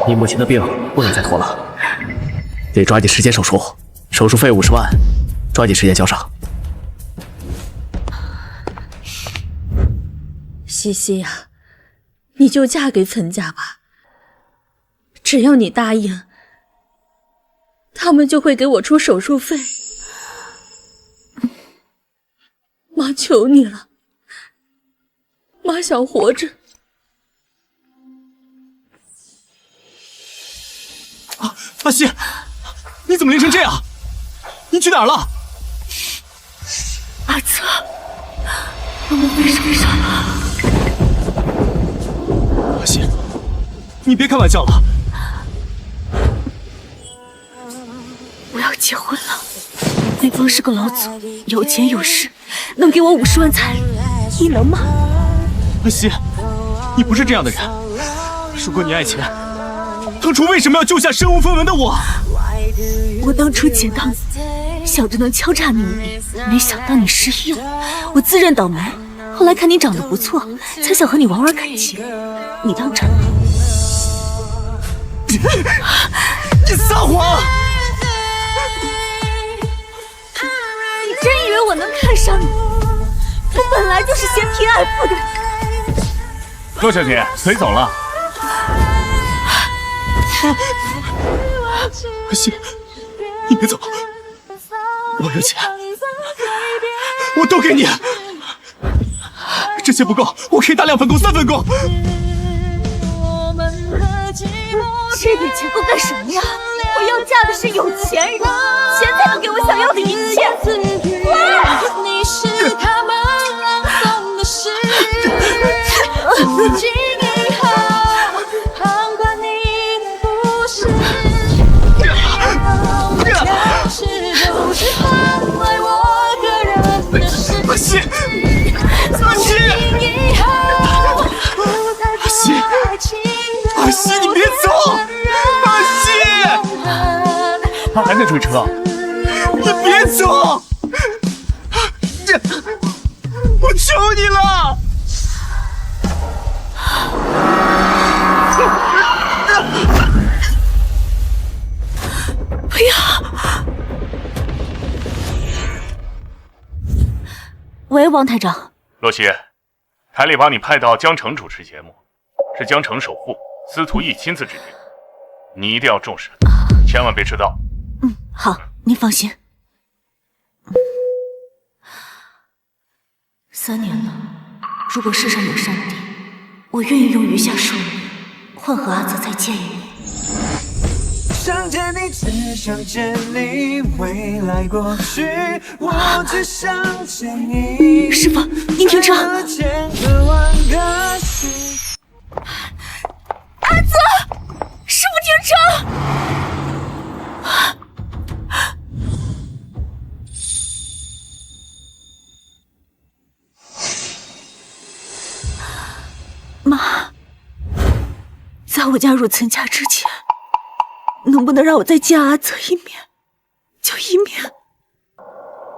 你母亲的病不能再拖了，得抓紧时间手术，手术费50万，抓紧时间交上。西西呀，你就嫁给岑家吧，只要你答应，他们就会给我出手术费。妈求你了，妈想活着。阿西，你怎么淋成这样？你去哪儿了？阿泽，我们被受伤了。阿西，你别开玩笑了。我要结婚了，对方是个老祖，有钱有势，能给我50万彩礼，你能吗？阿西，你不是这样的人。如果你爱钱，当初为什么要救下身无分文的我？我当初捡到你，想着能敲诈你一笔，没想到你失忆了。我自认倒霉，后来看你长得不错，才想和你玩玩感情。你当真？你撒谎！你真以为我能看上你？我本来就是嫌贫爱富的人。洛小姐，随走了。阿西，你别走，我有钱，我都给你。这些不够，我可以打2份工、3份工。这点钱够干什么呀？我要嫁的是有钱人，钱才能给我想要的一切。你是他们朗诵的诗，从今以后，旁观你的故事，就是换回我个人的事。阿西，阿西，阿西，你别走！阿西，他还在追车。你别走！我求你了！不要！喂，王台长。洛西，台里把你派到江城主持节目，是江城首富司徒义亲自指定，你一定要重视，千万别迟到。好，您放心。3年了，如果世上有上帝，我愿意用余下数年换和阿泽再见一面。想见你，只想见你，未来过去，我只想见你。师傅，您停车。阿泽，师傅停车。妈，在我嫁入岑家之前，能不能让我再见阿泽一面？就一面。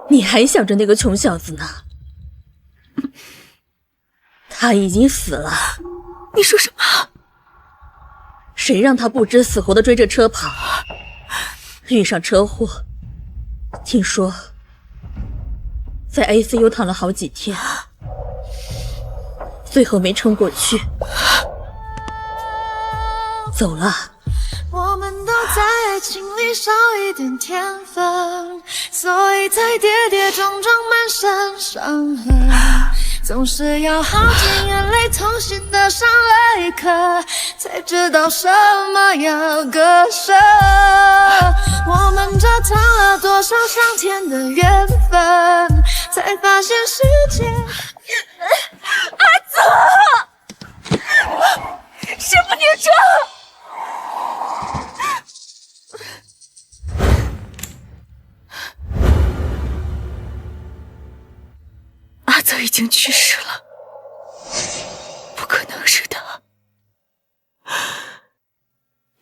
你还想着那个穷小子呢？他已经死了。你说什么？谁让他不知死活的追着车跑？遇上车祸，听说在 ICU 躺了好几天，最后没撑过去，走了。我们都在爱情里少一点天分，所以才跌跌撞撞满身伤痕，总是要耗尽眼泪痛心的上了一课，才知道什么要割舍。我们折腾了多少上天的缘分，才发现世界阿泽，师傅停车。阿泽已经去世了，不可能是他，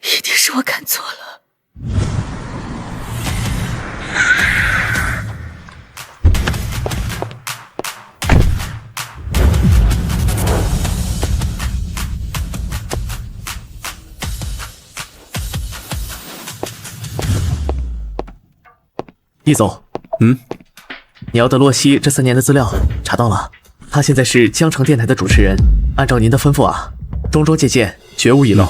一定是我看错了。易总，你要的洛西这3年的资料查到了，他现在是江城电台的主持人，按照您的吩咐啊，桩桩件件绝无遗漏。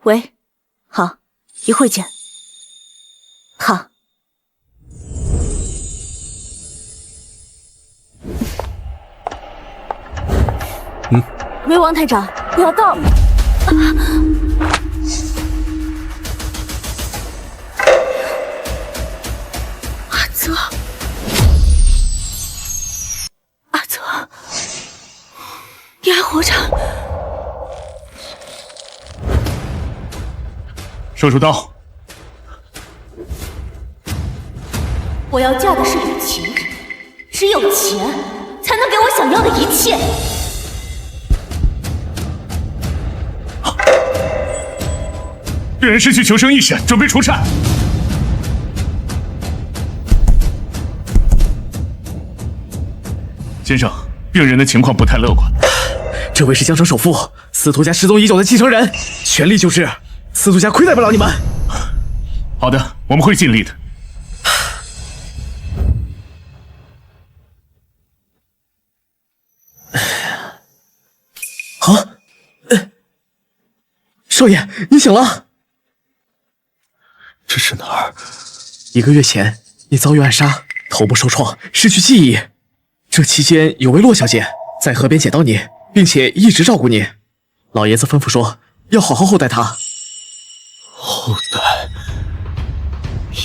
喂，好，一会见。好。喂，王台长，我到。阿泽，阿泽，你还活着？手术刀。我要嫁的是有钱人，只有钱才能给我想要的一切。病人失去求生意识，准备除颤。先生，病人的情况不太乐观。这位是江城首富，司徒家失踪已久的继承人，全力救治，司徒家亏待不了你们。好的，我们会尽力的。啊，少爷，你醒了。这是哪儿？1个月前，你遭遇暗杀，头部受创，失去记忆。这期间，有位洛小姐在河边捡到你，并且一直照顾你。老爷子吩咐说，要好好厚待她。后代，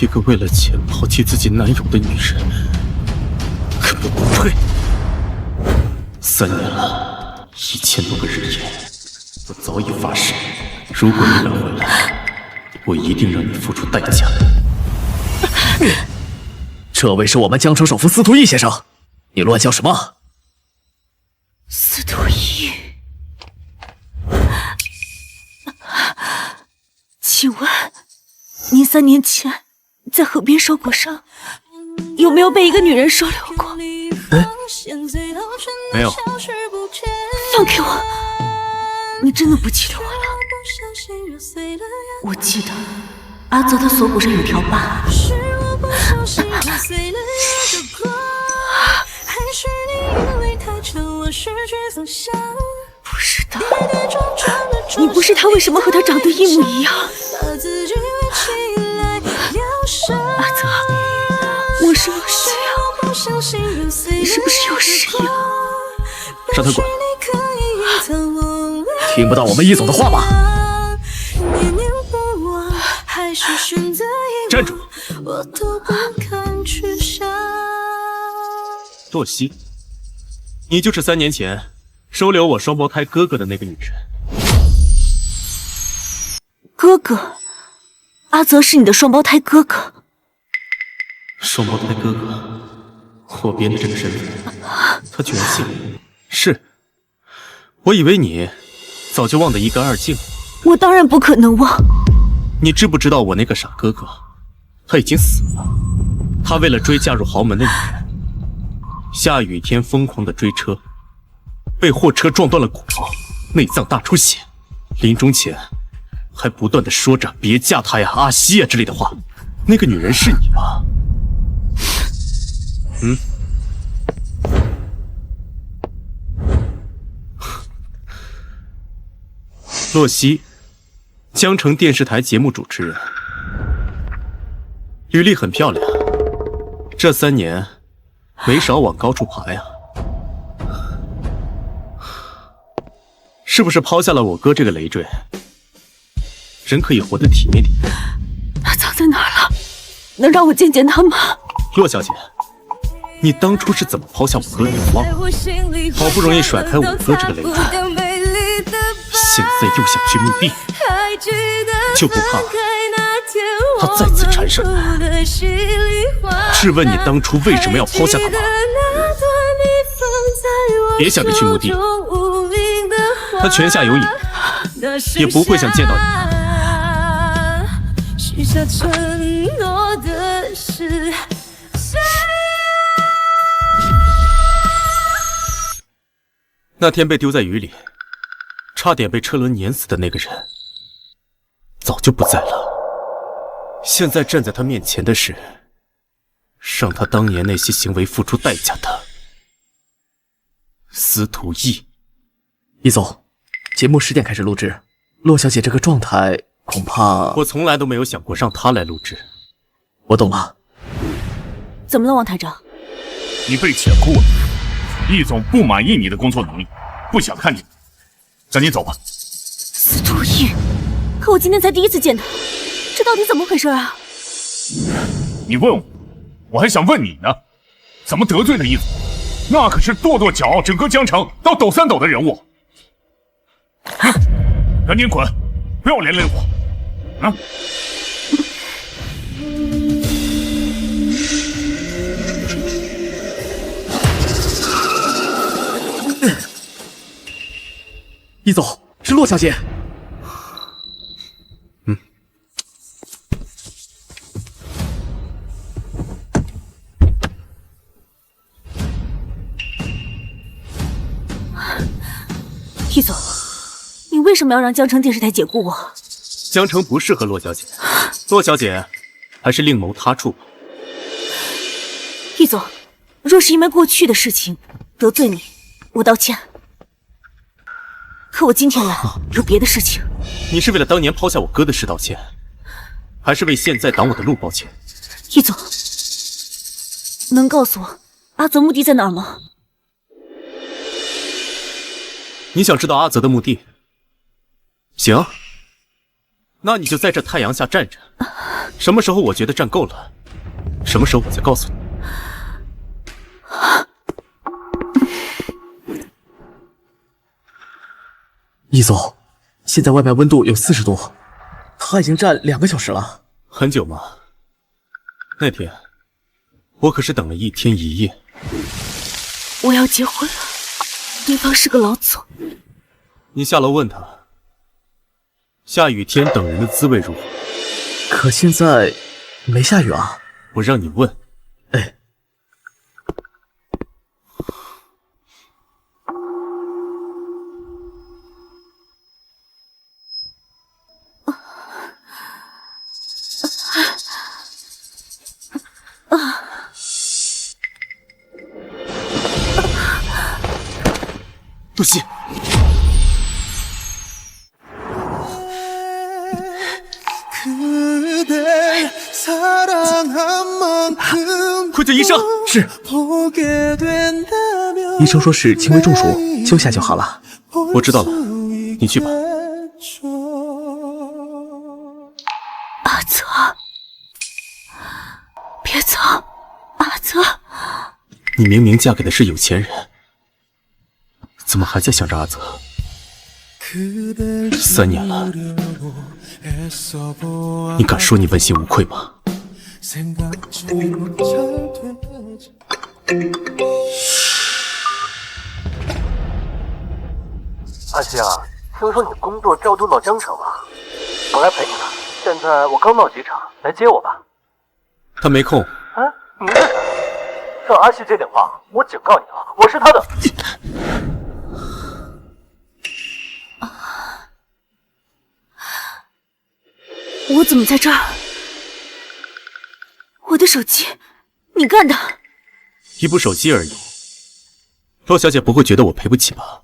一个为了钱抛弃自己男友的女人，根本不配。3年了，1000多个日夜，我早已发誓，如果你敢回来，我一定让你付出代价。这位是我们江城首富司徒义先生，你乱叫什么？司徒义，请问您3年前在河边受过伤，有没有被一个女人收留过？没有。放开我！你真的不记得我了？我记得阿泽的锁骨上有条疤。不是的，你不是他，为什么和他长得一模一样？阿泽，我是洛西啊，你是不是有失忆了？让他滚！听不到我们易总的话吗？站住！洛西，你就是3年前收留我双胞胎哥哥的那个女人。哥哥，阿泽是你的双胞胎哥哥。双胞胎哥哥，我编的这个身份，他居然信了。是，我以为你早就忘得一干二净了。我当然不可能忘。你知不知道我那个傻哥哥，他已经死了。他为了追嫁入豪门的女人，下雨天疯狂的追车，被货车撞断了骨头，内脏大出血，临终前还不断的说着别嫁他呀、阿西呀之类的话。那个女人是你吗？洛西，江城电视台节目主持人，履历很漂亮，这3年没少往高处爬呀。是不是抛下了我哥这个累赘，人可以活得体面点？他藏在哪儿了？能让我见见他吗？洛小姐，你当初是怎么抛下我哥的？忘了？好不容易甩开我哥这个累赘，现在又想去墓地，就不怕他再次缠上你？质问你当初为什么要抛下他吗？别想着去墓地，他泉下有影，也不会想见到你。那天被丢在雨里，差点被车轮碾死的那个人，早就不在了。现在站在他面前的是，让他当年那些行为付出代价的司徒逸。易总，节目10点开始录制，洛小姐这个状态恐怕……我从来都没有想过让她来录制。我懂了。怎么了，王台长？你被解雇了，易总不满意你的工作能力，不想看你，赶紧走吧。司徒逸，可我今天才第一次见他，这到底怎么回事啊？你问我，我还想问你呢，怎么得罪了易总？那可是跺跺脚整个江城到抖三抖的人物。赶紧滚，不要连累我！啊！易总，是洛小姐。易总，你为什么要让江城电视台解雇我？江城不适合洛小姐，洛小姐还是另谋他处吧。易总，若是因为过去的事情得罪你，我道歉。可我今天来有别的事情。你是为了当年抛下我哥的事道歉，还是为现在挡我的路抱歉？易总，能告诉我阿泽墓地在哪儿吗？你想知道阿泽的墓地？行，那你就在这太阳下站着，什么时候我觉得站够了，什么时候我再告诉你。易总，现在外面温度有40度，他已经站2个小时了。很久吗？那天我可是等了1天1夜。我要结婚了，对方是个老总。你下楼问他，下雨天等人的滋味如何？可现在没下雨啊。我让你问。哎。杜西，快叫医生！是。医生说是轻微中暑，休下就好了。我知道了，你去吧。阿泽，别走，阿泽。你明明嫁给的是有钱人，怎么还在想着阿泽？3年了，你敢说你问心无愧吗？阿西啊，听说你工作调度到江城了，我来陪你了。现在我刚到机场，来接我吧。他没空。哎，你是谁？让阿西接电话，我警告你啊，我是他的。我怎么在这儿？我的手机，你干的？一部手机而已，洛小姐不会觉得我赔不起吧？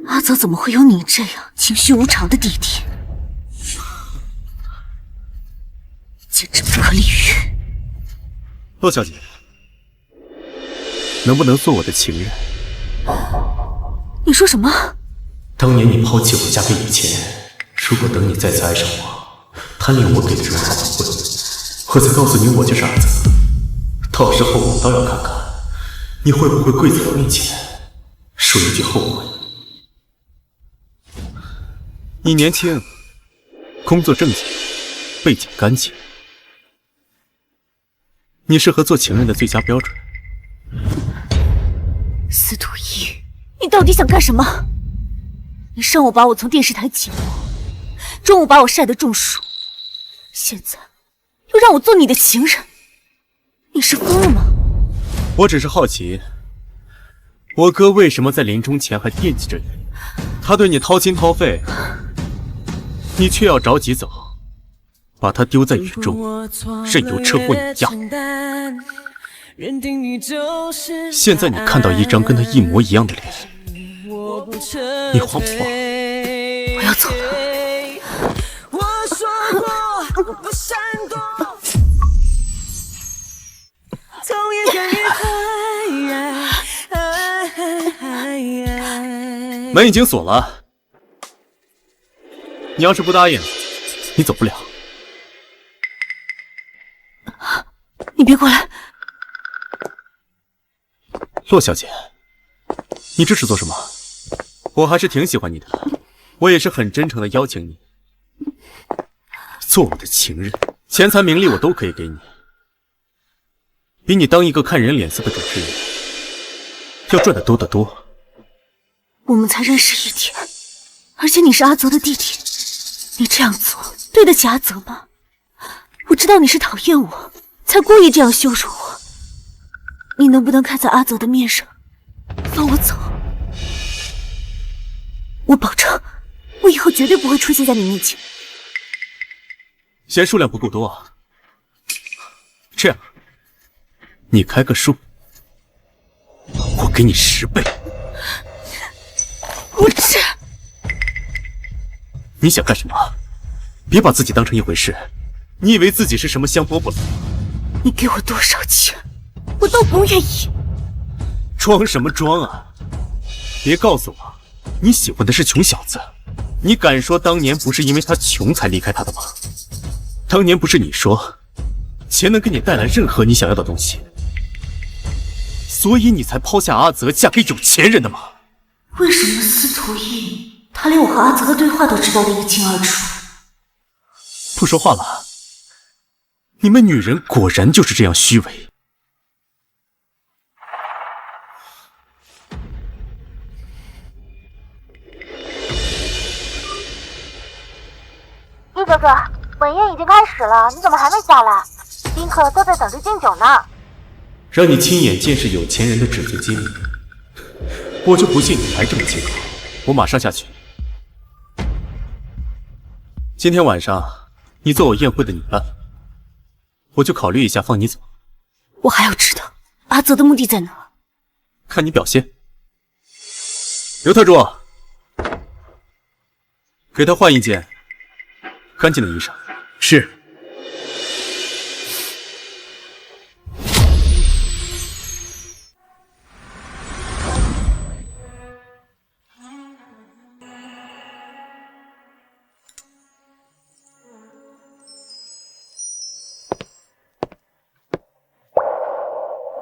阿泽怎么会有你这样情绪无常的弟弟？简直不可理喻！洛小姐，能不能做我的情人？你说什么？当年你抛弃我，嫁给有钱人。如果等你再次爱上我，贪恋我给的荣华富贵，我再告诉你我就是阿泽，到时候我倒要看看你会不会跪在我面前说一句后悔。你年轻，工作正经，背景干净，你适合做情人的最佳标准。司徒逸，你到底想干什么？你上午把我从电视台解雇，中午把我晒得中暑，现在又让我做你的情人，你是疯了吗？我只是好奇，我哥为什么在临终前还惦记着你？他对你掏心掏肺，你却要着急走，把他丢在雨中，任由车祸碾压。现在你看到一张跟他一模一样的脸，你慌不慌？我要走了。门已经锁了，你要是不答应，你走不了。你别过来！洛小姐，你这是做什么？我还是挺喜欢你的，我也是很真诚的邀请你做我的情人，钱财名利我都可以给你，比你当一个看人脸色的主持人要赚得多得多。我们才认识1天，而且你是阿泽的弟弟，你这样做对得起阿泽吗？我知道你是讨厌我，才故意这样羞辱我。你能不能看在阿泽的面上，放我走？我保证，我以后绝对不会出现在你面前。嫌数量不够多啊？这样，你开个数，我给你10倍。我这……你想干什么？别把自己当成一回事。你以为自己是什么香饽饽了？你给我多少钱，我都不愿意。装什么装啊？别告诉我，你喜欢的是穷小子。你敢说当年不是因为他穷才离开他的吗？当年不是你说，钱能给你带来任何你想要的东西，所以你才抛下阿泽嫁给有钱人的吗？为什么司徒义他连我和阿泽的对话都知道得一清二楚？不说话了。你们女人果然就是这样虚伪。易哥哥，晚宴已经开始了，你怎么还没下来？宾客都在等着敬酒呢。让你亲眼见识有钱人的纸醉金迷，我就不信你还这么借口。我马上下去。今天晚上你做我宴会的女伴，我就考虑一下放你走。我还要知道阿泽的目的在哪？看你表现。刘特助，给他换一件干净的衣裳。是。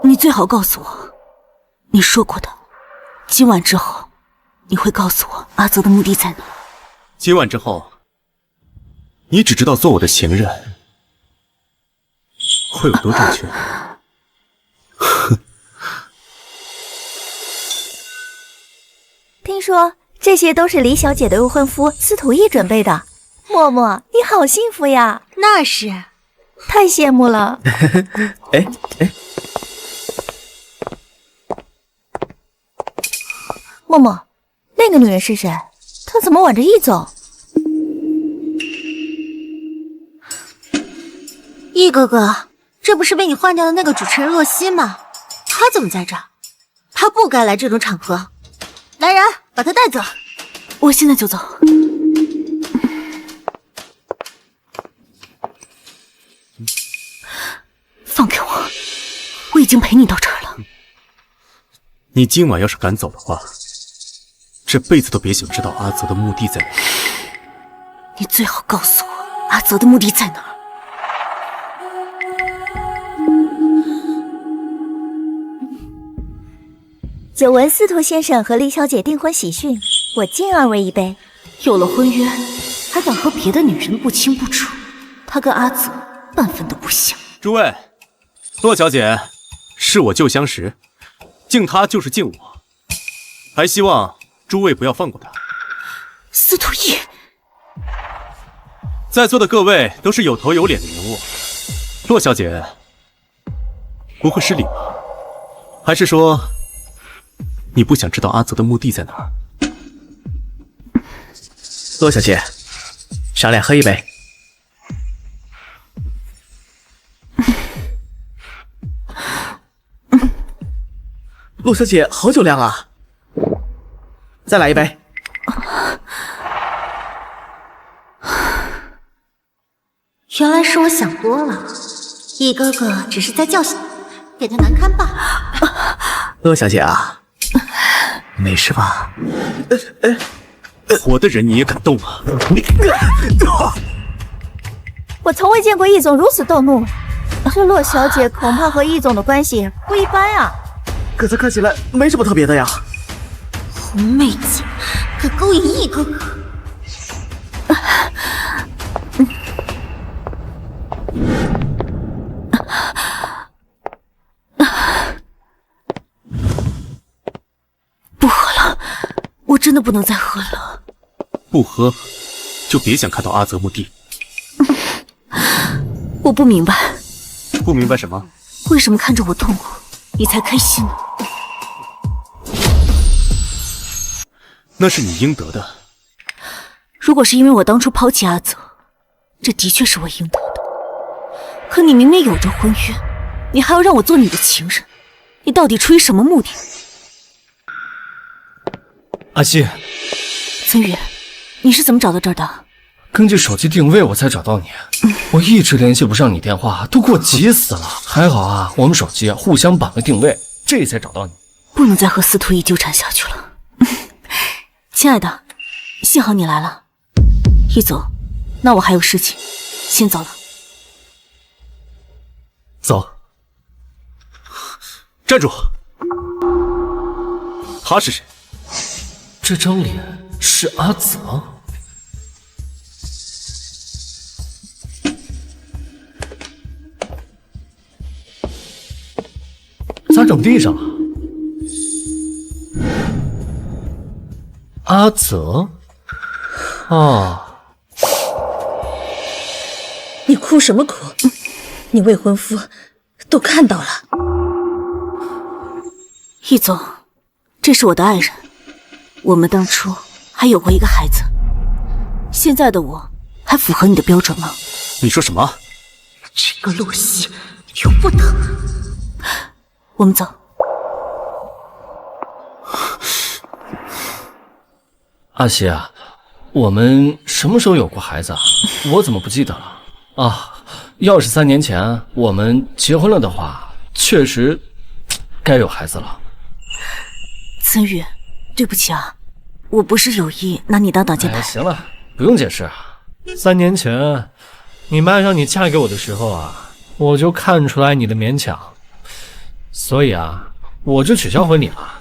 你最好告诉我，你说过的，今晚之后，你会告诉我阿泽的目的在哪。今晚之后，你只知道做我的情人，会有多正确？听说这些都是李小姐的未婚夫司徒义准备的。默默，你好幸福呀！那是，太羡慕了。哎哎，默默，那个女人是谁？她怎么挽着义走？易哥哥，这不是被你换掉的那个主持人洛曦吗？他怎么在这儿？他不该来这种场合。来人，把他带走！我现在就走。放开我！我已经陪你到这儿了。你今晚要是敢走的话，这辈子都别想知道阿泽的墓地在哪。你最好告诉我阿泽的墓地在哪儿。久闻司徒先生和李小姐订婚喜讯，我敬二位一杯。有了婚约，还敢和别的女人不清不楚，他跟阿泽半分都不像。诸位，洛小姐是我旧相识，敬她就是敬我，还希望诸位不要放过她。司徒义，在座的各位都是有头有脸的人物，洛小姐不会失礼吗？还是说你不想知道阿泽的墓地在哪儿？洛小姐，赏脸喝一杯。洛小姐，好酒量啊！再来一杯。原来是我想多了，易哥哥只是在叫醒，给他难堪罢了。洛小姐啊，没事吧？活的人你也敢动啊？我从未见过易总如此动怒，这洛小姐恐怕和易总的关系不一般啊。可这看起来没什么特别的呀。红妹姐可勾引易哥哥。不喝了，我真的不能再喝了。不喝，就别想看到阿泽墓地。我不明白，不明白什么？为什么看着我痛苦，你才开心呢？那是你应得的。如果是因为我当初抛弃阿泽，这的确是我应得的。可你明明有着婚约，你还要让我做你的情人，你到底出于什么目的？阿西，曾宇，你是怎么找到这儿的？根据手机定位我才找到你。我一直联系不上你电话，都给我急死了。还好啊，我们手机互相绑了定位，这才找到你。不能再和司徒逸纠缠下去了。亲爱的，幸好你来了。逸总，那我还有事情，先走了。走。站住！他是谁？这张脸是阿泽。咋整地上了？阿泽？哦，你哭什么哭？你未婚夫都看到了。易总，这是我的爱人，我们当初还有过一个孩子。现在的我还符合你的标准吗？你说什么？这个洛熙由不得。我们走。阿西啊，我们什么时候有过孩子啊？我怎么不记得了啊？要是3年前我们结婚了的话，确实该有孩子了。曾宇，对不起啊，我不是有意拿你当挡箭牌。行了，不用解释。3年前你妈让你嫁给我的时候啊，我就看出来你的勉强，所以啊，我就取消婚礼了。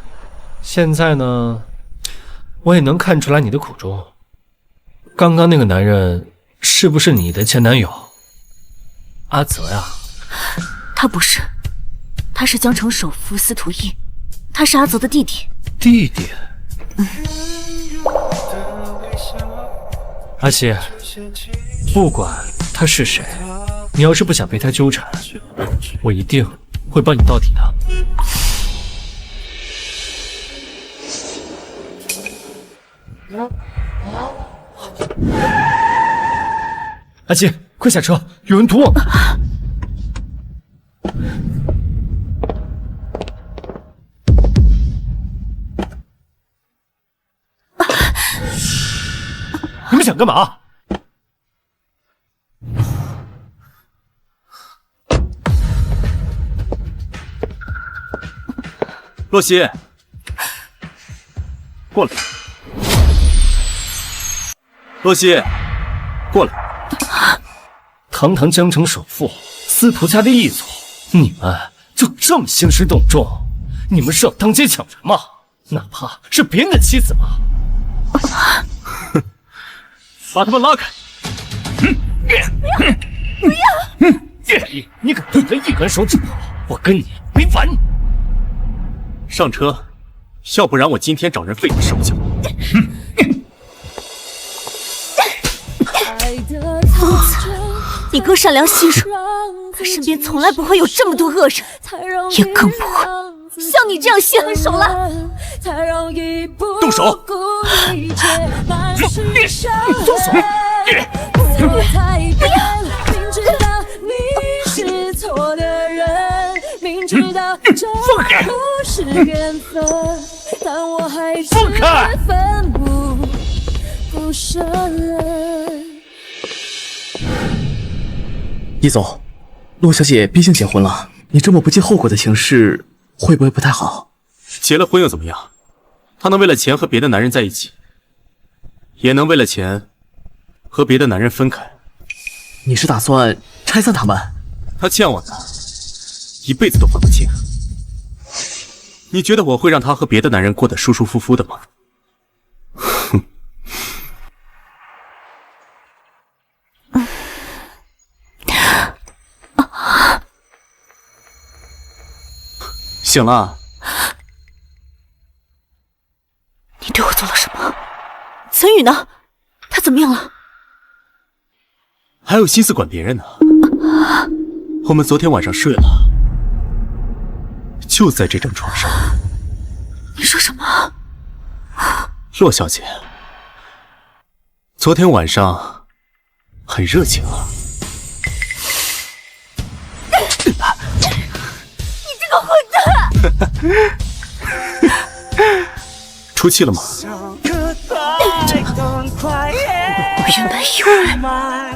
现在呢，我也能看出来你的苦衷。刚刚那个男人是不是你的前男友？阿泽呀？他不是，他是江城首富司徒逸，他是阿泽的弟弟。弟弟？阿西，不管他是谁，你要是不想被他纠缠，我一定会帮你到底的。阿西，快下车，有人堵我们！你们想干嘛？洛熙，过来。洛熙，过来。堂堂江城首富，司徒家的一族，你们就这么兴师动众？你们是要当街抢人吗？哪怕是别人的妻子吗？哼，把他们拉开！不要！你敢动他一根手指头，我跟你没完！上车，要不然我今天找人废你手脚。你哥善良心软，他身边从来不会有这么多恶人，也更不会像你这样心狠手辣。动手！你松手！放开！放开！易总，洛小姐毕竟结婚了，你这么不计后果的行事，会不会不太好？结了婚又怎么样？她能为了钱和别的男人在一起，也能为了钱和别的男人分开。你是打算拆散他们？她欠我的，一辈子都还不清。你觉得我会让她和别的男人过得舒舒服服的吗？哼！醒了。你对我做了什么？岑宇呢？他怎么样了？还有心思管别人呢？我们昨天晚上睡了，就在这张床上。你说什么？洛小姐，昨天晚上很热情啊。你这个混蛋！出气了吗？我原本以为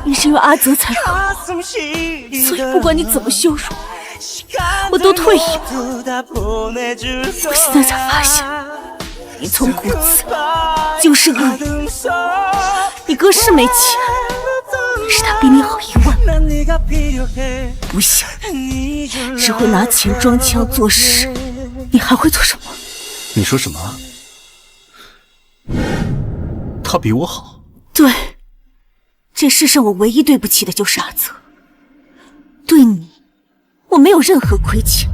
你是因为阿泽才好，所以不管你怎么羞辱我都退一步。我现在才发现，你从骨子就是恶意。你哥是没钱，是他比你好10000倍。不行，只会拿钱装腔作势，你还会做什么？你说什么？他比我好？对，这世上我唯一对不起的就是阿泽。对你，我没有任何亏欠。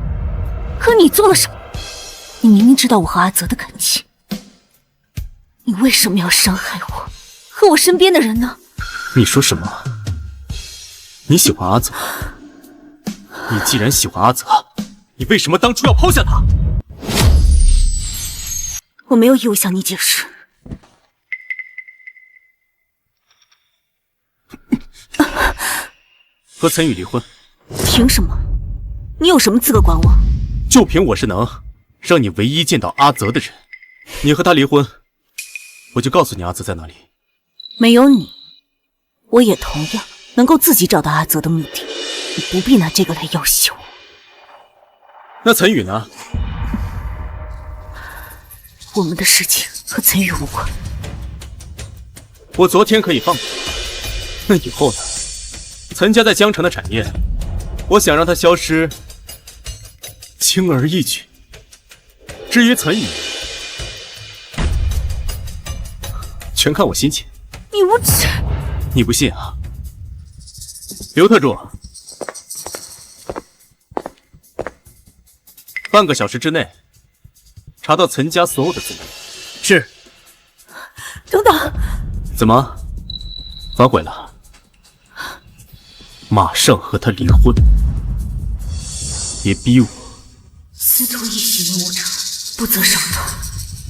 可你做了什么？你明明知道我和阿泽的感情，你为什么要伤害我和我身边的人呢？你说什么？你喜欢阿泽？你既然喜欢阿泽，你为什么当初要抛下他？我没有义务向你解释。和岑宇离婚。凭什么？你有什么资格管我？就凭我是能让你唯一见到阿泽的人。你和他离婚，我就告诉你阿泽在哪里。没有你，我也同样能够自己找到阿泽的目的。你不必拿这个来要挟我。那岑宇呢？我们的事情和岑宇无关。我昨天可以放过他，那以后呢？岑家在江城的产业，我想让它消失，轻而易举。至于岑宇，全看我心情。你无耻！你不信啊？刘特助，半个小时之内查到岑家所有的资料。是。等等。怎么？反悔了？马上和他离婚，别逼我。司徒一行无常，不择手段。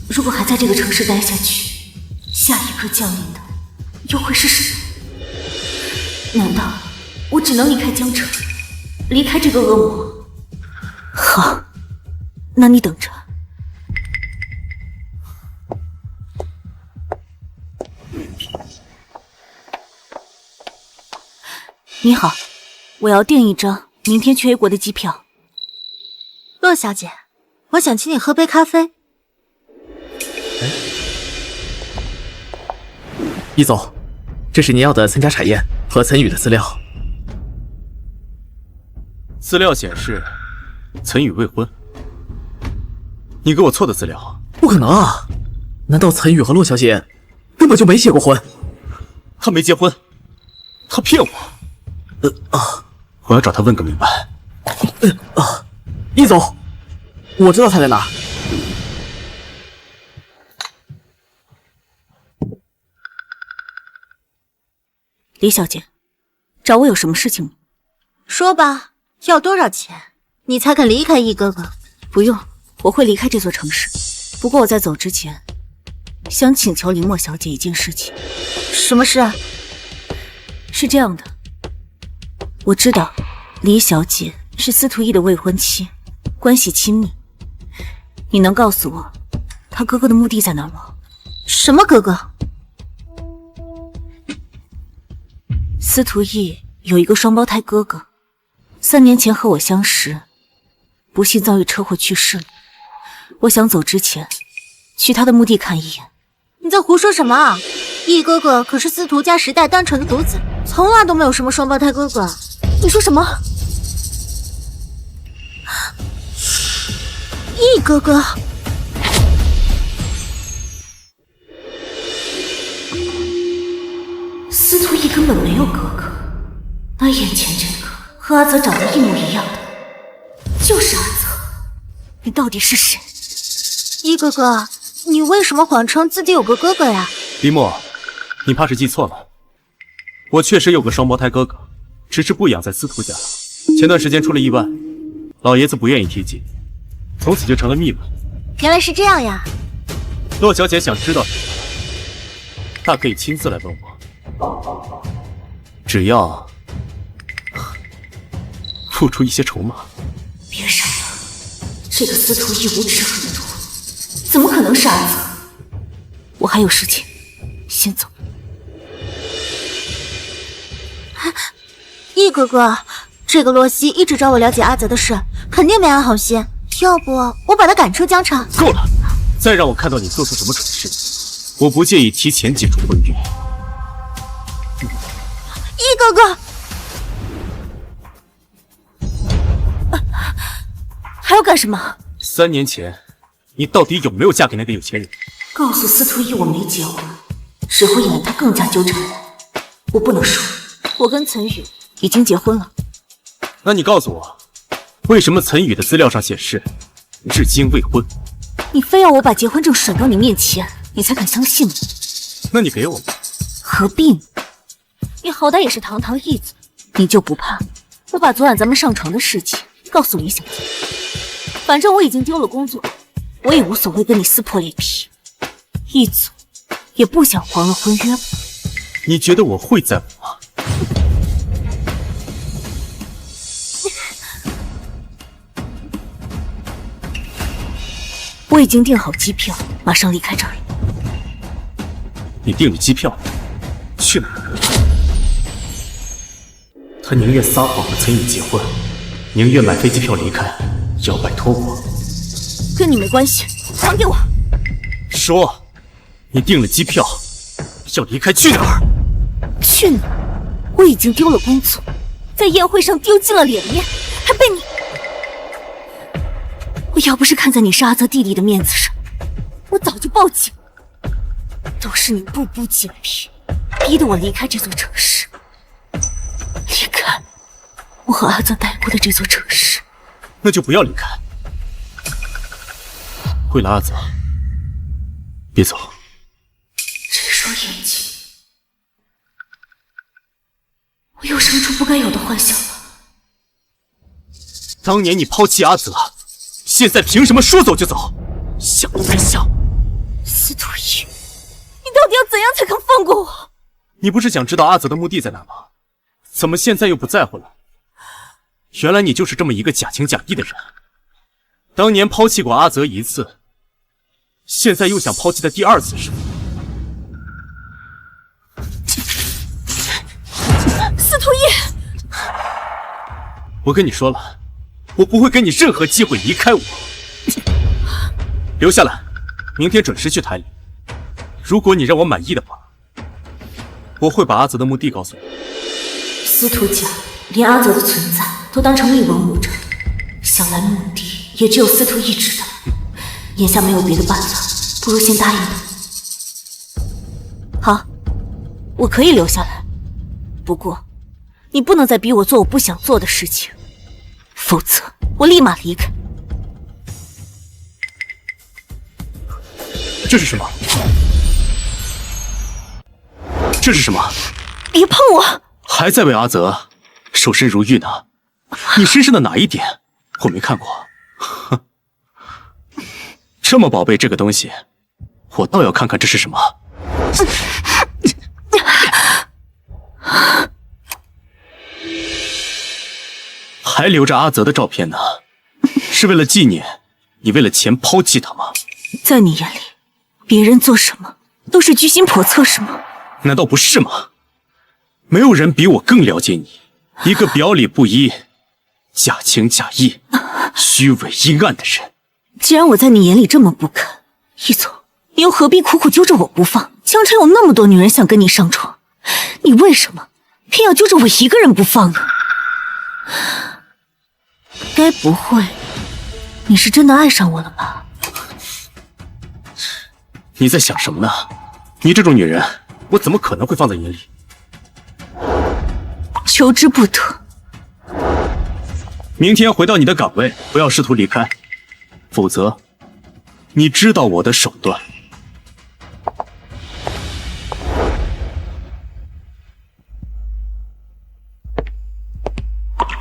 如果还在这个城市待下去，下一个降临的又会是谁？难道我只能离开江城，离开这个恶魔？好，那你等着。你好，我要订一张明天去 A 国的机票。洛小姐，我想请你喝杯咖啡。易总，这是您要的岑家产业和岑宇的资料。资料显示，岑宇未婚。你给我错的资料？不可能啊！难道岑宇和洛小姐根本就没结过婚？他没结婚，他骗我。我要找他问个明白。易总，我知道他在哪。李小姐，找我有什么事情吗？说吧，要多少钱，你才肯离开易哥哥？不用，我会离开这座城市。不过我在走之前，想请求林墨小姐一件事情。什么事啊？是这样的，我知道李小姐是司徒义的未婚妻，关系亲密。你能告诉我他哥哥的墓地在哪吗？什么哥哥？司徒义有一个双胞胎哥哥，3年前和我相识，不幸遭遇车祸去世了。我想走之前去他的墓地看一眼。你在胡说什么啊？义哥哥可是司徒家10代单传的独子，从来都没有什么双胞胎哥哥。你说什么？义哥哥？司徒义根本没有哥哥，那眼前这个和阿泽长得一模一样的，就是阿泽。你到底是谁？义哥哥，你为什么谎称自己有个哥哥呀？林墨，你怕是记错了，我确实有个双胞胎哥哥，只是不养在司徒家。前段时间出了意外，老爷子不愿意提及，从此就成了秘闻。原来是这样呀。洛小姐想知道什么，大可以亲自来问我，只要付出一些筹码。别傻了，这个司徒义无耻狠毒，怎么可能是阿泽？我还有事情，先走。义哥哥，这个洛西一直找我了解阿泽的事，肯定没安好心。要不我把他赶出疆场。够了，再让我看到你做出什么蠢事，我不介意提前解除婚约。义哥哥，还要干什么？3年前，你到底有没有嫁给那个有钱人？告诉司徒义我没结婚，只会引得他更加纠缠我。我不能说，我跟岑宇已经结婚了。那你告诉我，为什么岑宇的资料上显示至今未婚？你非要我把结婚证甩到你面前，你才肯相信吗？那你给我吧。何必呢？你好歹也是堂堂义子，你就不怕我把昨晚咱们上床的事情告诉李小姐？反正我已经丢了工作，我也无所谓跟你撕破脸皮。义祖也不想黄了婚约吧？你觉得我会在乎吗？我已经订好机票，马上离开这里。你订了机票，去哪儿？他宁愿撒谎和岑宇结婚，宁愿买飞机票离开，也要摆脱我。跟你没关系，还给我！说，你订了机票，要离开去哪儿？去哪儿？我已经丢了工作，在宴会上丢尽了脸面，还被你……我要不是看在你是阿泽弟弟的面子上，我早就报警。都是你步步紧逼，逼得我离开这座城市，离开我和阿泽待过的这座城市。那就不要离开。为了阿泽，别走。这双眼睛，我又生出不该有的幻想了。当年你抛弃阿泽，现在凭什么说走就走？想都别想！司徒义，你到底要怎样才肯放过我？你不是想知道阿泽的墓地在哪吗？怎么现在又不在乎了？原来你就是这么一个假情假意的人。当年抛弃过阿泽1次，现在又想抛弃他第2次是吗？司徒义，我跟你说了，我不会给你任何机会离开我。留下来，明天准时去台里。如果你让我满意的话，我会把阿泽的墓地告诉你。司徒家连阿泽的存在都当成一文无着，想来墓地也只有司徒义知道。眼下没有别的办法，不如先答应他。好，我可以留下来，不过你不能再逼我做我不想做的事情，否则我立马离开。这是什么？这是什么？别碰我！还在为阿泽守身如玉呢？你身上的哪一点我没看过？哼，这么宝贝这个东西，我倒要看看这是什么。还留着阿泽的照片呢，是为了纪念你为了钱抛弃他吗？在你眼里，别人做什么都是居心叵测，是吗？难道不是吗？没有人比我更了解你，一个表里不一、假情假意、虚伪阴暗的人。既然我在你眼里这么不堪，一总，你又何必苦苦揪着我不放？江城有那么多女人想跟你上床，你为什么偏要揪着我一个人不放呢？该不会你是真的爱上我了吧？你在想什么呢？你这种女人，我怎么可能会放在眼里？求之不得。明天回到你的岗位，不要试图离开，否则，你知道我的手段。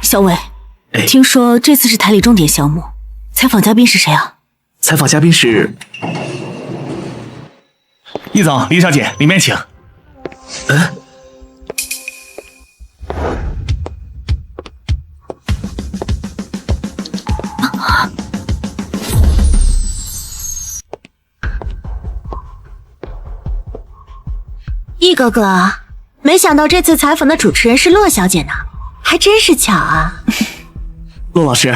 小伟，听说这次是台里重点项目，采访嘉宾是谁啊？采访嘉宾是易总、李小姐，里面请。易哥哥，没想到这次采访的主持人是洛小姐呢，还真是巧啊。骆老师，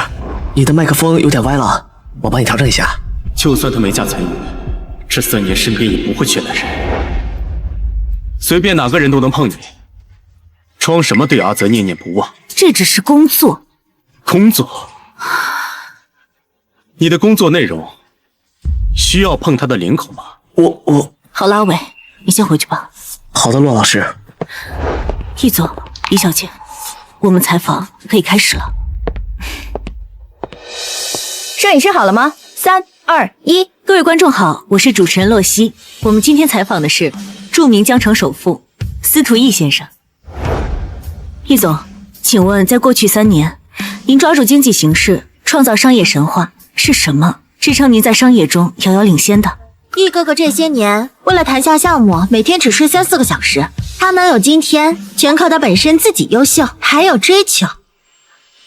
你的麦克风有点歪了，我帮你调整一下。就算他没嫁才女，这3年身边也不会缺男人，随便哪个人都能碰你，装什么对阿泽念念不忘？这只是工作。工作？你的工作内容需要碰他的领口吗？我好了，阿伟，你先回去吧。好的，骆老师。易总、李小姐，我们采访可以开始了。摄影师好了吗？3、2、1，各位观众好，我是主持人洛曦。我们今天采访的是著名江城首富司徒毅先生。易总，请问在过去3年，您抓住经济形势，创造商业神话，是什么支撑您在商业中遥遥领先的？易哥哥这些年为了谈下项目，每天只睡3、4个小时，他能有今天，全靠他本身自己优秀，还有追求，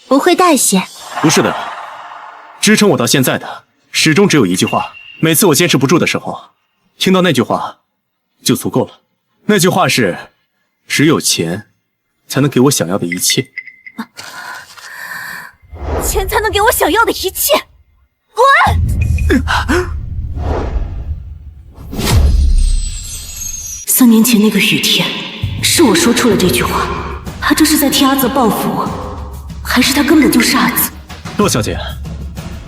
不会代谢。不是的，支撑我到现在的始终只有一句话，每次我坚持不住的时候，听到那句话就足够了。那句话是：只有钱才能给我想要的一切。钱才能给我想要的一切，滚！3年前那个雨天，是我说出了这句话。他这是在替阿泽报复我，还是他根本就是阿泽？洛小姐，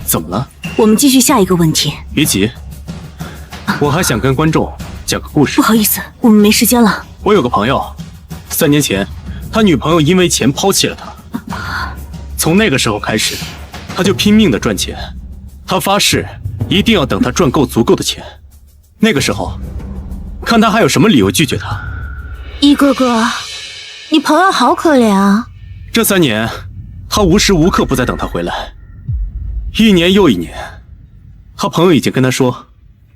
怎么了？我们继续下一个问题。别急，我还想跟观众讲个故事。不好意思，我们没时间了。我有个朋友，3年前，他女朋友因为钱抛弃了他。从那个时候开始，他就拼命的赚钱。他发誓一定要等他赚够足够的钱。那个时候，看他还有什么理由拒绝他。易哥哥，你朋友好可怜啊。这3年，他无时无刻不在等他回来。1年又1年，他朋友已经跟他说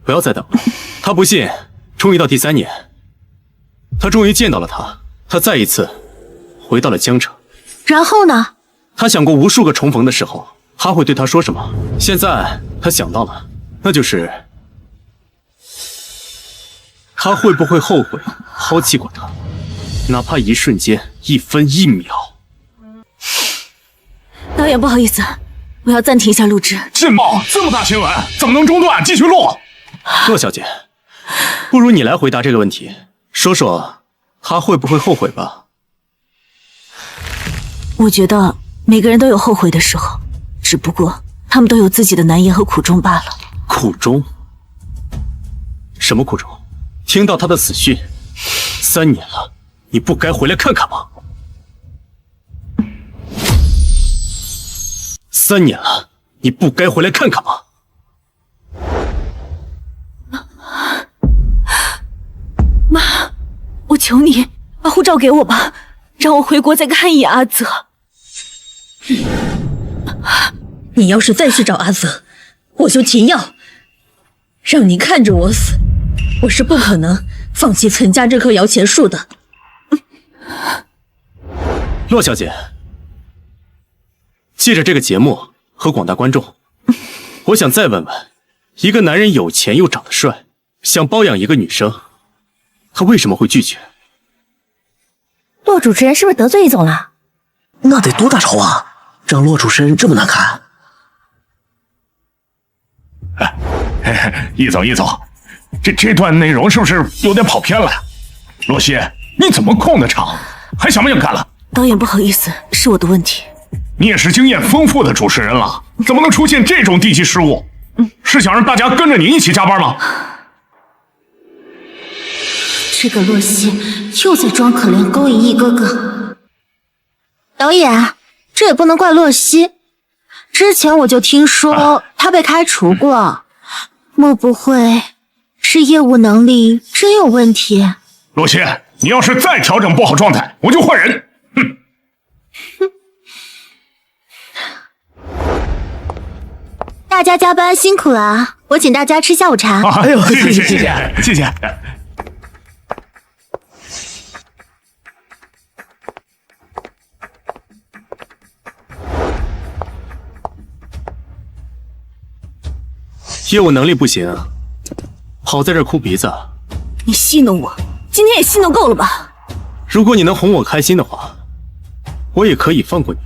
不要再等了。他不信，终于到第3年，他终于见到了他。他再一次回到了江城。然后呢？他想过无数个重逢的时候，他会对他说什么。现在他想到了，那就是他会不会后悔抛弃过他，哪怕一瞬间、1分1秒。导演，不好意思，我要暂停一下录制。劲爆！这么大新闻，怎么能中断？继续录。洛小姐，不如你来回答这个问题，说说他会不会后悔吧？我觉得每个人都有后悔的时候，只不过他们都有自己的难言和苦衷罢了。苦衷？什么苦衷？听到他的死讯，3年了，你不该回来看看吗？3年了，你不该回来看看吗？妈，我求你把护照给我吧，让我回国再看一眼阿泽。你要是再去找阿泽，我就停药。让你看着我死，我是不可能放弃岑家这棵摇钱树的。洛小姐，借着这个节目和广大观众，我想再问问，一个男人有钱又长得帅，想包养一个女生，他为什么会拒绝？骆主持人是不是得罪易总了？那得多大仇啊，让骆主持人这么难堪。易总，这段内容是不是有点跑偏了？洛西，你怎么空的场，还想不想干了？导演，不好意思，是我的问题。你也是经验丰富的主持人了，怎么能出现这种低级失误？是想让大家跟着你一起加班吗？这个洛西又在装可怜勾引易哥哥。导演，这也不能怪洛西，之前我就听说他被开除过，莫不会是业务能力真有问题？洛西，你要是再调整不好状态，我就换人。哼！大家加班辛苦了，我请大家吃下午茶。哎呦，谢谢。业务能力不行，好在这哭鼻子。你戏弄我，今天也戏弄够了吧？如果你能哄我开心的话，我也可以放过你。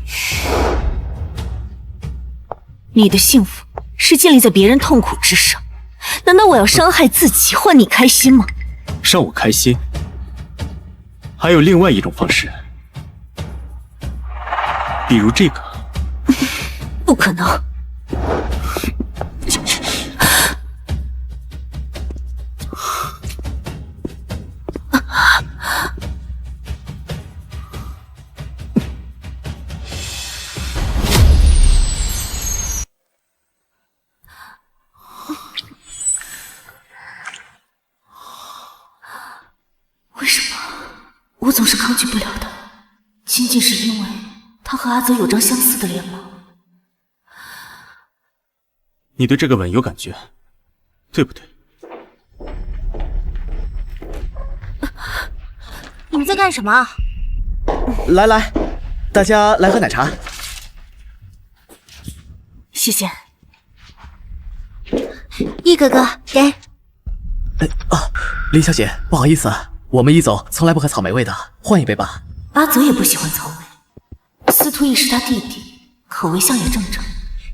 你的幸福是建立在别人痛苦之上，难道我要伤害自己换你开心吗？让我开心，还有另外一种方式，比如这个。不可能。为什么我总是抗拒不了他？仅仅是因为他和阿泽有张相似的脸吗？你对这个吻有感觉，对不对？你们在干什么？来，大家来喝奶茶。谢谢。易哥哥，给。林小姐，不好意思，我们易总从来不喝草莓味的，换一杯吧。阿泽也不喜欢草莓，司徒逸是他弟弟，口味相也正常。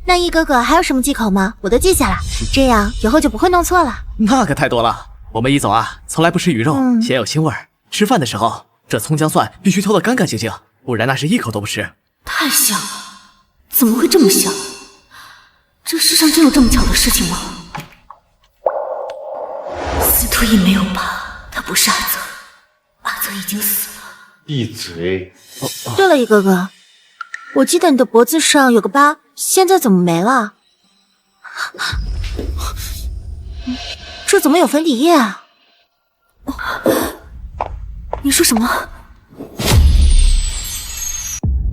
那易哥哥还有什么忌口吗？我都记下了，这样以后就不会弄错了。那可太多了，我们易总啊，从来不吃鱼肉，鲜有腥味儿。吃饭的时候，这葱姜蒜必须挑得干干净净，不然那是一口都不吃。太像了，怎么会这么像？这世上真有这么巧的事情吗？司徒逸没有疤，他不是阿泽，阿泽已经死了。闭嘴！对了，易哥哥，我记得你的脖子上有个疤，现在怎么没了？这怎么有粉底液啊？你说什么？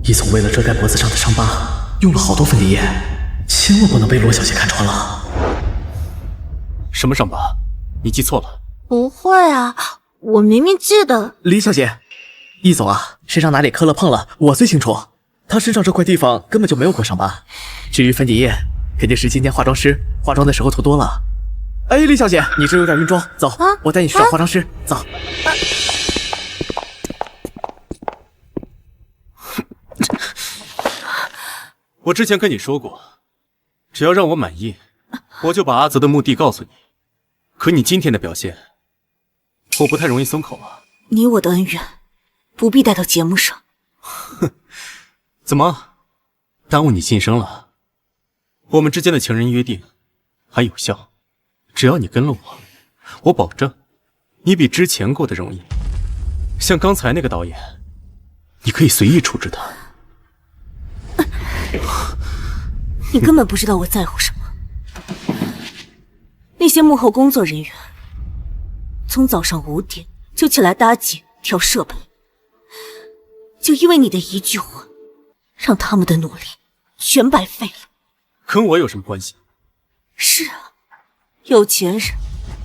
易总为了遮盖脖子上的伤疤，用了好多粉底液，千万不能被罗小姐看穿了。什么伤疤？你记错了。不会啊，我明明记得。李小姐，易总啊，身上哪里磕了碰了，我最清楚。他身上这块地方根本就没有过伤疤。至于粉底液，肯定是今天化妆师化妆的时候涂多了。哎，李小姐，你这有点晕妆，走，我带你去找化妆师，走。我之前跟你说过，只要让我满意，我就把阿泽的目的告诉你。可你今天的表现，我不太容易松口啊。你我的恩怨，不必带到节目上。哼，怎么，耽误你晋升了？我们之间的情人约定还有效，只要你跟了我，我保证你比之前过得容易。像刚才那个导演，你可以随意处置他。你根本不知道我在乎什么。那些幕后工作人员，从早上5点就起来搭景调设备，就因为你的一句话，让他们的努力全白费了。跟我有什么关系？是啊，有钱人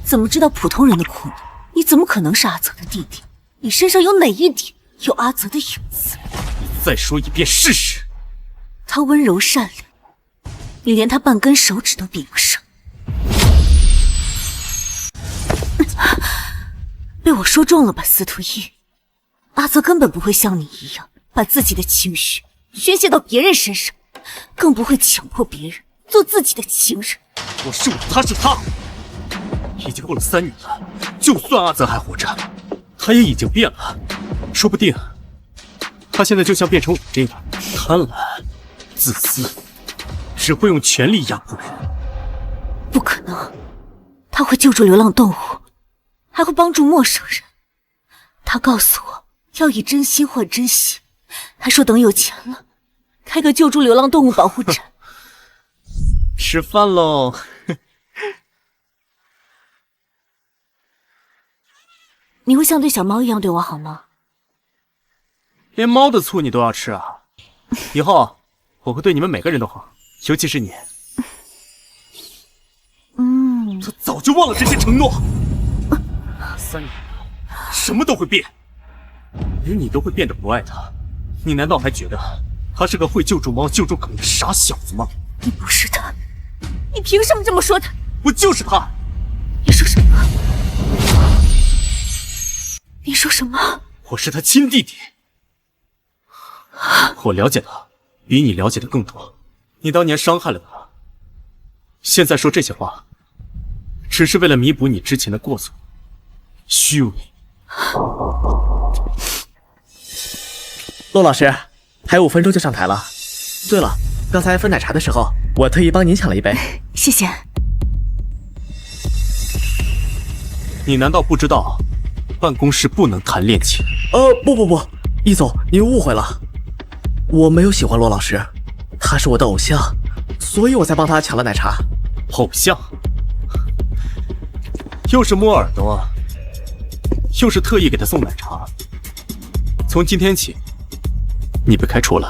怎么知道普通人的苦呢？你怎么可能是阿泽的弟弟？你身上有哪一点有阿泽的影子？你再说一遍试试。他温柔善良，你连他半根手指都比不上。被我说中了吧，司徒逸。阿泽根本不会像你一样把自己的情绪宣泄到别人身上，更不会强迫别人做自己的情人。我是我，他是他。已经过了3年了，就算阿泽还活着，他也已经变了。说不定，他现在就像变成我这样，贪婪、自私，只会用权力压迫人。不可能，他会救助流浪动物，还会帮助陌生人。他告诉我要以真心换真心，还说等有钱了，开个救助流浪动物保护站。吃饭喽！你会像对小猫一样对我好吗？连猫的醋你都要吃啊！以后我会对你们每个人都好，尤其是你。他早就忘了这些承诺。3年了，什么都会变，连你都会变得不爱他。你难道还觉得他是个会救助猫、救助狗的傻小子吗？你不是他，你凭什么这么说他？我就是他。你说什么？你说什么？我是他亲弟弟。我了解他，比你了解的更多。你当年伤害了他，现在说这些话，只是为了弥补你之前的过错。虚伪。骆老师，还有5分钟就上台了。对了，刚才分奶茶的时候，我特意帮您抢了一杯。谢谢。你难道不知道办公室不能谈恋情？不，易总，您误会了。我没有喜欢骆老师，他是我的偶像，所以我才帮他抢了奶茶。偶像？又是摸耳朵，又是特意给他送奶茶。从今天起，你被开除了。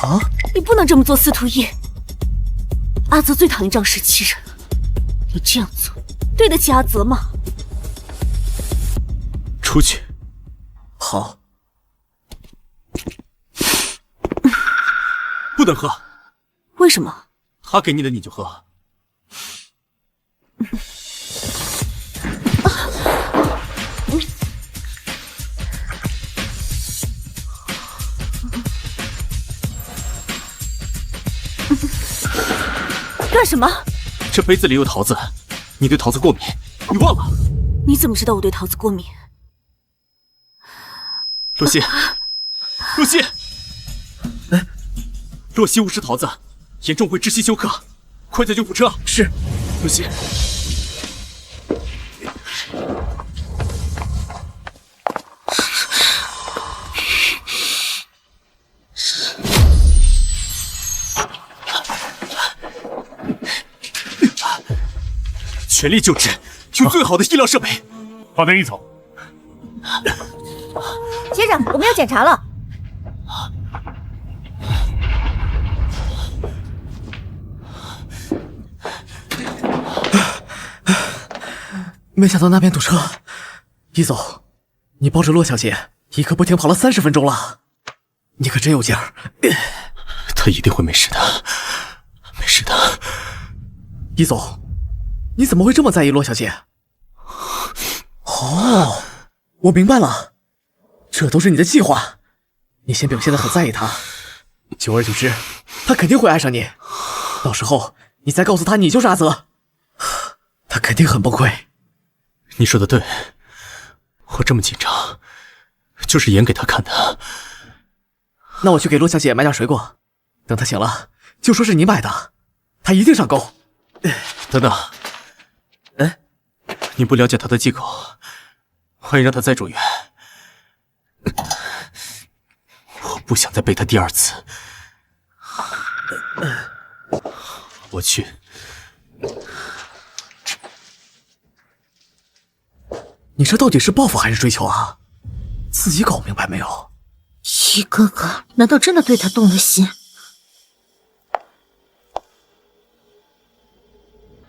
啊！你不能这么做，司徒逸。阿泽最讨厌仗势欺人了，你这样做对得起阿泽吗？出去。好。不能喝。为什么？他给你的你就喝。干什么？这杯子里有桃子，你对桃子过敏，你忘了？你怎么知道我对桃子过敏？洛曦，洛曦，洛曦误食桃子，严重会窒息休克，快叫救护车！是，洛曦。全力救治，用最好的医疗设备。好的，易总。先生，我们要检查了。没想到那边堵车。易总，你抱着骆小姐一刻不停跑了30分钟了，你可真有劲儿。他一定会没事的，没事的。易总，你怎么会这么在意骆小姐？哦，我明白了，这都是你的计划。你先表现得很在意她，久而久之，她肯定会爱上你。到时候你再告诉她你就是阿泽，她肯定很崩溃。你说的对，我这么紧张，就是演给她看的。那我去给骆小姐买点水果，等她醒了，就说是你买的，她一定上钩。等等，你不了解她的忌口，万一让她再住院，我不想再背她第2次。我去。你这到底是报复还是追求啊？自己搞明白没有？一哥哥难道真的对他动了心？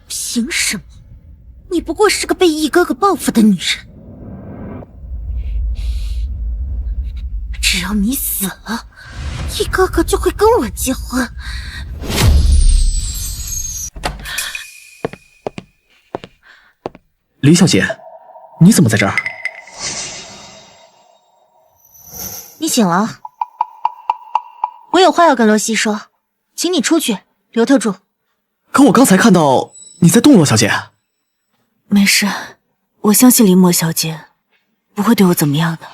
凭什么？你不过是个被易哥哥报复的女人。只要你死了，易哥哥就会跟我结婚。李小姐，你怎么在这儿？你醒了，我有话要跟罗西说，请你出去，留他住。可我刚才看到你在动，洛小姐。没事，我相信林墨小姐不会对我怎么样的。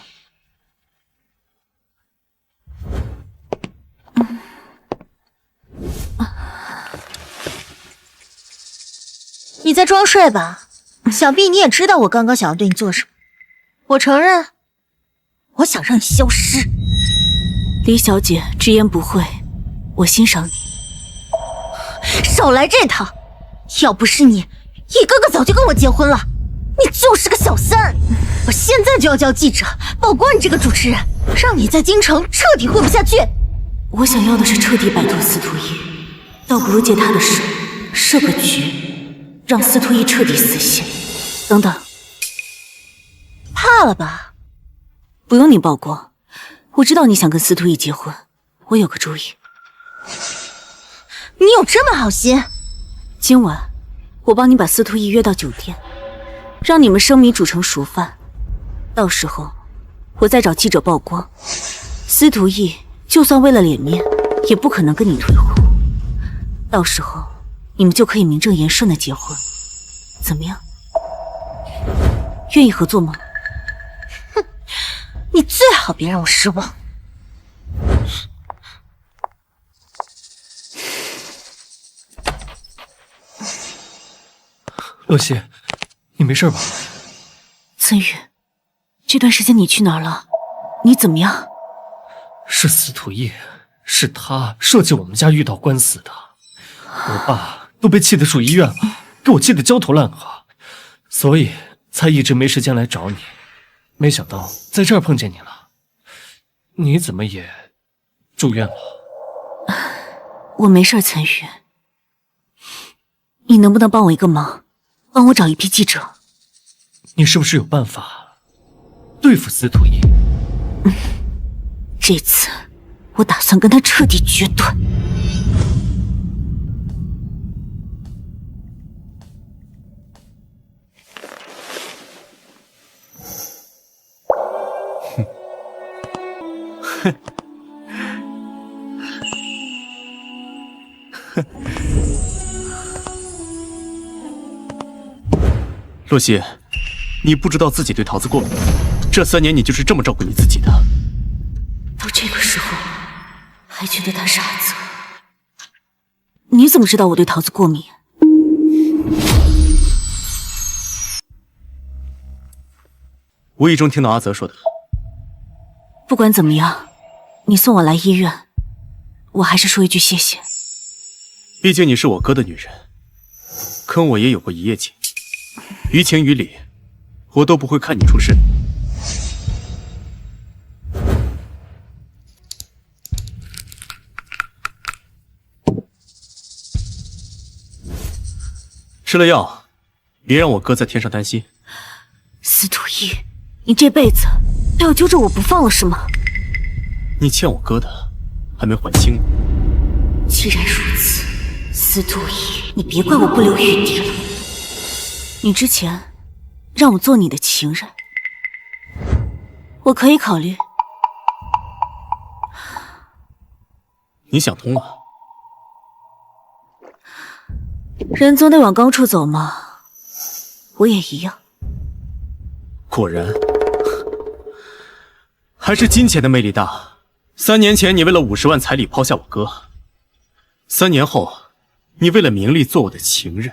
你在装睡吧？想必你也知道我刚刚想要对你做什么。我承认，我想让你消失。李小姐直言不讳，我欣赏你。少来这套！要不是你，易哥哥早就跟我结婚了。你就是个小三！我现在就要叫记者曝光你这个主持人，让你在京城彻底混不下去。我想要的是彻底摆脱司徒逸，倒不如借他的手设个局，让司徒逸彻底死心。等等，怕了吧？不用你曝光，我知道你想跟司徒逸结婚。我有个主意。你有这么好心？今晚我帮你把司徒逸约到酒店，让你们生米煮成熟饭。到时候我再找记者曝光，司徒逸就算为了脸面，也不可能跟你退婚。到时候你们就可以名正言顺的结婚，怎么样？愿意合作吗？哼，你最好别让我失望。洛西，你没事吧？岑宇，这段时间你去哪儿了？你怎么样？是司徒逸，是他设计我们家遇到官司的。我爸都被气得住医院了，给我气得焦头烂额，所以才一直没时间来找你。没想到在这儿碰见你了。你怎么也住院了？我没事，岑宇。你能不能帮我一个忙？帮我找一批记者。你是不是有办法对付司徒逸？这次我打算跟他彻底决断。洛西，你不知道自己对桃子过敏，这3年你就是这么照顾你自己的。到这个时候还觉得他是阿泽？你怎么知道我对桃子过敏？无意中听到阿泽说的。不管怎么样，你送我来医院，我还是说一句谢谢。毕竟你是我哥的女人，跟我也有过一夜情，于情于理，我都不会看你出事。吃了药，别让我哥在天上担心。司徒逸，你这辈子都要揪着我不放了是吗？你欠我哥的还没还清呢。既然如此，司徒逸，你别怪我不留余地了。你之前让我做你的情人，我可以考虑。你想通了？人总得往高处走嘛，我也一样。果然，还是金钱的魅力大。3年前你为了50万彩礼抛下我哥，3年后你为了名利做我的情人，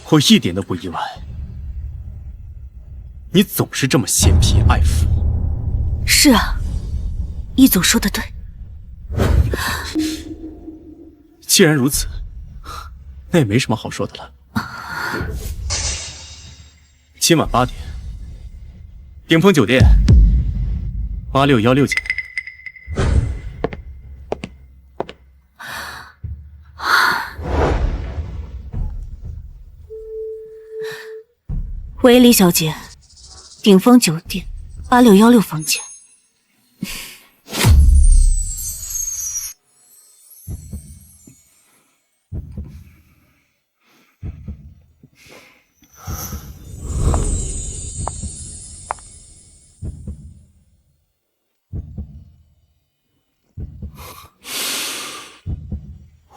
我一点都不意外。你总是这么嫌贫爱富。是啊，易总说的对。既然如此，那也没什么好说的了。今晚8点，顶峰酒店8616间。喂，李小姐，顶峰酒店8616房间。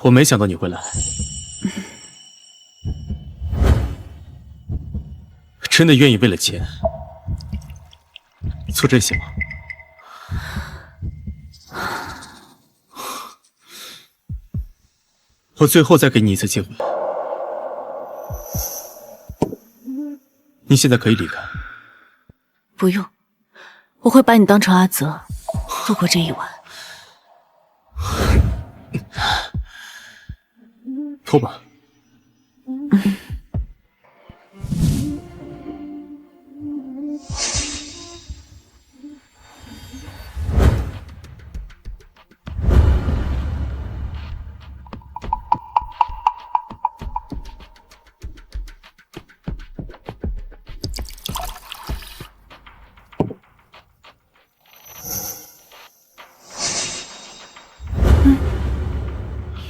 我没想到你会来，真的愿意为了钱做这些吗？我最后再给你一次机会，你现在可以离开。不用，我会把你当成阿泽，度过这一晚。脱吧。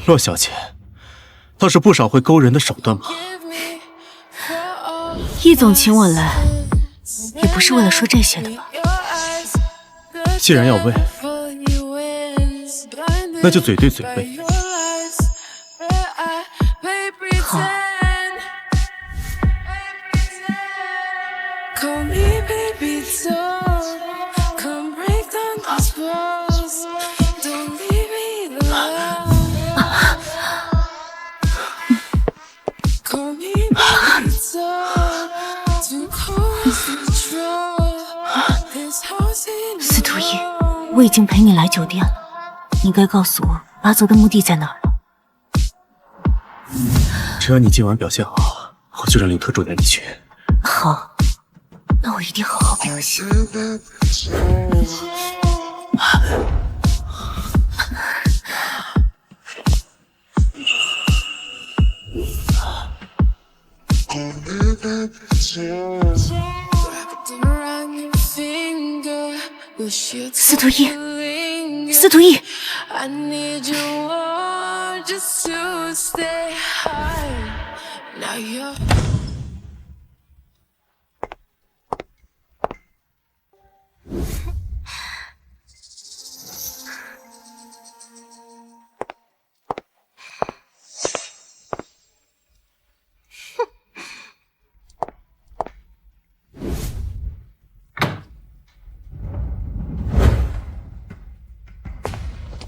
洛小姐，倒是不少会勾人的手段嘛。易总请我来，也不是为了说这些的吧？既然要问，那就嘴对嘴呗。好。司徒一，我已经陪你来酒店了，你该告诉我阿泽的目的在哪儿了。只要你今晚表现好，我就让林特助带你去。好，那我一定好好表现。司徒一，司徒一，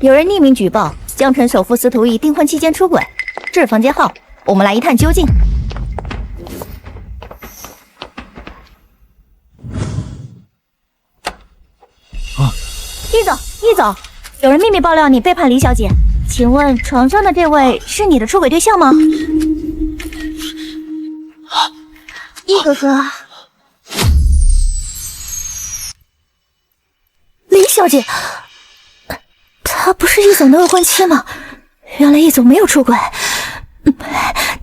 有人匿名举报江城首富司徒义订婚期间出轨，这是房间号，我们来一探究竟。易总，易总，有人秘密爆料你背叛李小姐，请问床上的这位是你的出轨对象吗？易哥哥，李小姐。她不是易总的未婚妻吗？原来易总没有出轨。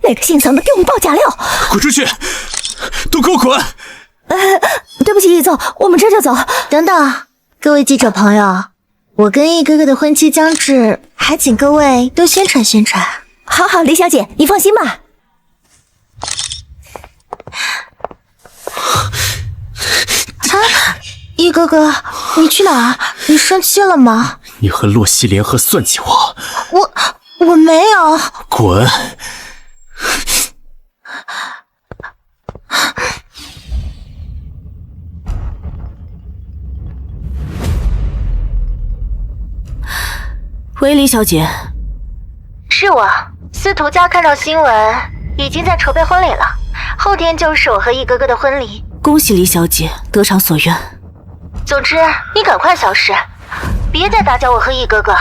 那个姓桑的给我们爆假料！滚出去！都给我滚！对不起，易总，我们这就走。等等，各位记者朋友，我跟易哥哥的婚期将至，还请各位多宣传宣传。好好，李小姐，你放心吧。易哥哥，你去哪儿？你生气了吗？你和洛西联合算计我。我没有。滚！喂，李小姐。是我，司徒家看到新闻，已经在筹备婚礼了，后天就是我和易哥哥的婚礼。恭喜李小姐得偿所愿。总之，你赶快消失，别再打搅我和易哥哥。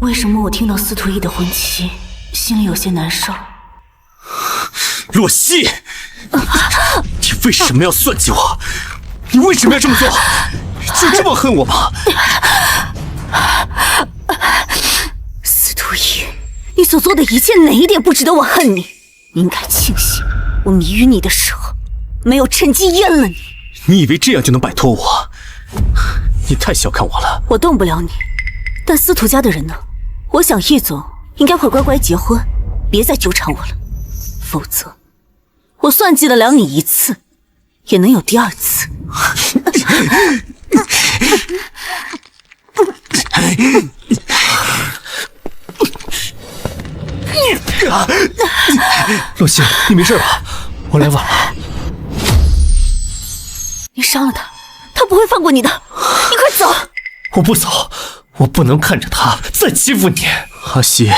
为什么我听到司徒义的婚期，心里有些难受？洛西，你为什么要算计我？你为什么要这么做？就这么恨我吗？司徒义，你所做的一切哪一点不值得我恨你？你应该庆幸我迷于你的时候，没有趁机阉了你。你以为这样就能摆脱我？你太小看我了。我动不了你，但司徒家的人呢？我想易总应该会乖乖结婚，别再纠缠我了。否则，我算计得了你一次，也能有第二次。洛曦，你没事吧？我来晚了。你伤了他，他不会放过你的。你快走！我不走，我不能看着他再欺负你。阿西，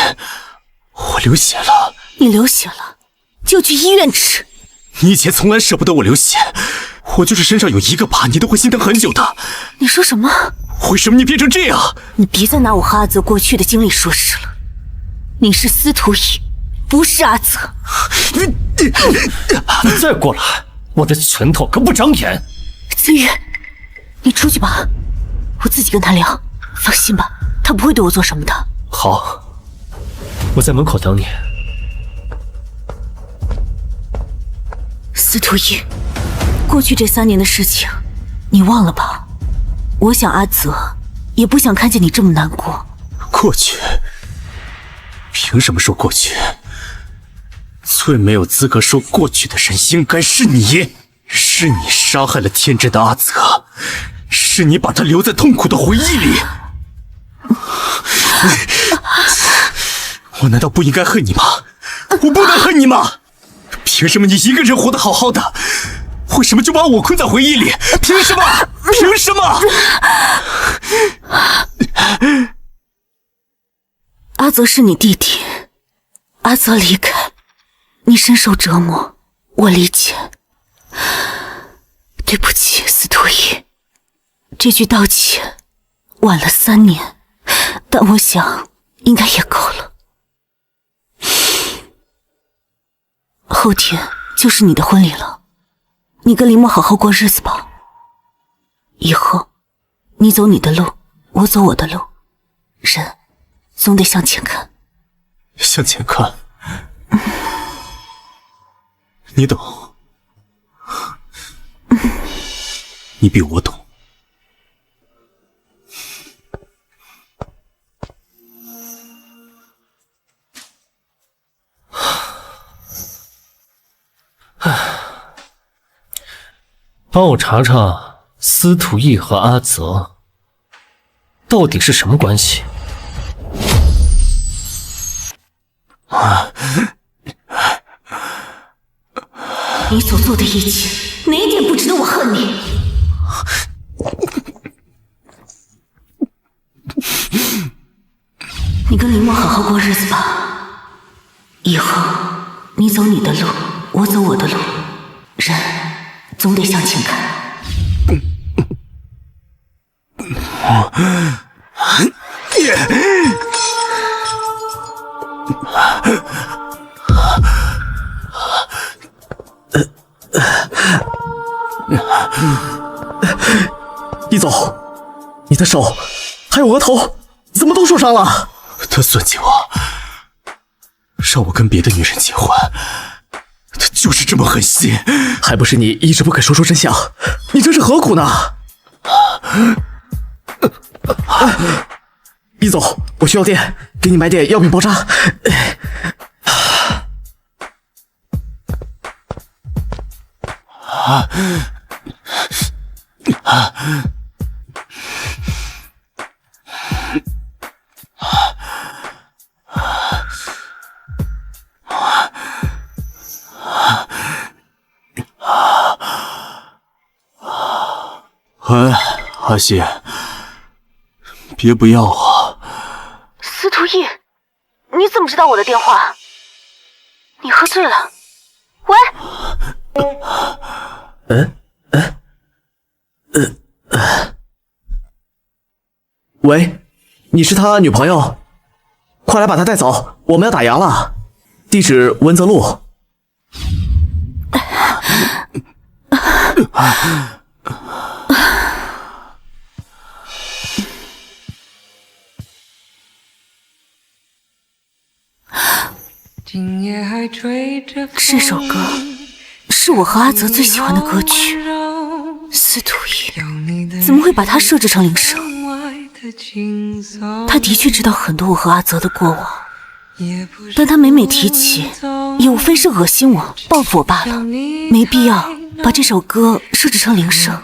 我流血了。你流血了，就去医院吃。你以前从来舍不得我流血，我就是身上有一个疤，你都会心疼很久的。你说什么？为什么你变成这样？你别再拿我和阿泽过去的经历说事了。你是司徒逸，不是阿泽。你再过来，我的拳头可不长眼。子宇，你出去吧，我自己跟他聊。放心吧，他不会对我做什么的。好，我在门口等你。司徒逸，过去这3年的事情，你忘了吧？我想阿泽也不想看见你这么难过。过去？凭什么说过去？最没有资格说过去的人应该是你，是你杀害了天真的阿泽，是你把他留在痛苦的回忆里。我难道不应该恨你吗？我不能恨你吗？凭什么你一个人活得好好的，为什么就把我困在回忆里？凭什么？凭什么？阿泽是你弟弟，阿泽离开，你深受折磨，我理解。对不起，司徒逸，这句道歉晚了3年，但我想应该也够了。后天就是你的婚礼了，你跟林墨好好过日子吧。以后你走你的路，我走我的路，人总得向前看。向前看？你懂？你比我懂。帮我查查司徒逸和阿泽到底是什么关系？你所做的一切，哪一点不值得我恨你？你跟林墨好好过日子吧。以后你走你的路，我走我的路，人总得向前看。易总，你的手还有额头怎么都受伤了？他算计我，让我跟别的女人结婚，他就是这么狠心，还不是你一直不肯说出真相？你这是何苦呢？易总，我去药店给你买点药品包扎。阿西，别不要我。司徒逸，你怎么知道我的电话？你喝醉了？喂？喂，你是他女朋友？快来把她带走，我们要打烊了。地址文泽路。这首歌是我和阿泽最喜欢的歌曲。司徒逸怎么会把它设置成铃声？他的确知道很多我和阿泽的过往，但他每每提起，也无非是恶心我、报复我罢了，没必要把这首歌设置成铃声，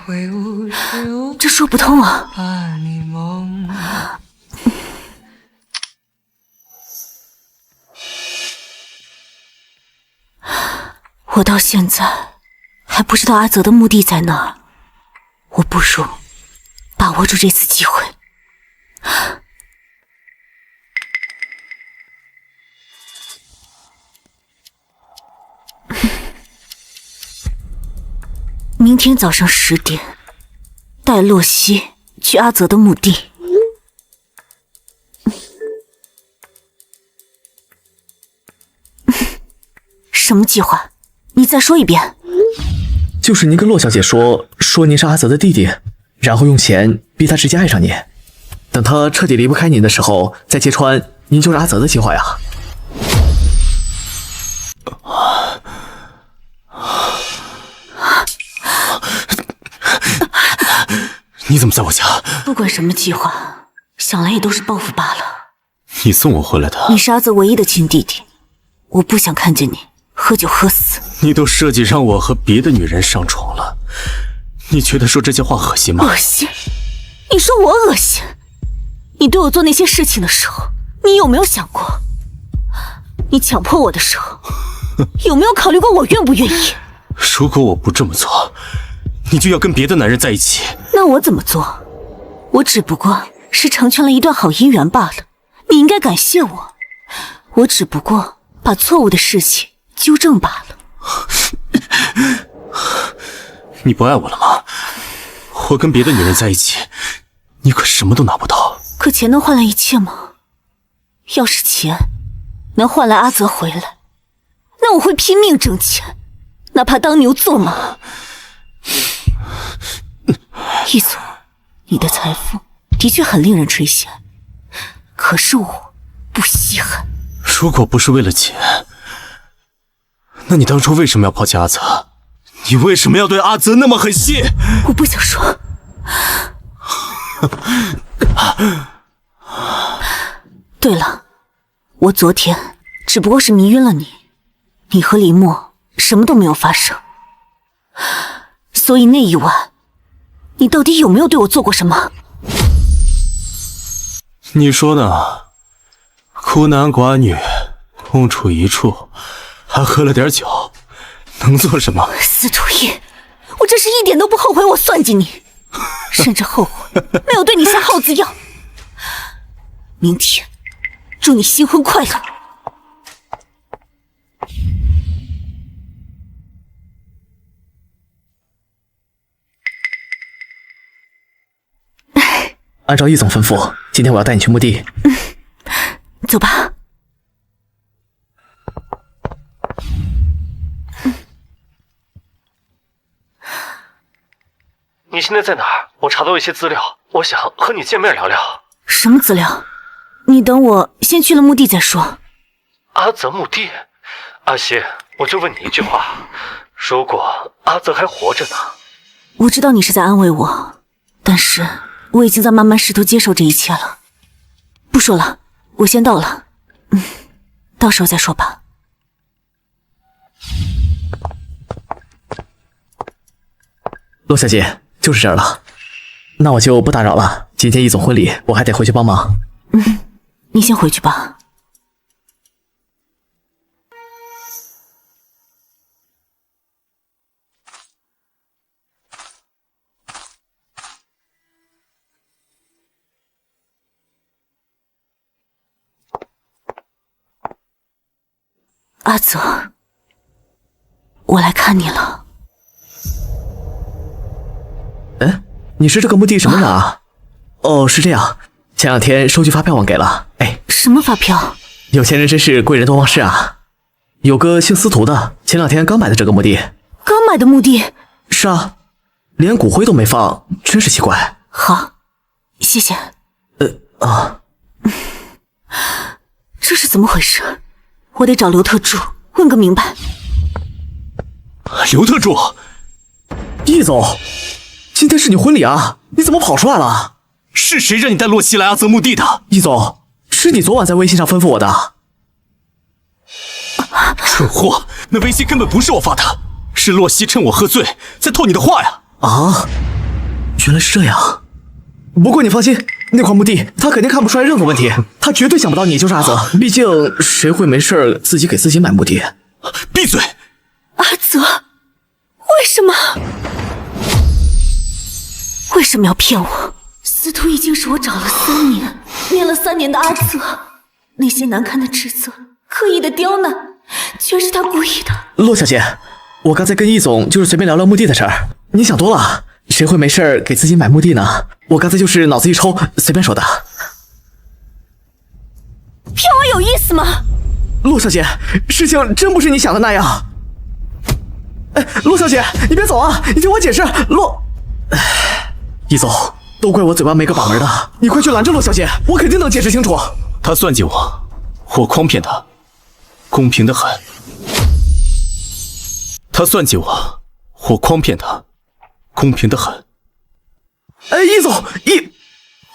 这说不通啊。我到现在还不知道阿泽的目的在哪儿，我不如把握住这次机会。明天早上10点，带洛曦去阿泽的墓地。什么计划？你再说一遍。就是您跟洛小姐说您是阿泽的弟弟，然后用钱逼他直接爱上你，等他彻底离不开您的时候再揭穿您就是阿泽的计划呀。你怎么在我家？不管什么计划，想来也都是报复罢了。你送我回来的。你是阿泽唯一的亲弟弟，我不想看见你喝酒喝死。你都设计让我和别的女人上床了，你觉得说这些话恶心吗？恶心？你说我恶心？你对我做那些事情的时候，你有没有想过？你强迫我的时候，有没有考虑过我愿不愿意？如果我不这么做，你就要跟别的男人在一起。那我怎么做？我只不过是成全了一段好姻缘罢了，你应该感谢我。我只不过把错误的事情纠正罢了。你不爱我了吗？我跟别的女人在一起，你可什么都拿不到。可钱能换来一切吗？要是钱能换来阿泽回来，那我会拼命挣钱，哪怕当牛做马。一总，你的财富的确很令人垂涎，可是我不稀罕。如果不是为了钱，那你当初为什么要抛弃阿泽？你为什么要对阿泽那么狠心？我不想说。对了，我昨天只不过是迷晕了你，你和林墨什么都没有发生，所以那一晚你到底有没有对我做过什么？你说呢？孤男寡女共处一处，还喝了点酒，能做什么？司徒逸，我真是一点都不后悔我算计你，甚至后悔没有对你下耗子药。明天祝你新婚快乐。按照易总吩咐，今天我要带你去墓地。走吧。你现在在哪儿？我查到一些资料，我想和你见面聊聊。什么资料？你等我先去了墓地再说。阿泽墓地？阿西，我就问你一句话，如果阿泽还活着呢？我知道你是在安慰我，但是我已经在慢慢试图接受这一切了。不说了，我先到了。到时候再说吧。洛小姐，就是这儿了。那我就不打扰了，今天易总婚礼我还得回去帮忙。你先回去吧。阿泽，我来看你了。你是这个墓地什么人啊？哦，是这样，前2天收据发票忘给了。哎，什么发票？有钱人真是贵人多忘事啊。有个姓司徒的，前2天刚买的这个墓地。刚买的墓地？是啊，连骨灰都没放，真是奇怪。好，谢谢。这是怎么回事？我得找刘特助问个明白。刘特助，易总，今天是你婚礼啊，你怎么跑出来了？是谁让你带洛西来阿泽墓地的？易总，是你昨晚在微信上吩咐我的。蠢货，那微信根本不是我发的，是洛西趁我喝醉在套你的话呀！啊，原来是这样。不过你放心，那块墓地他肯定看不出来任何问题，他绝对想不到你就是阿泽，毕竟谁会没事自己给自己买墓地？闭嘴！阿泽，为什么？为什么要骗我？司徒已经是我找了3年，念了3年的阿泽，那些难堪的指责、刻意的刁难，全是他故意的。洛小姐，我刚才跟易总就是随便聊聊墓地的事儿，你想多了，谁会没事给自己买墓地呢？我刚才就是脑子一抽，随便说的。骗我有意思吗？洛小姐，事情真不是你想的那样。哎，洛小姐，你别走啊！你听我解释。易总，都怪我嘴巴没个把门的，你快去拦着洛小姐，我肯定能解释清楚。他算计我，我诓骗他，公平的很。他算计我，我诓骗他，公平的很。哎，易总，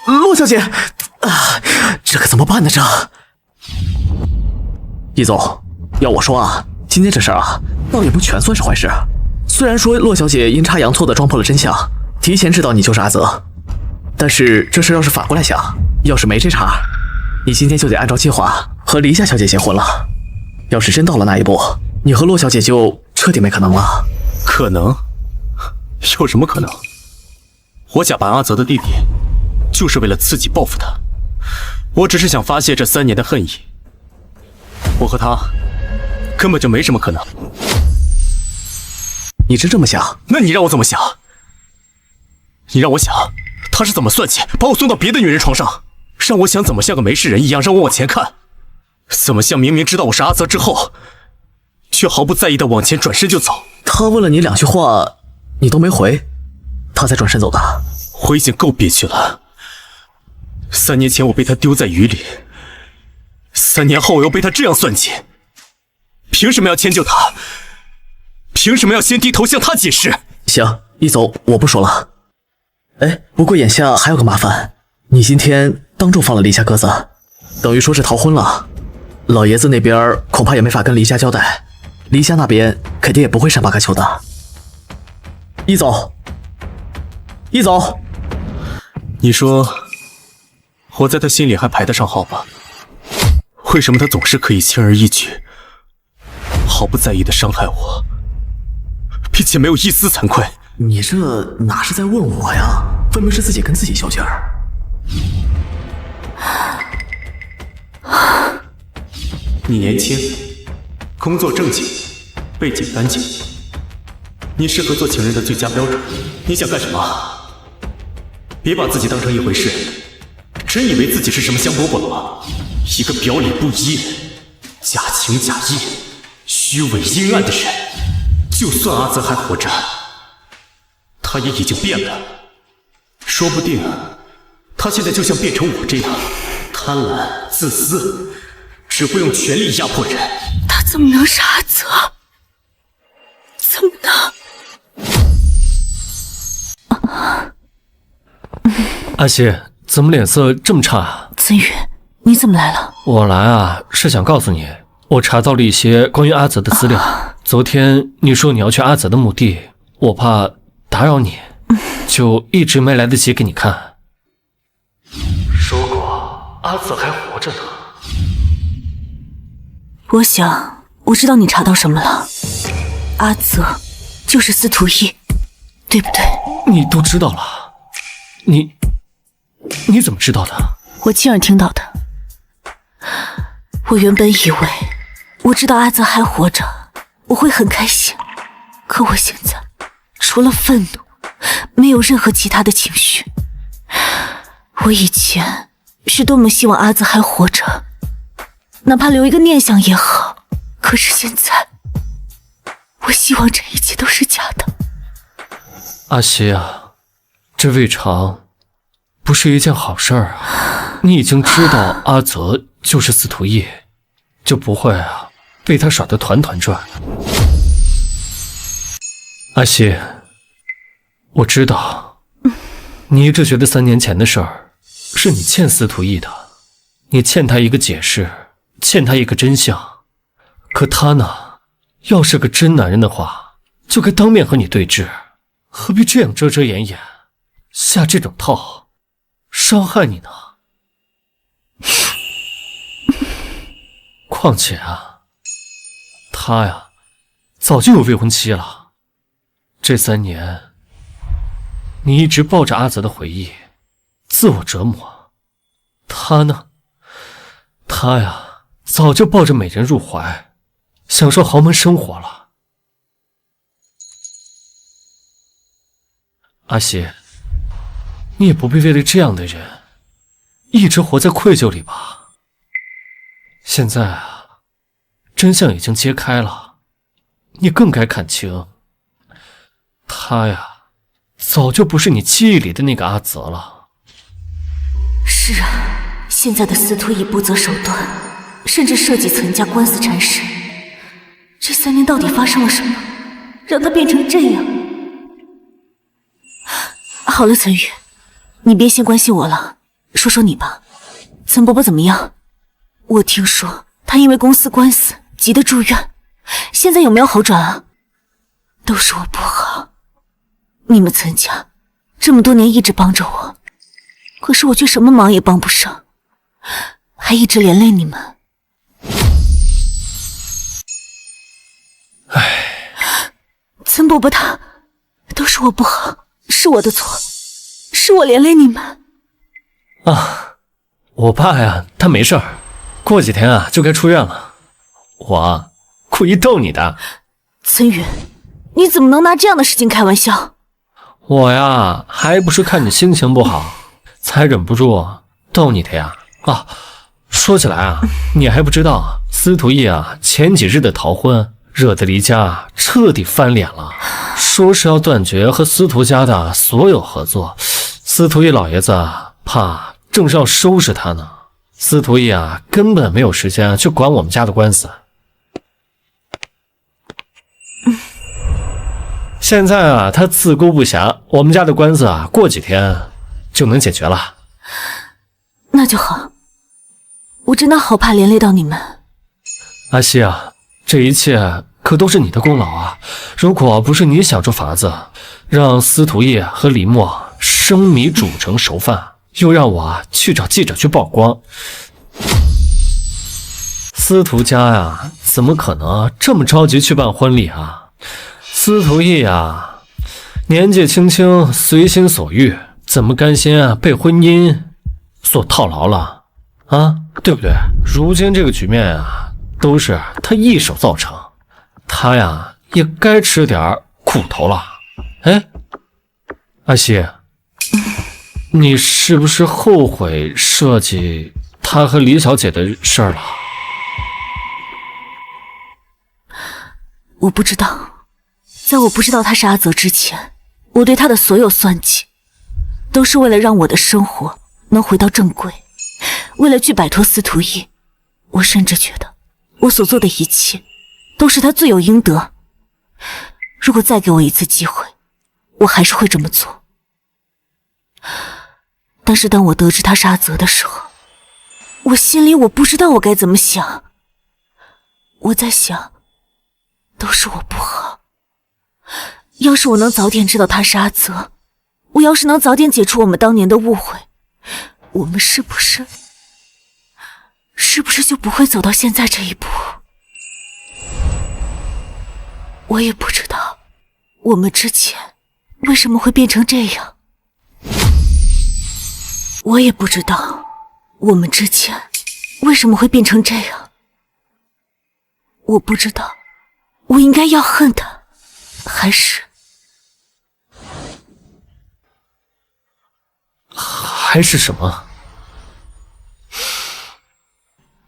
洛小姐，啊，这可怎么办呢？这，易总，要我说啊，今天这事儿啊，倒也不全算是坏事。虽然说洛小姐阴差阳错的撞破了真相，提前知道你就是阿泽，但是这事要是反过来想，要是没这茬，你今天就得按照计划和黎夏小姐结婚了。要是真到了那一步，你和洛小姐就彻底没可能了。可能？有什么可能？我假扮阿泽的弟弟，就是为了刺激报复他。我只是想发泄这3年的恨意。我和他根本就没什么可能。你是这么想？那你让我怎么想？你让我想，他是怎么算计，把我送到别的女人床上，让我想怎么像个没事人一样让我往前看，怎么像明明知道我是阿泽之后，却毫不在意的往前转身就走。他问了你2句话，你都没回，他才转身走的。我已经够憋屈了。3年前我被他丢在雨里，3年后我又被他这样算计，凭什么要迁就他？凭什么要先低头向他解释？行，易总，我不说了。哎，不过眼下还有个麻烦，你今天当众放了黎家鸽子，等于说是逃婚了。老爷子那边恐怕也没法跟黎家交代，黎家那边肯定也不会善罢甘休的。易总，易总，你说我在他心里还排得上号吗？为什么他总是可以轻而易举，毫不在意的伤害我，并且没有一丝惭愧？你这哪是在问我呀，分明是自己跟自己较劲儿。你年轻，工作正经，背景干净，你适合做情人的最佳标准。你想干什么？别把自己当成一回事，真以为自己是什么香饽饽了吗？一个表里不一、假情假意、虚伪阴暗的人。就算阿泽还活着，他也已经变了。说不定他现在就像变成我这样，贪婪、自私，只会用权力压迫人。他怎么能是阿泽？怎么能？阿西，怎么脸色这么差啊？子宇，你怎么来了？我来啊，是想告诉你，我查到了一些关于阿泽的资料。昨天你说你要去阿泽的墓地，我怕打扰你，就一直没来得及给你看。说过阿泽还活着呢。我想我知道你查到什么了，阿泽就是司徒逸，对不对？你都知道了？你怎么知道的？我亲耳听到的。我原本以为我知道阿泽还活着，我会很开心，可我现在除了愤怒，没有任何其他的情绪。我以前是多么希望阿泽还活着，哪怕留一个念想也好，可是现在我希望这一切都是假的。阿西啊，这未尝不是一件好事儿啊！你已经知道阿泽就是司徒逸，就不会被他耍得团团转。阿西，我知道，你一直觉得3年前的事儿是你欠司徒逸的，你欠他一个解释，欠他一个真相。可他呢，要是个真男人的话，就该当面和你对峙，何必这样遮遮掩掩，下这种套，伤害你呢？况且啊，他呀，早就有未婚妻了。这3年，你一直抱着阿泽的回忆，自我折磨。他呢，他呀，早就抱着美人入怀，享受豪门生活了。阿西，你也不必为了这样的人，一直活在愧疚里吧。现在啊，真相已经揭开了，你更该看清，他呀，早就不是你记忆里的那个阿泽了。是啊，现在的司徒逸不择手段，甚至设计存家官司缠身。这3年到底发生了什么，让他变成这样？好了，岑宇，你别先关心我了，说说你吧。岑伯伯怎么样？我听说他因为公司官司急得住院，现在有没有好转啊？都是我不好，你们岑家这么多年一直帮着我，可是我却什么忙也帮不上，还一直连累你们。岑伯伯他都是我不好，是我的错，是我连累你们啊。我爸呀，他没事儿，过几天啊就该出院了。我故意逗你的。岑宇，你怎么能拿这样的事情开玩笑？我呀，还不是看你心情不好，才忍不住逗你的呀。啊，说起来啊，你还不知道，司徒逸啊，前几日的逃婚，惹得黎家彻底翻脸了，说是要断绝和司徒家的所有合作。司徒逸老爷子怕正是要收拾他呢。司徒逸啊，根本没有时间去管我们家的官司。现在啊，他自顾不暇，我们家的官司啊，过几天就能解决了。那就好，我真的好怕连累到你们。阿西啊，这一切可都是你的功劳啊！如果不是你想出法子，让司徒逸和李默生米煮成熟饭，又让我去找记者去曝光，司徒家呀，怎么可能这么着急去办婚礼啊？司徒逸呀，年纪轻轻，随心所欲，怎么甘心啊被婚姻所套牢了啊？对不对？如今这个局面啊，都是他一手造成，他呀也该吃点苦头了。哎，阿西，你是不是后悔设计他和李小姐的事儿了？我不知道，在我不知道他是阿泽之前，我对他的所有算计，都是为了让我的生活能回到正轨，为了去摆脱司徒逸。我甚至觉得，我所做的一切，都是他罪有应得。如果再给我一次机会，我还是会这么做。但是当我得知他是阿泽的时候，我心里我不知道我该怎么想。我在想，都是我不好。要是我能早点知道他是阿泽，我要是能早点解除我们当年的误会，我们是不是就不会走到现在这一步？我也不知道我们之前为什么会变成这样，我也不知道我们之前为什么会变成这样。我不知道我应该要恨他，还是什么？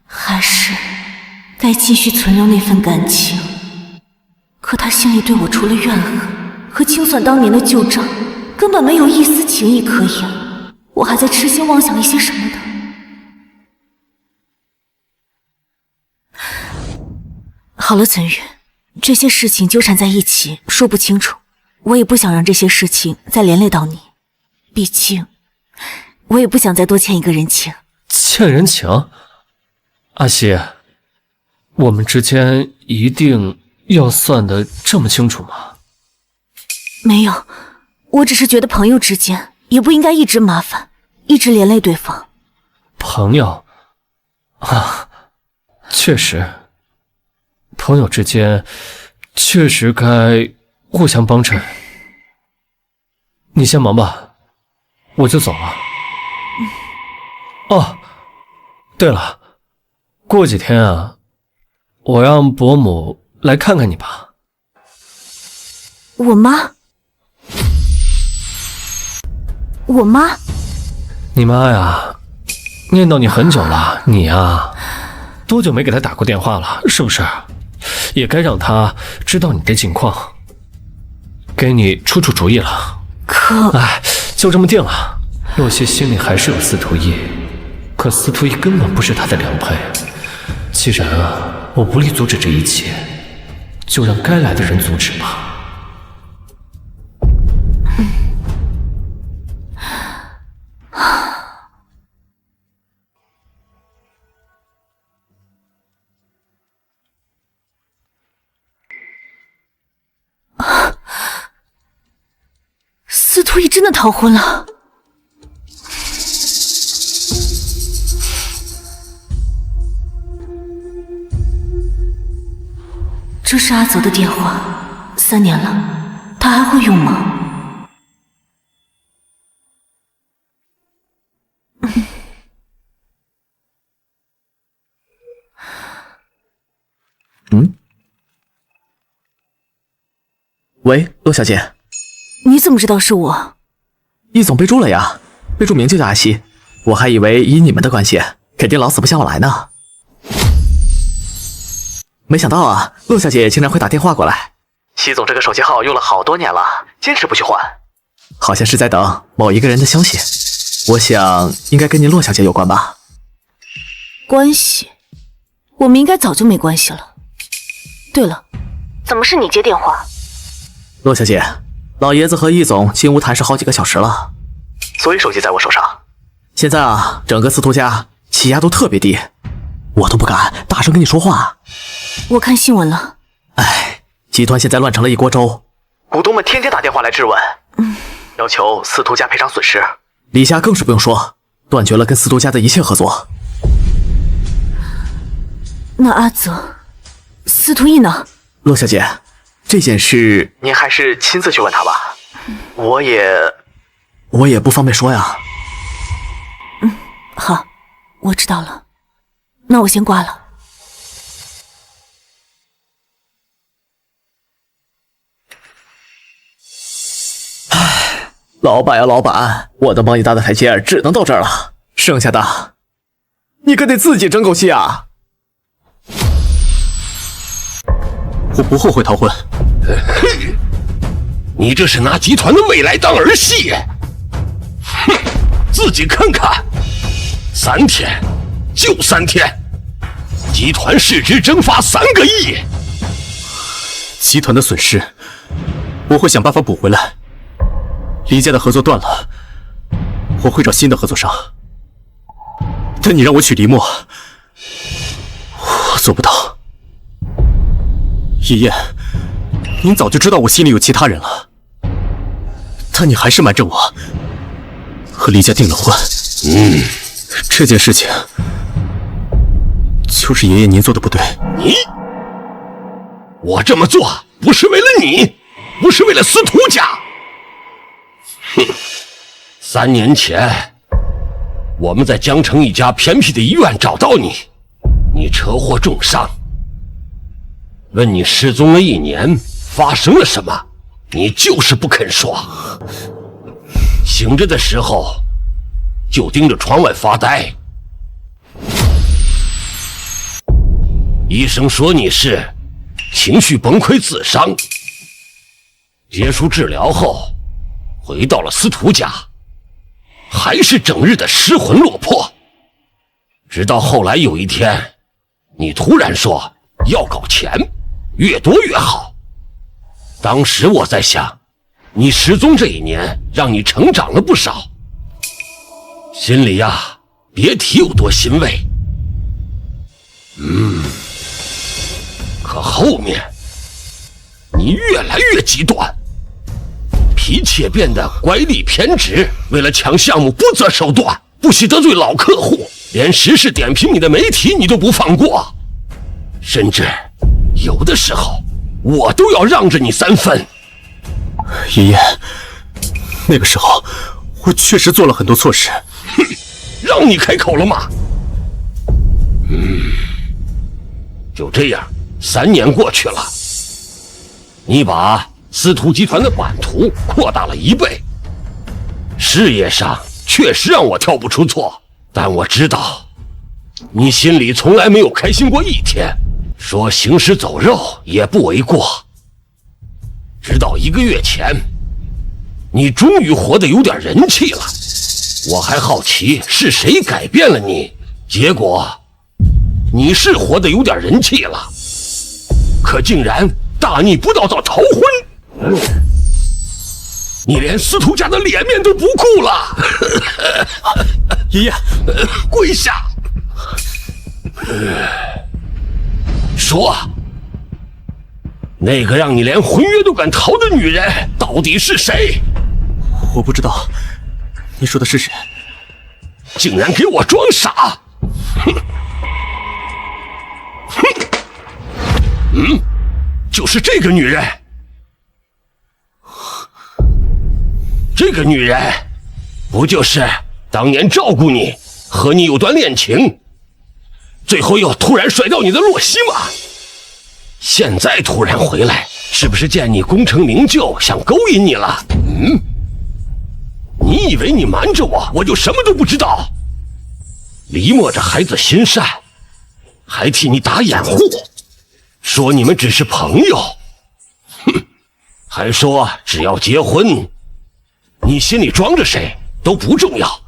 还是该继续存留那份感情。可他心里对我除了怨恨和清算当年的旧账，根本没有一丝情谊可言。我还在痴心妄想一些什么呢？好了，岑宇，这些事情纠缠在一起说不清楚，我也不想让这些事情再连累到你，毕竟我也不想再多欠一个人情。欠人情？阿西，我们之间一定要算得这么清楚吗？没有，我只是觉得朋友之间也不应该一直麻烦，一直连累对方。朋友啊，确实，朋友之间确实该互相帮衬。你先忙吧，我就走了。哦，对了，过几天啊，我让伯母来看看你吧。我妈？我妈？你妈呀，念叨你很久了，你呀，多久没给她打过电话了？是不是？也该让她知道你的近况，给你出出主意了。可……哎，就这么定了。洛希心里还是有司徒逸，可司徒逸根本不是他的良配。既然啊，我无力阻止这一切，就让该来的人阻止吧。司徒逸真的逃婚了。这是阿泽的电话，3年了，他还会用吗？喂，洛小姐。你怎么知道是我？易总备注了呀，备注名就叫阿西，我还以为以你们的关系，肯定老死不相往来呢。没想到啊，洛小姐竟然会打电话过来。西总这个手机号用了好多年了，坚持不去换，好像是在等某一个人的消息。我想应该跟您洛小姐有关吧？关系？我们应该早就没关系了。对了，怎么是你接电话？洛小姐，老爷子和易总进屋谈事好几个小时了，所以手机在我手上。现在啊，整个司徒家气压都特别低，我都不敢大声跟你说话。我看新闻了。唉，集团现在乱成了一锅粥，股东们天天打电话来质问，要求司徒家赔偿损失。李家更是不用说，断绝了跟司徒家的一切合作。那阿泽、司徒逸呢？洛小姐，这件事您还是亲自去问他吧，我也不方便说呀。好，我知道了，那我先挂了。唉，老板呀老板，我能帮你搭的台阶只能到这儿了，剩下的你可得自己争口气啊。我不后悔逃婚。你这是拿集团的未来当儿戏？哼，自己看看，3天，就3天，集团市值蒸发3个亿。集团的损失，我会想办法补回来。李家的合作断了，我会找新的合作商。但你让我娶黎墨，我做不到。叶燕，您早就知道我心里有其他人了，但你还是瞒着我，和李家订了婚。这件事情就是爷爷您做的不对。我这么做不是为了你，不是为了司徒家。哼，3年前我们在江城一家偏僻的医院找到你，你车祸重伤。问你失踪了1年，发生了什么？你就是不肯说。醒着的时候就盯着窗外发呆。医生说你是情绪崩溃自伤。结束治疗后，回到了司徒家，还是整日的失魂落魄。直到后来有一天，你突然说要搞钱，越多越好。当时我在想，你失踪这一年，让你成长了不少，心里呀，别提有多欣慰。可后面你越来越极端，脾气也变得乖戾偏执，为了抢项目不择手段，不惜得罪老客户，连实时点评你的媒体你都不放过，甚至有的时候我都要让着你3分。爷爷，那个时候我确实做了很多错事。哼，让你开口了吗？就这样，3年过去了，你把司徒集团的版图扩大了1倍，事业上确实让我挑不出错，但我知道你心里从来没有开心过一天，说行尸走肉也不为过。直到1个月前，你终于活得有点人气了，我还好奇是谁改变了你，结果你是活得有点人气了，可竟然大逆不道到逃婚，你连司徒家的脸面都不顾了。爷爷，跪下，说，那个让你连婚约都敢逃的女人到底是谁？我不知道，你说的是谁？竟然给我装傻！就是这个女人。这个女人，不就是当年照顾你，和你有段恋情，最后又突然甩掉你的洛西吗？现在突然回来，是不是见你功成名就，想勾引你了？你以为你瞒着我，我就什么都不知道？黎墨这孩子心善，还替你打掩护，说你们只是朋友，还说只要结婚，你心里装着谁都不重要。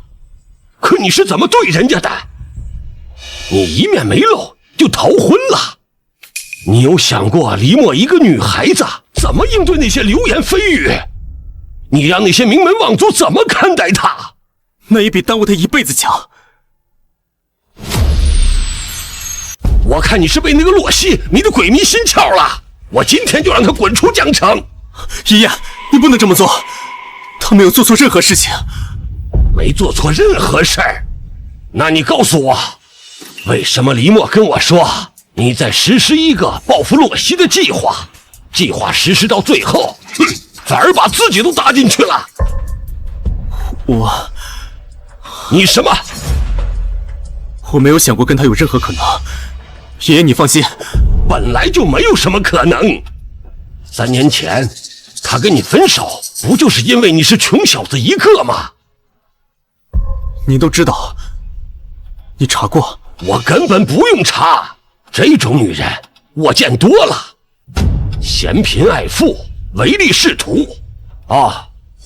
可你是怎么对人家的？你一面没露就逃婚了。你有想过黎墨一个女孩子怎么应对那些流言蜚语？你让那些名门望族怎么看待她？那也比耽误她一辈子强。我看你是被那个洛西迷得鬼迷心窍了，我今天就让他滚出江城。爷爷，你不能这么做，他没有做错任何事情。没做错任何事儿？那你告诉我，为什么黎墨跟我说你在实施一个报复洛西的计划，计划实施到最后，反而把自己都搭进去了？你什么？我没有想过跟他有任何可能。爷爷，你放心，本来就没有什么可能。3年前他跟你分手，不就是因为你是穷小子一个吗？你都知道，你查过？我根本不用查，这种女人我见多了，嫌贫爱富，唯利是图。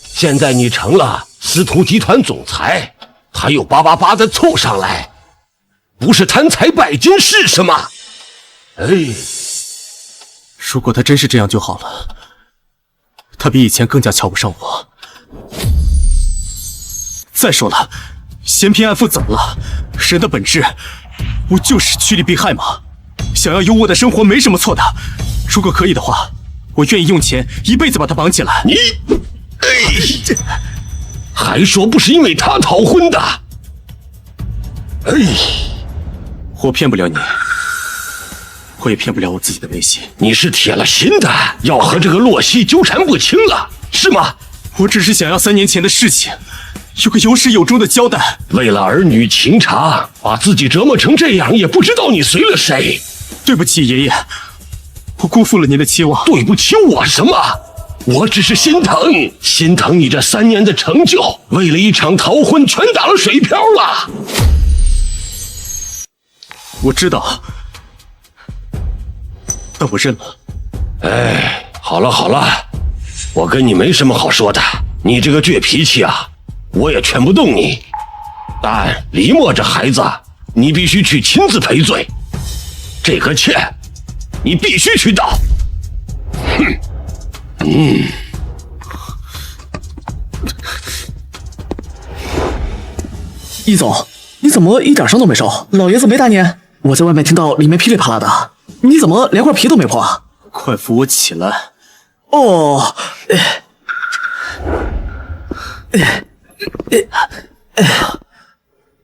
现在你成了司徒集团总裁，他又叭的凑上来，不是贪财拜金是什么？如果他真是这样就好了，他比以前更加瞧不上我。再说了，嫌贫爱富怎么了？人的本质不就是趋利避害吗？想要优渥的生活没什么错的。如果可以的话，我愿意用钱一辈子把他绑起来。你，还说不是因为他逃婚的？我骗不了你，我也骗不了我自己的内心。你是铁了心的要和这个洛西纠缠不清了，是吗？我只是想要3年前的事情有个有始有终的交代。为了儿女情长，把自己折磨成这样，也不知道你随了谁。对不起，爷爷，我辜负了您的期望。对不起我什么？我只是心疼你这3年的成就，为了一场逃婚全打了水漂了。我知道，但我认了。好了，我跟你没什么好说的，你这个倔脾气啊，我也劝不动你。但黎墨这孩子，你必须去亲自赔罪，这个欠你必须去道。易总，你怎么一点伤都没受？老爷子没打你？我在外面听到里面噼里啪啦的，你怎么连块皮都没破？快扶我起来！哦，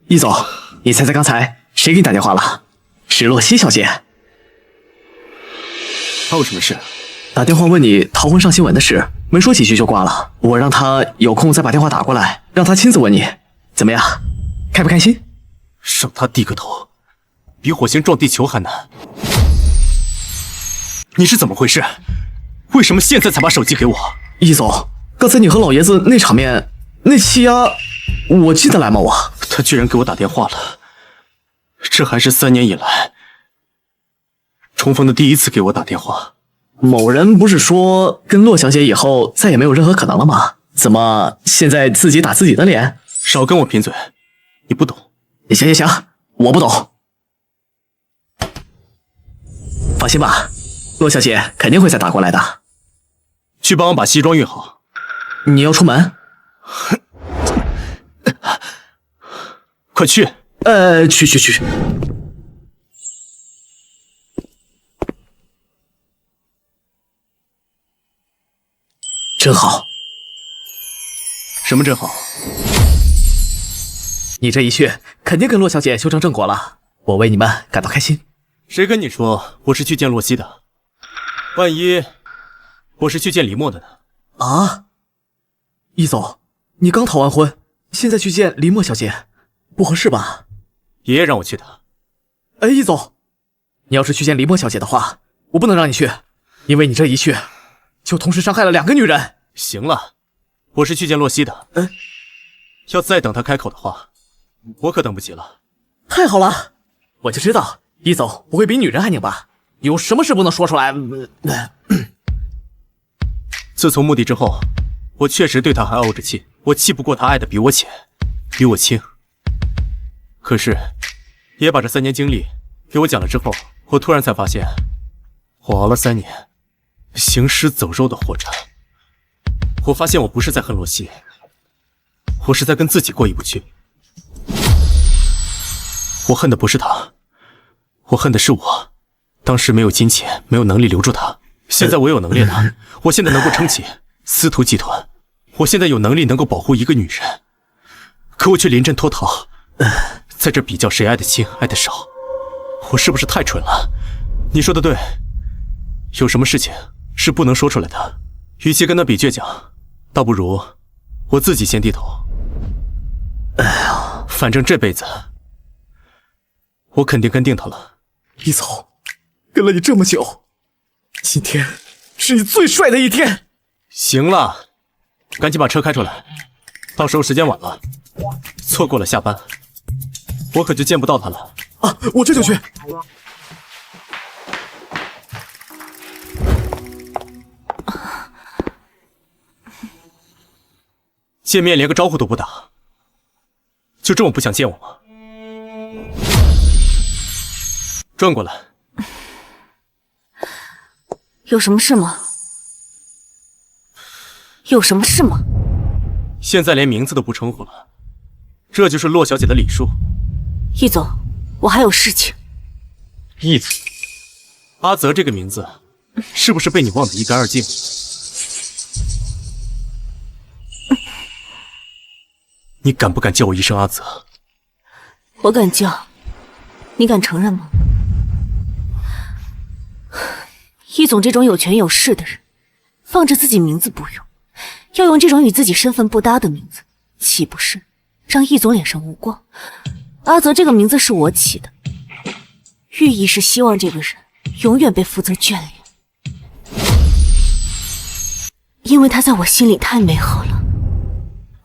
易总，你猜猜刚才谁给你打电话了？是洛曦小姐。她有什么事？打电话问你逃婚上新闻的事，没说几句就挂了。我让她有空再把电话打过来，让她亲自问你，怎么样？开不开心？让她低个头，比火星撞地球还难。你是怎么回事？为什么现在才把手机给我？易总，刚才你和老爷子那场面，那气压，我记得来吗？他居然给我打电话了，这还是3年以来重逢的第一次给我打电话。某人不是说跟洛小姐以后再也没有任何可能了吗？怎么现在自己打自己的脸？少跟我贫嘴，你不懂。行，我不懂。放心吧，洛小姐肯定会再打过来的。去帮我把西装熨好。你要出门？快去！去。真好。什么真好？你这一去，肯定跟洛小姐修成正果了。我为你们感到开心。谁跟你说我是去见洛曦的？万一我是去见李默的呢？啊，易总，你刚逃完婚，现在去见林默小姐，不合适吧？爷爷让我去的。易总，你要是去见林默小姐的话，我不能让你去，因为你这一去，就同时伤害了2个女人。行了，我是去见洛曦的。要再等她开口的话，我可等不及了。太好了，我就知道易总不会比女人还拧巴，有什么事不能说出来。自从墓地之后，我确实对她还怄着气，我气不过她爱的比我浅，比我轻。可是，爷把这3年经历给我讲了之后，我突然才发现，我熬了3年，行尸走肉的活着。我发现我不是在恨洛曦，我是在跟自己过意不去。我恨的不是他，我恨的是我，当时没有金钱，没有能力留住他。现在我有能力了，我现在能够撑起司徒集团，我现在有能力能够保护一个女人，可我却临阵脱逃，在这比较谁爱的轻，爱的少，我是不是太蠢了？你说的对，有什么事情是不能说出来的，与其跟他比倔强，倒不如我自己先低头。反正这辈子我肯定跟定他了。易总，跟了你这么久，今天是你最帅的一天。行了，赶紧把车开出来，到时候时间晚了，错过了下班，我可就见不到他了。我这就去。见面连个招呼都不打，就这么不想见我吗？转过来。有什么事吗？有什么事吗？现在连名字都不称呼了，这就是洛小姐的礼数。易总，我还有事情。易总，阿泽这个名字是不是被你忘得一干二净？你敢不敢叫我一声阿泽？我敢叫，你敢承认吗？易总这种有权有势的人，放着自己名字不用，要用这种与自己身份不搭的名字，岂不是让易总脸上无光？阿泽这个名字是我起的，寓意是希望这个人永远被福泽眷恋，因为他在我心里太美好了，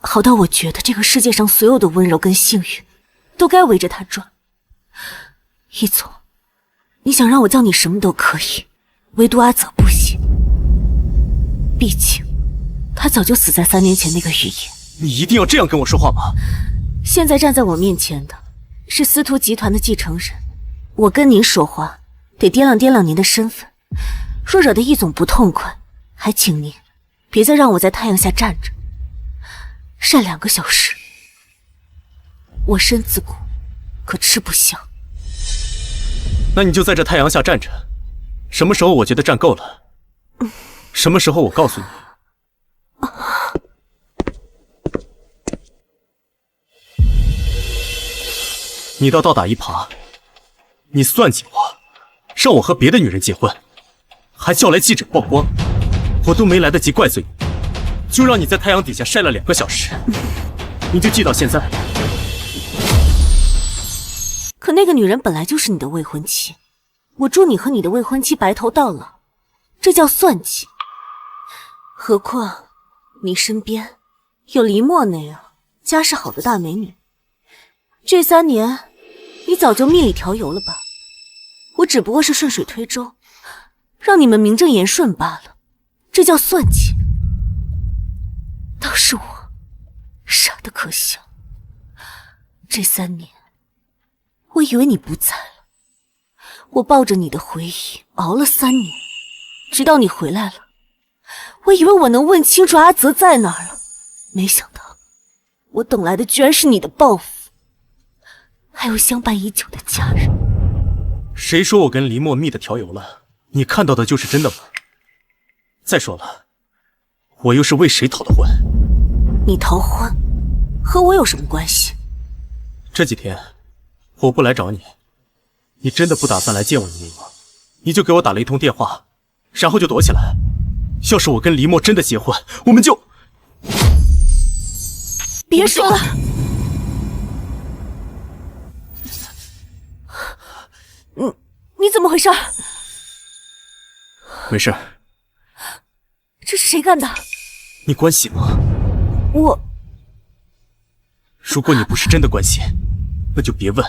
好到我觉得这个世界上所有的温柔跟幸运都该围着他转。易总，你想让我叫你什么都可以，唯独阿泽不行。毕竟他早就死在3年前那个雨夜。你一定要这样跟我说话吗？现在站在我面前的是司徒集团的继承人，我跟您说话得掂量掂量您的身份，若惹得易总不痛快，还请您别再让我在太阳下站着晒2个小时。我身子骨，可吃不消。那你就在这太阳下站着，什么时候我觉得站够了，什么时候我告诉你。你倒打一耙，你算计我，让我和别的女人结婚，还叫来记者曝光，我都没来得及怪罪你，就让你在太阳底下晒了2个小时，你就记到现在。可那个女人本来就是你的未婚妻，我祝你和你的未婚妻白头到老，这叫算计。何况你身边有黎墨那样家世好的大美女，这3年你早就蜜里调油了吧？我只不过是顺水推舟，让你们名正言顺罢了，这叫算计。倒是我傻得可笑，这3年我以为你不在了，我抱着你的回忆熬了3年，直到你回来了，我以为我能问清楚阿泽在哪儿了，没想到我等来的居然是你的报复，还有相伴已久的家人。谁说我跟黎墨蜜的调油了？你看到的就是真的吗？再说了，我又是为谁逃的婚？你逃婚和我有什么关系？这几天我不来找你，你真的不打算来见我一面吗？你就给我打了一通电话，然后就躲起来。要是我跟黎墨真的结婚，我们就……别说了！你怎么回事？没事。这是谁干的？你关心吗？如果你不是真的关心，那就别问，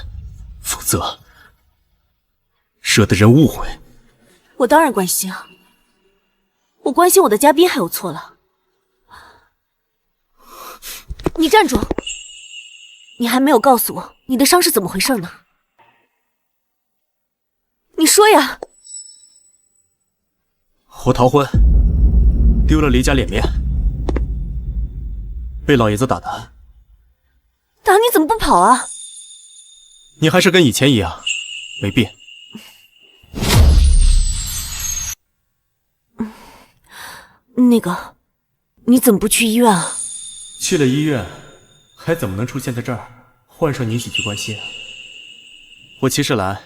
否则惹得人误会。我当然关心啊，我关心我的嘉宾还有错了？你站住！你还没有告诉我你的伤是怎么回事呢？你说呀！我逃婚，丢了黎家脸面，被老爷子打的。打你怎么不跑啊？你还是跟以前一样，没变。那个，你怎么不去医院啊？去了医院，还怎么能出现在这儿，患上你几句关心啊？我其实来，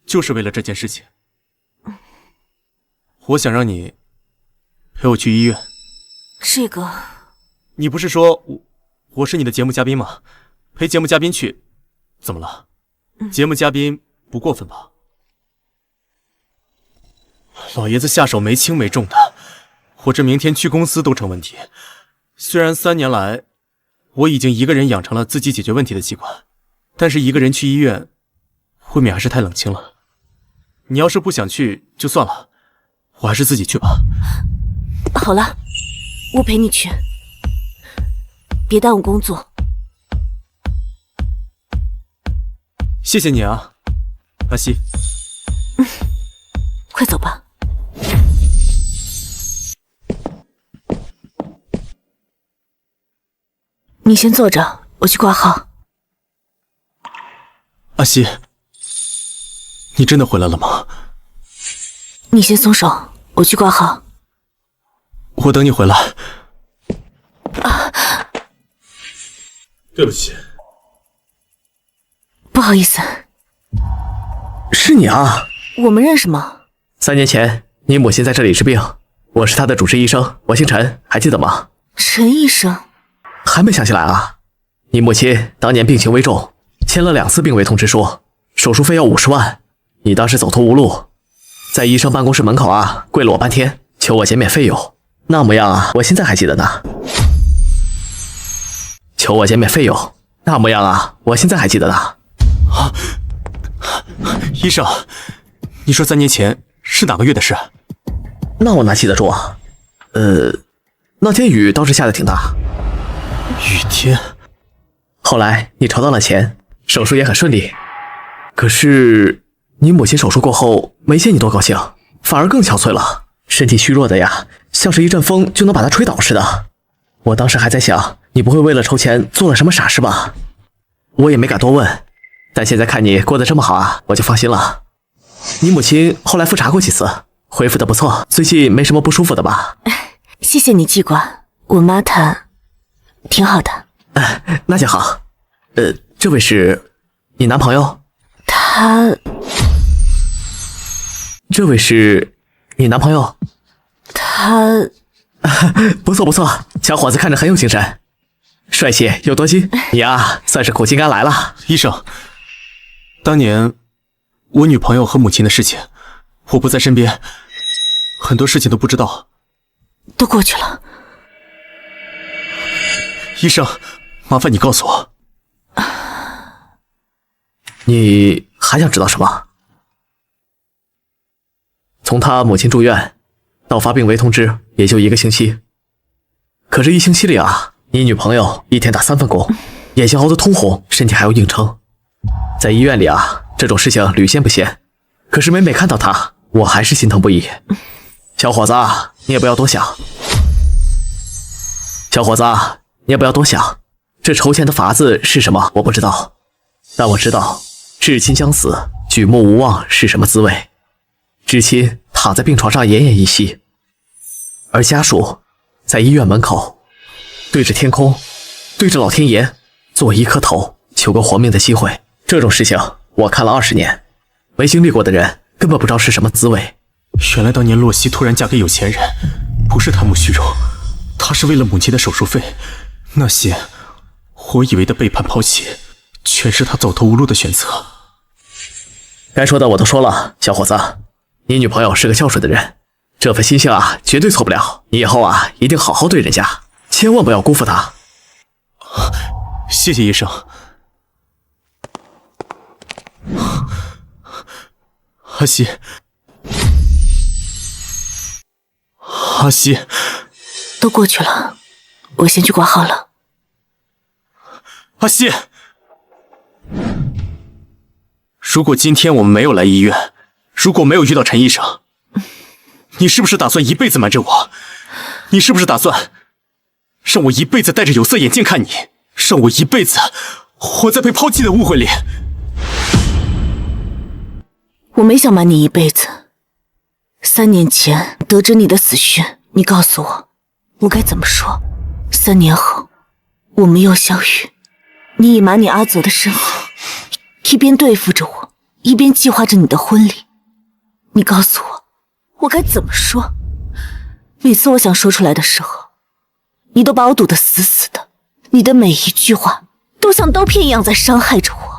就是为了这件事情。我想让你陪我去医院。这个，你不是说我是你的节目嘉宾吗？陪节目嘉宾去，怎么了？节目嘉宾不过分吧？老爷子下手没轻没重的，我这明天去公司都成问题。虽然3年来我已经一个人养成了自己解决问题的习惯，但是一个人去医院未免还是太冷清了。你要是不想去就算了，我还是自己去吧。好了，我陪你去，别耽误工作。谢谢你啊，阿西。快走吧。你先坐着，我去挂号。阿西，你真的回来了吗？你先松手，我去挂号。我等你回来。对不起。不好意思。是你啊？我们认识吗？3年前你母亲在这里治病，我是她的主治医生，我姓陈，还记得吗？陈医生。还没想起来啊？你母亲当年病情危重，签了2次病危通知书，手术费要50万。你当时走投无路，在医生办公室门口啊跪了我半天，求我减免费用。那模样啊，我现在还记得呢。求我减免费用，那模样啊，我现在还记得呢。啊，医生，你说3年前是哪个月的事？那我哪记得住啊？那天雨倒是下得挺大。雨天。后来你筹到了钱，手术也很顺利。可是你母亲手术过后没见你多高兴，反而更憔悴了，身体虚弱的呀，像是一阵风就能把她吹倒似的。我当时还在想，你不会为了筹钱做了什么傻事吧？我也没敢多问。但现在看你过得这么好啊，我就放心了。你母亲后来复查过几次，恢复的不错，最近没什么不舒服的吧？谢谢你记挂，我妈她挺好的。那就好。这位是你男朋友？这位是你男朋友？不错不错，小伙子看着很有精神，帅气又多金，你啊算是苦尽甘来了。医生，当年我女朋友和母亲的事情，我不在身边，很多事情都不知道。都过去了。医生，麻烦你告诉我，你还想知道什么？从他母亲住院到发病危通知，也就1个星期。可这1星期里啊，你女朋友一天打3份工，眼睛熬得通红，身体还要硬撑。在医院里啊，这种事情屡见不鲜。可是每每看到她，我还是心疼不已。小伙子，你也不要多想。这筹钱的法子是什么？我不知道，但我知道至亲将死，举目无望是什么滋味。至亲躺在病床上奄奄一息，而家属在医院门口对着天空，对着老天爷做1颗头，求个活命的机会。这种事情我看了20年，没经历过的人根本不知道是什么滋味。原来当年洛西突然嫁给有钱人，不是贪慕虚荣，她是为了母亲的手术费。那些我以为的背叛抛弃，全是她走投无路的选择。该说的我都说了，小伙子，你女朋友是个孝顺的人，这份心性啊绝对错不了。你以后啊一定好好对人家，千万不要辜负她。谢谢医生。阿西，阿西，都过去了，我先去挂号了。阿西，如果今天我们没有来医院，如果没有遇到陈医生，你是不是打算一辈子瞒着我？你是不是打算让我一辈子戴着有色眼镜看你，让我一辈子活在被抛弃的误会里？我没想瞒你一辈子。3年前得知你的死讯，你告诉我，我该怎么说？3年后，我们又相遇，你以瞒你阿泽的身份，一边对付着我，一边计划着你的婚礼。你告诉我，我该怎么说？每次我想说出来的时候，你都把我堵得死死的，你的每一句话都像刀片一样在伤害着我。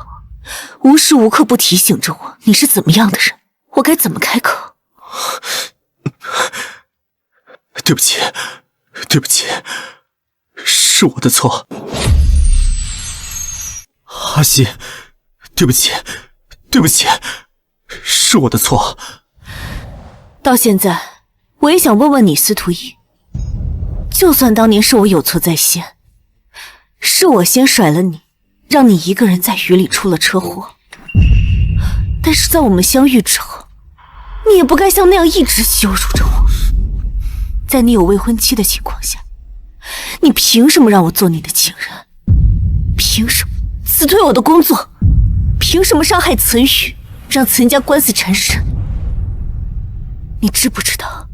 无时无刻不提醒着我你是怎么样的人，我该怎么开口？对不起，对不起，是我的错。阿西，对不起，对不起，是我的错。到现在，我也想问问你，司徒逸，就算当年是我有错在先，是我先甩了你，让你一个人在雨里出了车祸，但是在我们相遇之后，你也不该像那样一直羞辱着我。在你有未婚妻的情况下，你凭什么让我做你的情人？凭什么辞退我的工作？凭什么伤害岑宇，让岑家官司缠身？你知不知道，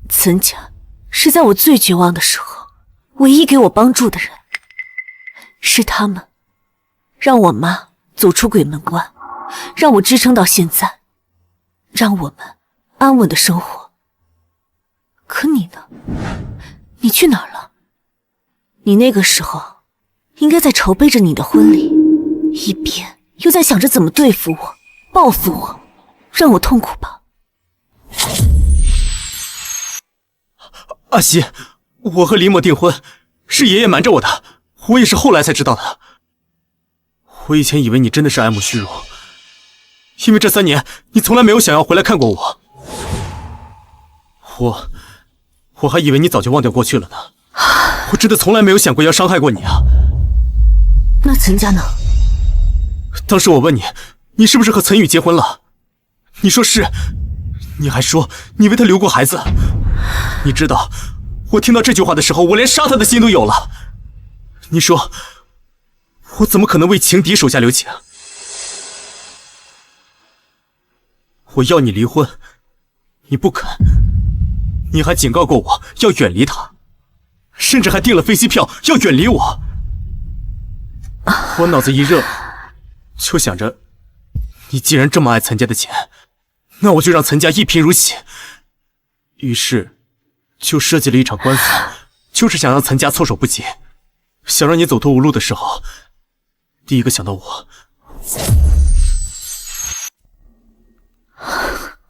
岑家是在我最绝望的时候，唯一给我帮助的人，是他们让我妈走出鬼门关，让我支撑到现在，让我们安稳的生活。可你呢？你去哪儿了？你那个时候应该在筹备着你的婚礼，一边又在想着怎么对付我、报复我，让我痛苦吧。阿西，我和李某订婚是爷爷瞒着我的，我也是后来才知道的。我以前以为你真的是爱慕虚荣，因为这3年你从来没有想要回来看过我。我还以为你早就忘掉过去了呢。我真的从来没有想过要伤害过你啊。那岑家呢？当时我问你，你是不是和岑宇结婚了？你说是，你还说你为他留过孩子。你知道，我听到这句话的时候，我连杀他的心都有了。你说，我怎么可能为情敌手下留情？我要你离婚，你不肯，你还警告过我要远离他，甚至还订了飞机票要远离我。我脑子一热，就想着，你既然这么爱岑家的钱，那我就让岑家一贫如洗。于是，就设计了一场官司，就是想让岑家措手不及，想让你走投无路的时候，第一个想到我。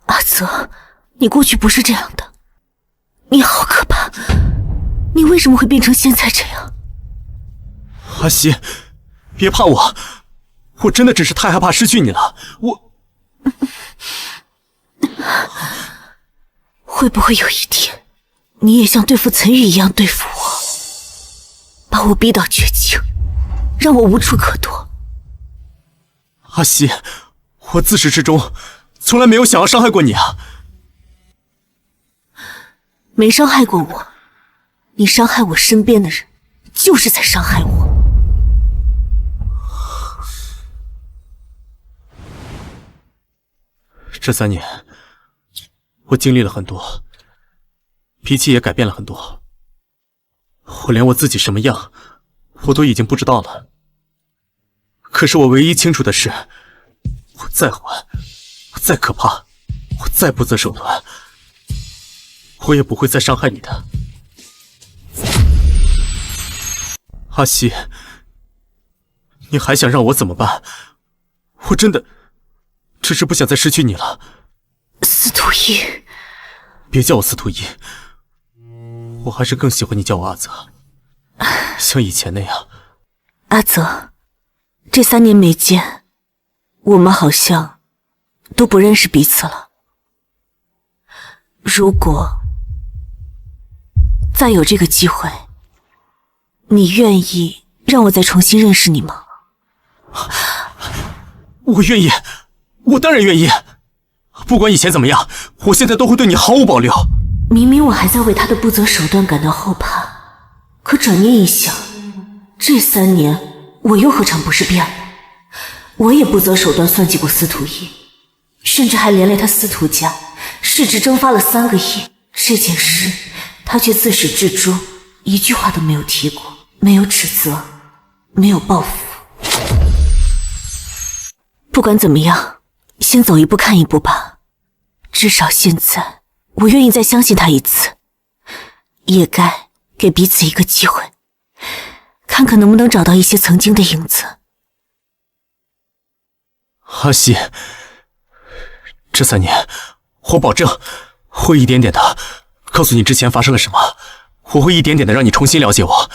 阿泽，你过去不是这样的，你好可怕，你为什么会变成现在这样？阿西，别怕我，我真的只是太害怕失去你了。会不会有一天，你也像对付岑玉一样对付我，把我逼到绝境，让我无处可躲？阿西，我自始至终从来没有想要伤害过你啊。没伤害过我，你伤害我身边的人，就是在伤害我。这3年，我经历了很多，脾气也改变了很多，我连我自己什么样，我都已经不知道了。可是我唯一清楚的是，我再坏，我再可怕，我再不择手段，我也不会再伤害你的。阿西，你还想让我怎么办？我真的只是不想再失去你了。司徒一，别叫我司徒一，我还是更喜欢你叫我阿泽，像以前那样。阿泽，这3年没见，我们好像都不认识彼此了。如果再有这个机会，你愿意让我再重新认识你吗？我愿意，我当然愿意。不管以前怎么样，我现在都会对你毫无保留。明明我还在为他的不择手段感到后怕，可转念一想，这3年我又何尝不是变了？我也不择手段算计过司徒一，甚至还连累他司徒家市值蒸发了3个亿。这件事他却自始至终一句话都没有提过，没有指责，没有报复。不管怎么样，先走一步看一步吧。至少现在我愿意再相信他一次，也该给彼此一个机会，看看能不能找到一些曾经的影子。阿西，这3年我保证会一点点的告诉你之前发生了什么，我会一点点的让你重新了解我，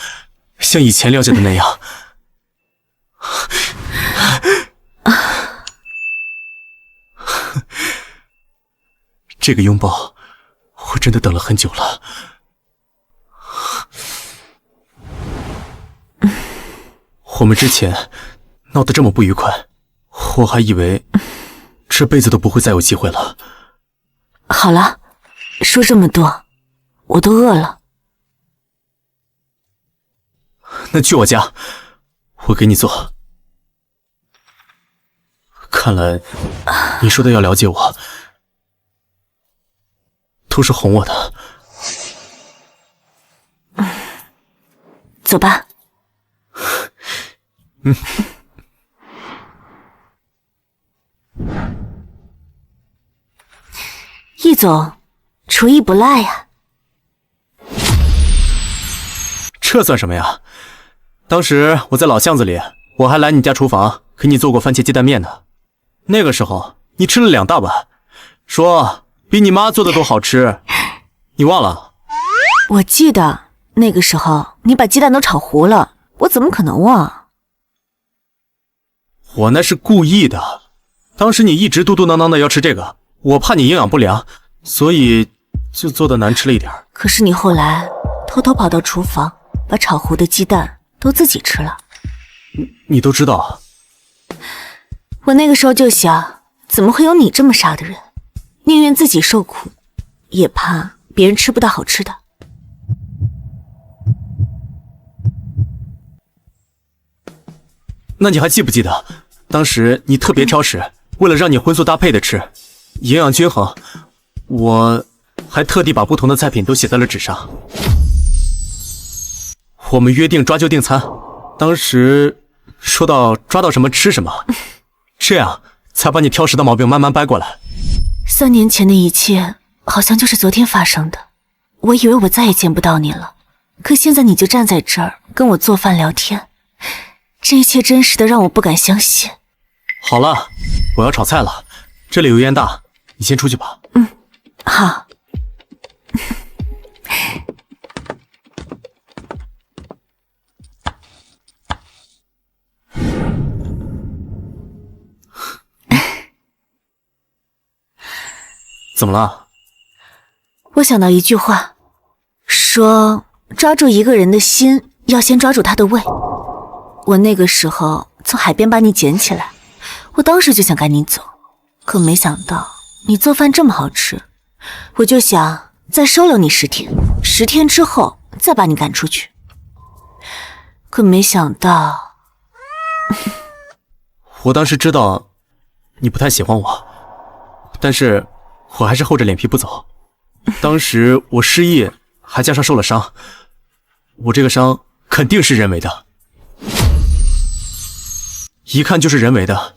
像以前了解的那样。这个拥抱，我真的等了很久了。我们之前闹得这么不愉快，我还以为这辈子都不会再有机会了。好了，说这么多，我都饿了。那去我家，我给你做。看来你说的要了解我，都是哄我的。走吧。易总，厨艺不赖呀。这算什么呀？当时我在老巷子里，我还来你家厨房给你做过番茄鸡蛋面呢。那个时候你吃了2大碗，说比你妈做的都好吃，你忘了？我记得那个时候你把鸡蛋都炒糊了，我怎么可能忘？我那是故意的。当时你一直嘟嘟囔囔的要吃这个，我怕你营养不良，所以就做的难吃了一点。可是你后来偷偷跑到厨房，把炒糊的鸡蛋都自己吃了。你都知道？我那个时候就想，怎么会有你这么傻的人，宁愿自己受苦，也怕别人吃不到好吃的。那你还记不记得，当时你特别挑食，为了让你荤素搭配的吃，营养均衡，我还特地把不同的菜品都写在了纸上。我们约定抓阄订餐，当时说到抓到什么吃什么，这样才把你挑食的毛病慢慢掰过来。3年前的一切好像就是昨天发生的，我以为我再也见不到你了，可现在你就站在这儿跟我做饭聊天，这一切真实的让我不敢相信。好了，我要炒菜了，这里油烟大，你先出去吧。好。怎么了？我想到一句话，说抓住一个人的心，要先抓住他的胃。我那个时候从海边把你捡起来，我当时就想赶你走，可没想到你做饭这么好吃，我就想再收留你10天，10天之后再把你赶出去。可没想到，我当时知道你不太喜欢我，但是我还是厚着脸皮不走。当时我失忆，还加上受了伤，我这个伤肯定是人为的，一看就是人为的，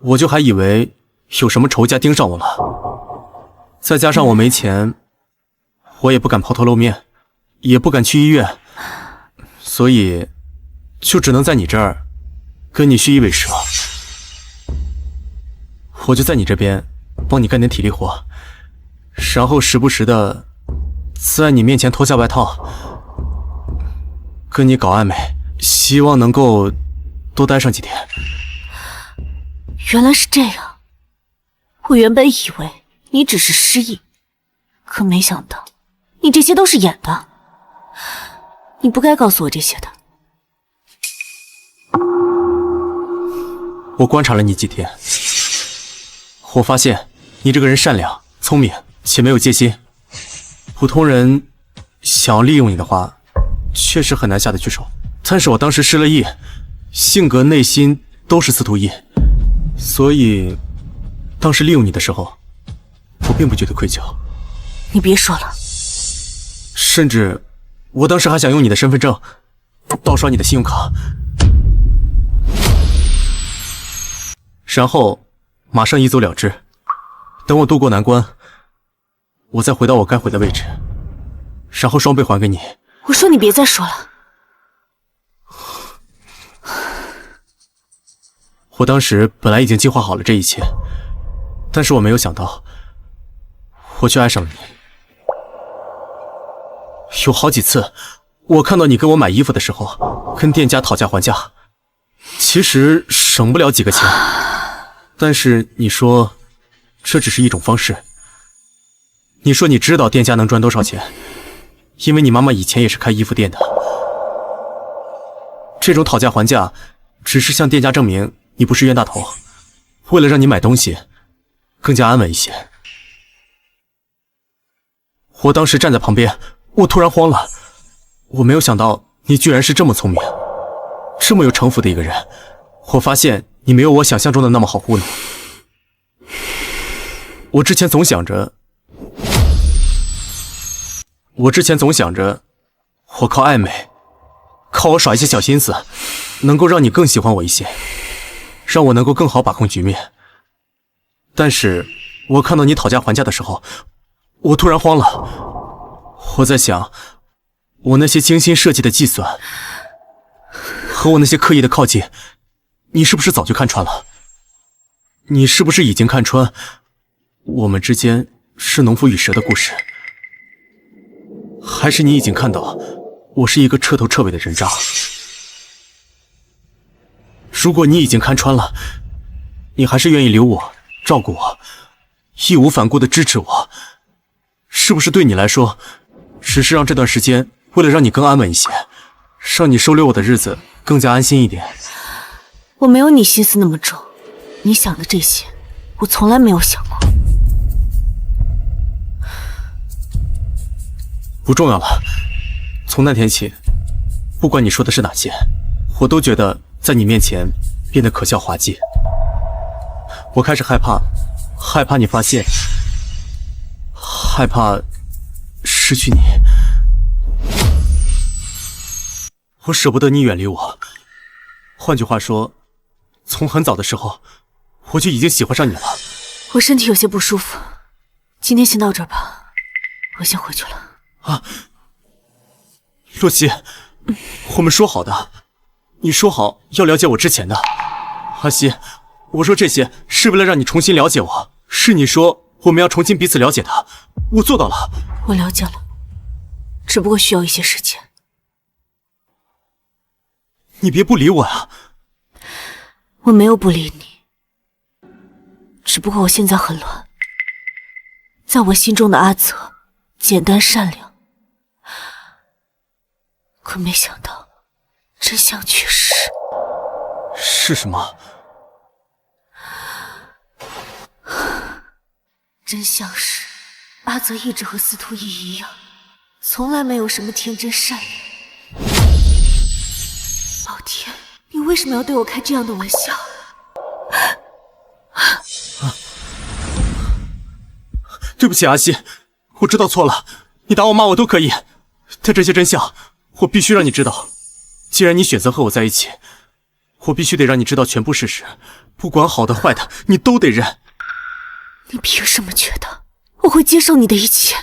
我就还以为有什么仇家盯上我了。再加上我没钱，我也不敢抛头露面，也不敢去医院，所以就只能在你这儿跟你虚以委蛇。我就在你这边帮你干点体力活，然后时不时的在你面前脱下外套，跟你搞暧昧，希望能够多待上几天。原来是这样，我原本以为你只是失忆，可没想到你这些都是演的。你不该告诉我这些的。我观察了你几天，我发现你这个人善良、聪明且没有戒心。普通人想要利用你的话，确实很难下得去手。但是我当时失了忆，性格、内心都是司徒意，所以当时利用你的时候，我并不觉得愧疚。你别说了，甚至我当时还想用你的身份证盗刷你的信用卡，然后马上一走了之。等我渡过难关，我再回到我该回的位置，然后双倍还给你。我说你别再说了。我当时本来已经计划好了这一切，但是我没有想到，我却爱上了你。有好几次，我看到你跟我买衣服的时候，跟店家讨价还价，其实省不了几个钱，但是你说这只是一种方式。你说你知道店家能赚多少钱，因为你妈妈以前也是开衣服店的。这种讨价还价，只是向店家证明你不是冤大头，为了让你买东西更加安稳一些。我当时站在旁边，我突然慌了，我没有想到你居然是这么聪明，这么有城府的一个人。我发现你没有我想象中的那么好糊弄。我之前总想着，我靠暧昧，靠我耍一些小心思，能够让你更喜欢我一些，让我能够更好把控局面。但是我看到你讨价还价的时候，我突然慌了。我在想，我那些精心设计的计算，和我那些刻意的靠近，你是不是早就看穿了？你是不是已经看穿我们之间是农夫与蛇的故事？还是你已经看到我是一个彻头彻尾的人渣？如果你已经看穿了，你还是愿意留我、照顾我，义无反顾地支持我，是不是对你来说，只是让这段时间为了让你更安稳一些，让你收留我的日子更加安心一点？我没有你心思那么重，你想的这些，我从来没有想过。不重要了，从那天起，不管你说的是哪些，我都觉得在你面前变得可笑滑稽。我开始害怕你发现，害怕失去你。我舍不得你远离我。换句话说，从很早的时候，我就已经喜欢上你了。我身体有些不舒服，今天先到这儿吧，我先回去了。啊，洛曦，我们说好的，你说好要了解我之前的。阿曦，我说这些是为了让你重新了解我，是你说我们要重新彼此了解的，我做到了。我了解了，只不过需要一些时间。你别不理我呀！我没有不理你，只不过我现在很乱。在我心中的阿泽，简单善良，可没想到真相却是……是什么？真相是，阿泽一直和司徒义一样，从来没有什么天真善良。老天，你为什么要对我开这样的玩笑？对不起，阿曦，我知道错了，你打我骂我都可以，但这些真相我必须让你知道。既然你选择和我在一起，我必须得让你知道全部事实，不管好的坏的，你都得认。你凭什么觉得我会接受你的一切？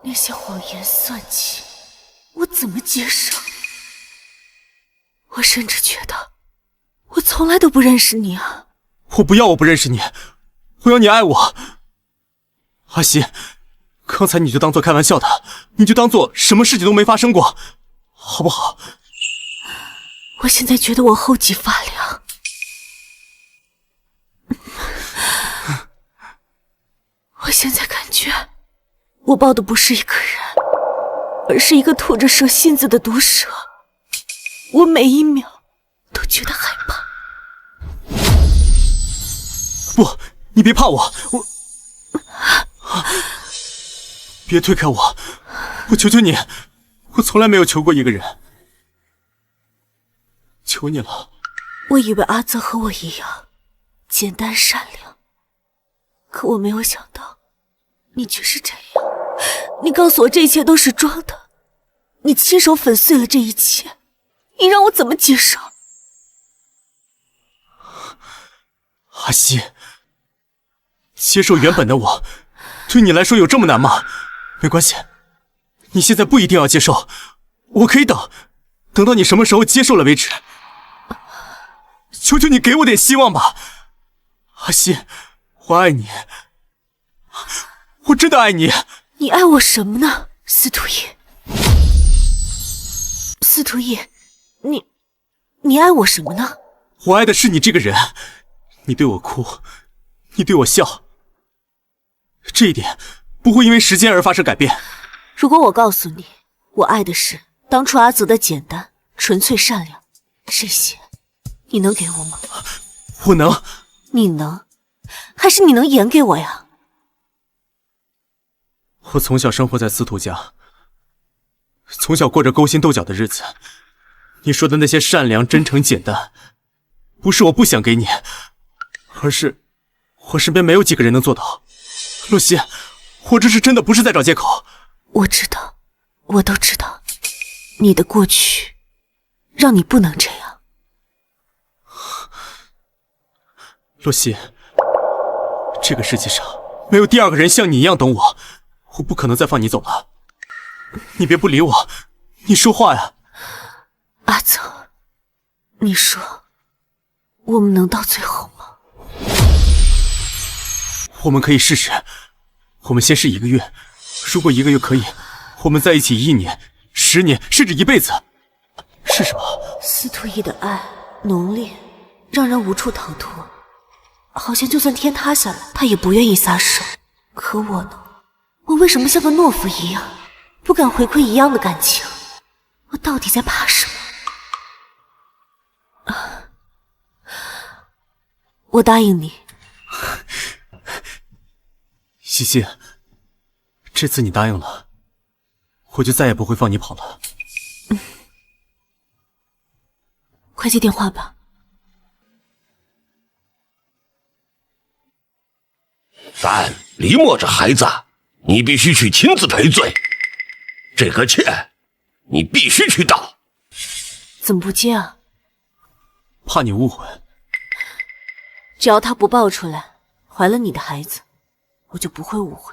那些谎言算计，我怎么接受？我甚至觉得我从来都不认识你啊！我不要我不认识你，我要你爱我。阿曦，刚才你就当做开玩笑的，你就当做什么事情都没发生过，好不好？我现在觉得我后脊发凉。我现在感觉我抱的不是一个人，而是一个吐着蛇信子的毒蛇。我每一秒都觉得害怕。不，你别怕我，别推开我，我求求你，我从来没有求过一个人，求你了。我以为阿泽和我一样简单善良，可我没有想到你却是这样。你告诉我这一切都是装的，你亲手粉碎了这一切，你让我怎么接受？阿曦，接受原本的我，对你来说有这么难吗？没关系，你现在不一定要接受，我可以等到你什么时候接受了为止。求求你给我点希望吧，阿曦，我爱你，我真的爱你。你爱我什么呢，司徒义？司徒义，你爱我什么呢？我爱的是你这个人，你对我哭，你对我笑，这一点不会因为时间而发生改变。如果我告诉你，我爱的是当初阿泽的简单、纯粹、善良，这些你能给我吗？我能。你能，还是你能演给我呀？我从小生活在司徒家，从小过着勾心斗角的日子。你说的那些善良、真诚、简单，不是我不想给你，而是我身边没有几个人能做到。洛曦，我这是真的，不是在找借口。我知道，我都知道，你的过去让你不能这样。洛曦，这个世界上没有第二个人像你一样懂我，我不可能再放你走了。你别不理我，你说话呀。阿泽，你说我们能到最后吗？我们可以试试，我们先试1个月，如果1个月可以，我们在一起1年、10年，甚至一辈子。是什么？司徒义的爱浓烈，让人无处逃脱，好像就算天塌下来，他也不愿意撒手。可我呢？我为什么像个懦夫一样，不敢回馈一样的感情？我到底在怕什么？我答应你。西西，这次你答应了，我就再也不会放你跑了。快接电话吧。三，李默这孩子，你必须去亲自赔罪，这个歉你必须去道。怎么不接啊？怕你误会。只要他不爆出来怀了你的孩子，我就不会误会。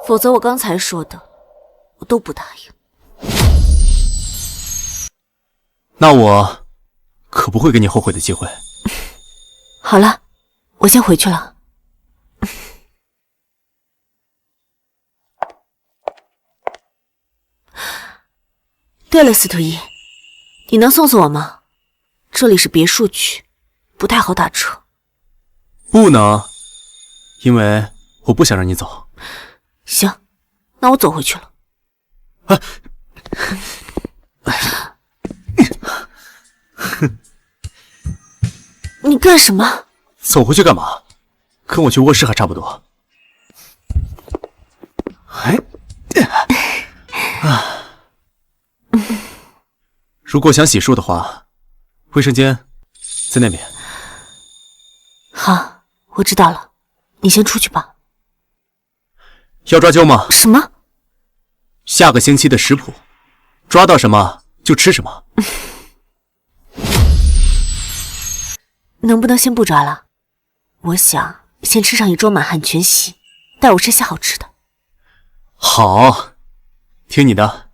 否则我刚才说的，我都不答应。那我可不会给你后悔的机会。好了，我先回去了。对了，司徒一，你能送我吗？这里是别墅区，不太好打车。不能，因为我不想让你走。行，那我走回去了。啊！你干什么？走回去干嘛？跟我去卧室还差不多。哎，啊！如果想洗漱的话，卫生间在那边。好，我知道了，你先出去吧。要抓阄吗？什么？下个星期的食谱，抓到什么就吃什么。能不能先不抓了？我想先吃上一桌满汉全席，带我吃些好吃的。好，听你的。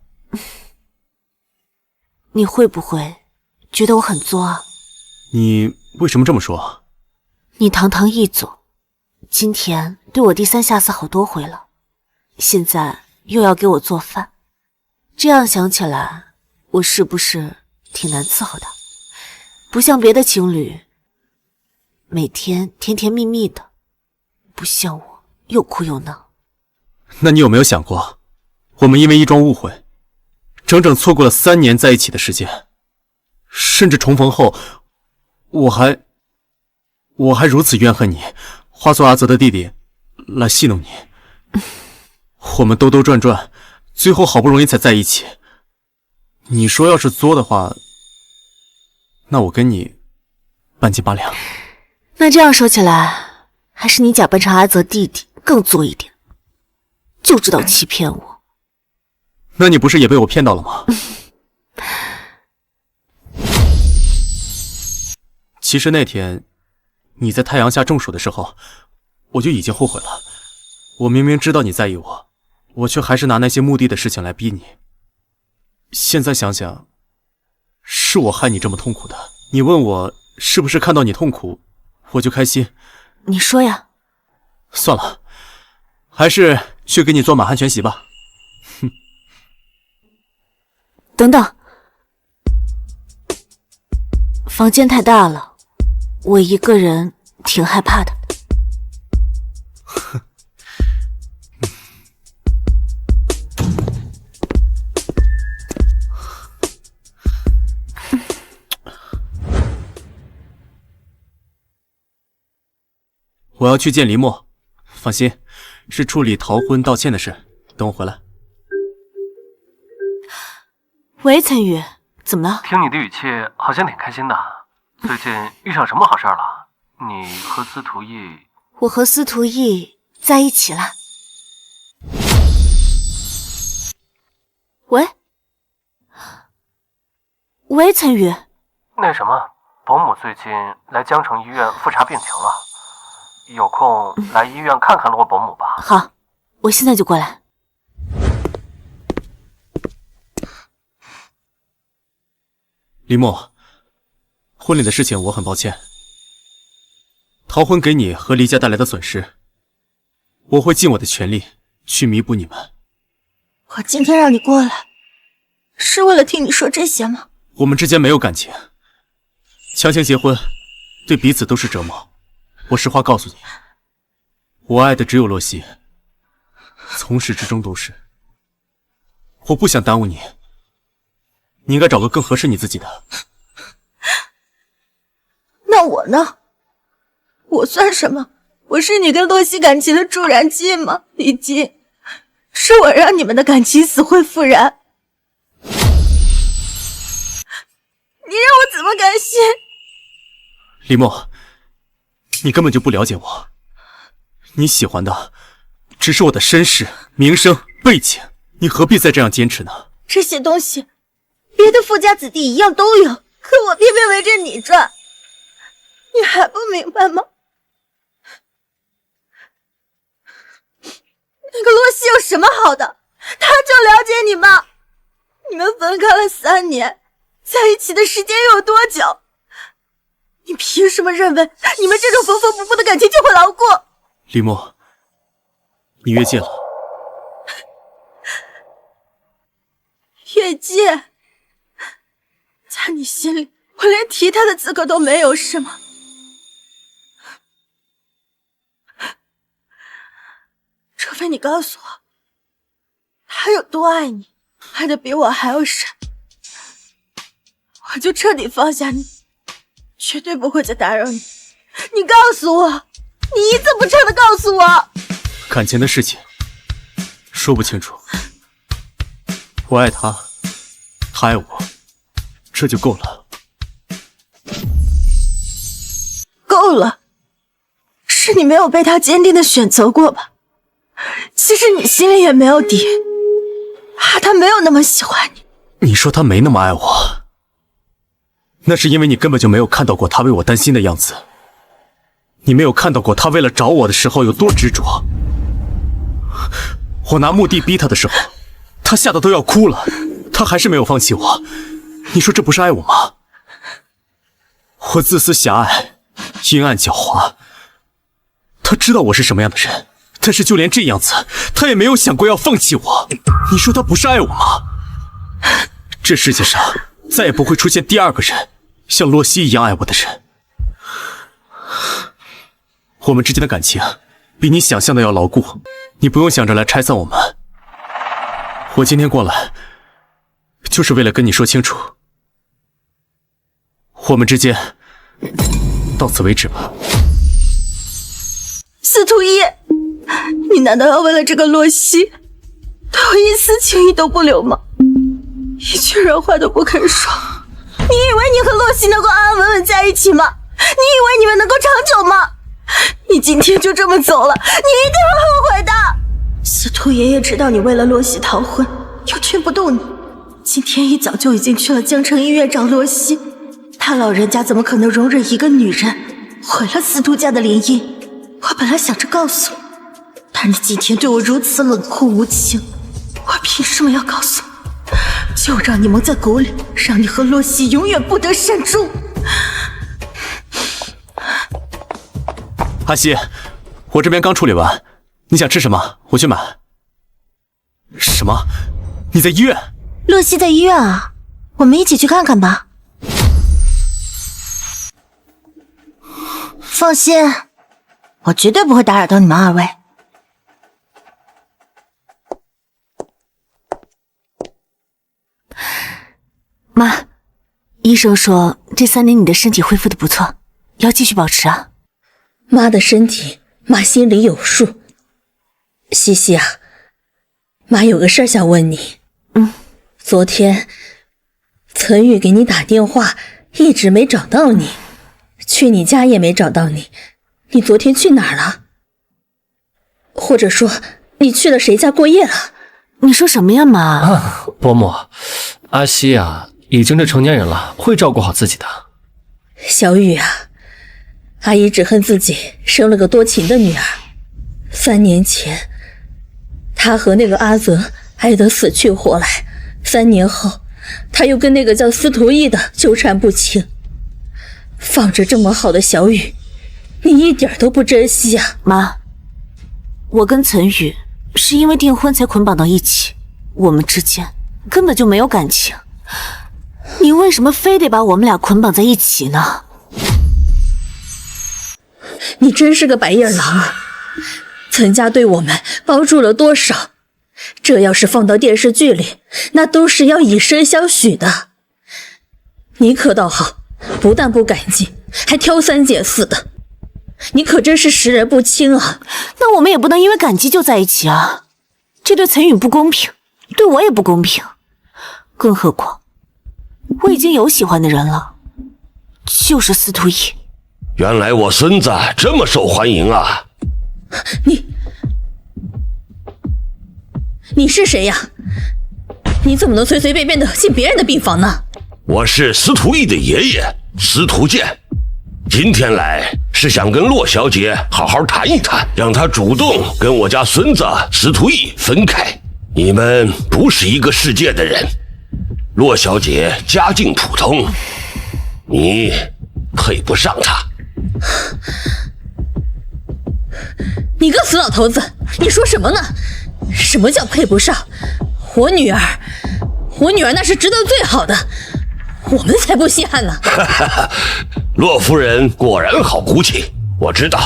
你会不会觉得我很作啊？你为什么这么说？你堂堂一总，今天对我低三下四好多回了，现在又要给我做饭，这样想起来，我是不是挺难伺候的？不像别的情侣，每天甜甜蜜蜜的，不像我又哭又闹。那你有没有想过，我们因为一桩误会，整整错过了3年在一起的时间，甚至重逢后，我还如此怨恨你，化作阿泽的弟弟来戏弄你。我们兜兜转转，最后好不容易才在一起。你说要是作的话，那我跟你半斤八两。那这样说起来，还是你假扮成阿泽弟弟更作一点，就知道欺骗我。那你不是也被我骗到了吗？其实那天你在太阳下中暑的时候，我就已经后悔了。我明明知道你在意我，我却还是拿那些目的的事情来逼你。现在想想，是我害你这么痛苦的。你问我是不是看到你痛苦，我就开心？你说呀。算了，还是去给你做满汉全席吧。哼。等等，房间太大了，我一个人挺害怕的。我要去见黎墨，放心，是处理逃婚道歉的事。等我回来。喂，岑宇，怎么了？听你的语气，好像挺开心的。最近遇上什么好事了？你和司徒逸……我和司徒逸在一起了。喂，岑宇。那什么，伯母最近来江城医院复查病情了，有空来医院看看罗伯母吧。好，我现在就过来。黎墨，婚礼的事情我很抱歉，逃婚给你和黎家带来的损失，我会尽我的全力去弥补你们。我今天让你过来，是为了听你说这些吗？我们之间没有感情，强行结婚对彼此都是折磨。我实话告诉你，我爱的只有洛曦，从始至终都是。我不想耽误你，你应该找个更合适你自己的。那我呢？我算什么？我是你跟洛曦感情的助燃剂吗？李姬，是我让你们的感情死灰复燃。你让我怎么甘心？李默，你根本就不了解我，你喜欢的只是我的身世、名声、背景，你何必再这样坚持呢？这些东西，别的富家子弟一样都有，可我偏偏围着你转，你还不明白吗？那个洛西有什么好的？他就了解你吗？你们分开了3年，在一起的时间又有多久？你凭什么认为你们这种缝缝补补的感情就会牢固？李默，你越界了。越界？在你心里，我连提他的资格都没有，是吗？除非你告诉我，他有多爱你，爱得比我还要深，我就彻底放下你，绝对不会再打扰你。你告诉我，你一字不差的告诉我。感情的事情说不清楚，我爱他，他爱我，这就够了。够了，是你没有被他坚定的选择过吧？其实你心里也没有底，怕他没有那么喜欢你。你说他没那么爱我，那是因为你根本就没有看到过他为我担心的样子，你没有看到过他为了找我的时候有多执着。我拿墓地逼他的时候，他吓得都要哭了，他还是没有放弃我。你说这不是爱我吗？我自私狭隘，阴暗狡猾，他知道我是什么样的人，但是就连这样子，他也没有想过要放弃我。你说他不是爱我吗？这世界上再也不会出现第二个人像洛西一样爱我的人。我们之间的感情比你想象的要牢固，你不用想着来拆散我们。我今天过来就是为了跟你说清楚，我们之间到此为止吧。司徒一，你难道要为了这个洛西对我一丝情意都不留吗？一句人话都不肯说，你以为你和洛西能够安安稳稳在一起吗？你以为你们能够长久吗？你今天就这么走了，你一定会后悔的。司徒爷爷知道你为了洛西逃婚，又劝不动你，今天一早就已经去了江城医院找洛西。他老人家怎么可能容忍一个女人毁了司徒家的联姻？我本来想着告诉你，但你今天对我如此冷酷无情，我凭什么要告诉你？就让你蒙在鼓里，让你和洛西永远不得善终。阿西，我这边刚处理完，你想吃什么？我去买。什么？你在医院？洛西在医院啊，我们一起去看看吧。放心，我绝对不会打扰到你们二位。妈，医生说这3年你的身体恢复的不错，要继续保持啊。妈的身体，妈心里有数。西西啊，妈有个事儿想问你。昨天岑宇给你打电话，一直没找到你，去你家也没找到你，你昨天去哪儿了？或者说你去了谁家过夜了？你说什么呀，妈？伯母，阿西啊，已经是成年人了，会照顾好自己的。小雨啊，阿姨只恨自己生了个多情的女儿。3年前，她和那个阿泽爱得死去活来，3年后，她又跟那个叫司徒义的纠缠不清。放着这么好的小雨，你一点都不珍惜啊！妈，我跟岑宇是因为订婚才捆绑到一起，我们之间根本就没有感情，你为什么非得把我们俩捆绑在一起呢？你真是个白眼狼啊！岑家对我们帮助了多少？这要是放到电视剧里，那都是要以身相许的。你可倒好，不但不改进，还挑三拣四的。你可真是识人不清啊！那我们也不能因为感激就在一起啊，这对岑宇不公平，对我也不公平。更何况我已经有喜欢的人了，就是司徒逸。原来我孙子这么受欢迎啊！你是谁呀？你怎么能随随便便的进别人的病房呢？我是司徒逸的爷爷司徒剑，今天来是想跟洛小姐好好谈一谈，让她主动跟我家孙子司徒逸分开。你们不是一个世界的人，洛小姐家境普通，你配不上她。你个死老头子，你说什么呢？什么叫配不上？我女儿那是值得最好的，我们才不稀罕呢。洛夫人果然好骨气，我知道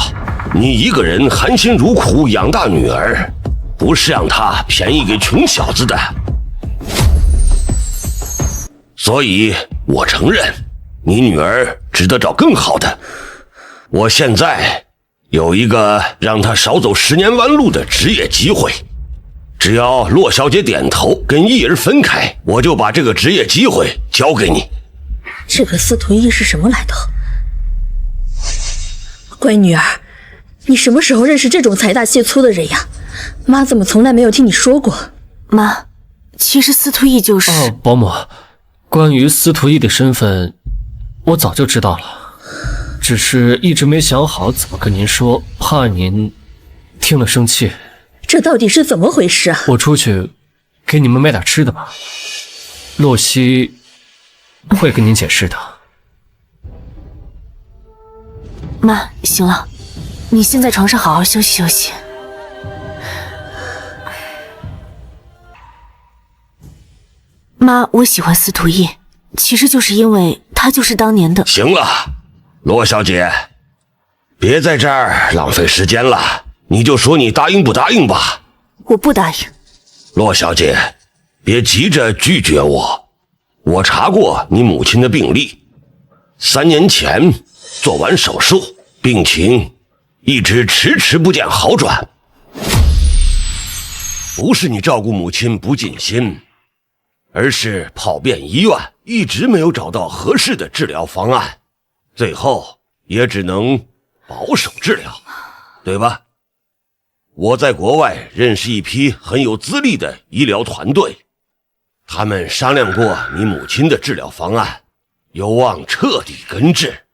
你一个人含辛茹苦养大女儿，不是让她便宜给穷小子的。所以我承认你女儿值得找更好的。我现在有一个让她少走10年弯路的职业机会，只要洛小姐点头跟逸儿分开，我就把这个职业机会交给你。这个司徒逸是什么来头？乖女儿，你什么时候认识这种财大气粗的人呀？妈怎么从来没有听你说过？妈，其实司徒逸就是……保姆，关于司徒逸的身份，我早就知道了，只是一直没想好怎么跟您说，怕您听了生气。这到底是怎么回事啊？我出去给你们买点吃的吧，洛西会跟您解释的。妈，行了，你先在床上好好休息休息。妈，我喜欢司徒逸，其实就是因为他就是当年的……行了，洛小姐，别在这儿浪费时间了，你就说你答应不答应吧。我不答应。洛小姐，别急着拒绝我。我查过你母亲的病历，3年前做完手术，病情一直迟迟不见好转。不是你照顾母亲不尽心，而是跑遍医院，一直没有找到合适的治疗方案，最后也只能保守治疗，对吧？我在国外认识一批很有资历的医疗团队，他们商量过你母亲的治疗方案，有望彻底根治。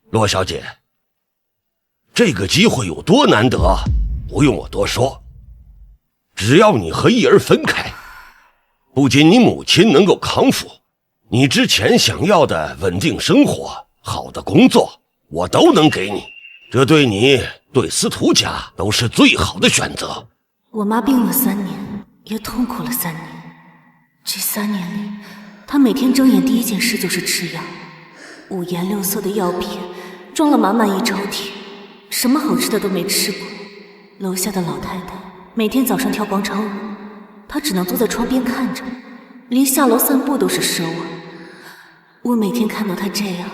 洛小姐，这个机会有多难得，不用我多说。只要你和逸儿分开，不仅你母亲能够康复，你之前想要的稳定生活、好的工作，我都能给你。这对你、对司徒家都是最好的选择。我妈病了3年，也痛苦了3年。这3年里，她每天睁眼第一件事就是吃药，5颜6色的药品装了满满一抽屉，什么好吃的都没吃过。楼下的老太太每天早上跳广场舞，她只能坐在窗边看着，连下楼散步都是奢望。我每天看到她这样，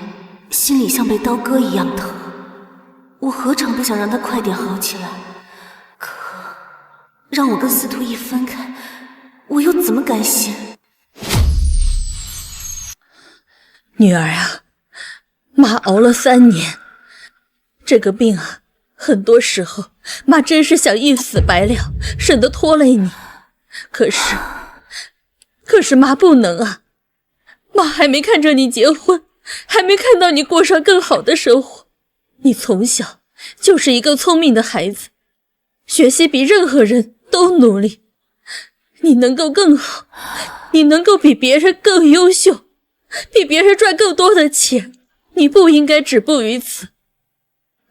心里像被刀割一样疼。我何尝不想让她快点好起来，可让我跟司徒逸分开，我又怎么甘心？女儿啊，妈熬了3年，这个病啊，很多时候妈真是想一死百了，省得拖累你。可是妈不能啊，妈还没看着你结婚，还没看到你过上更好的生活。你从小就是一个聪明的孩子，学习比任何人都努力，你能够更好，你能够比别人更优秀，比别人赚更多的钱，你不应该止步于此。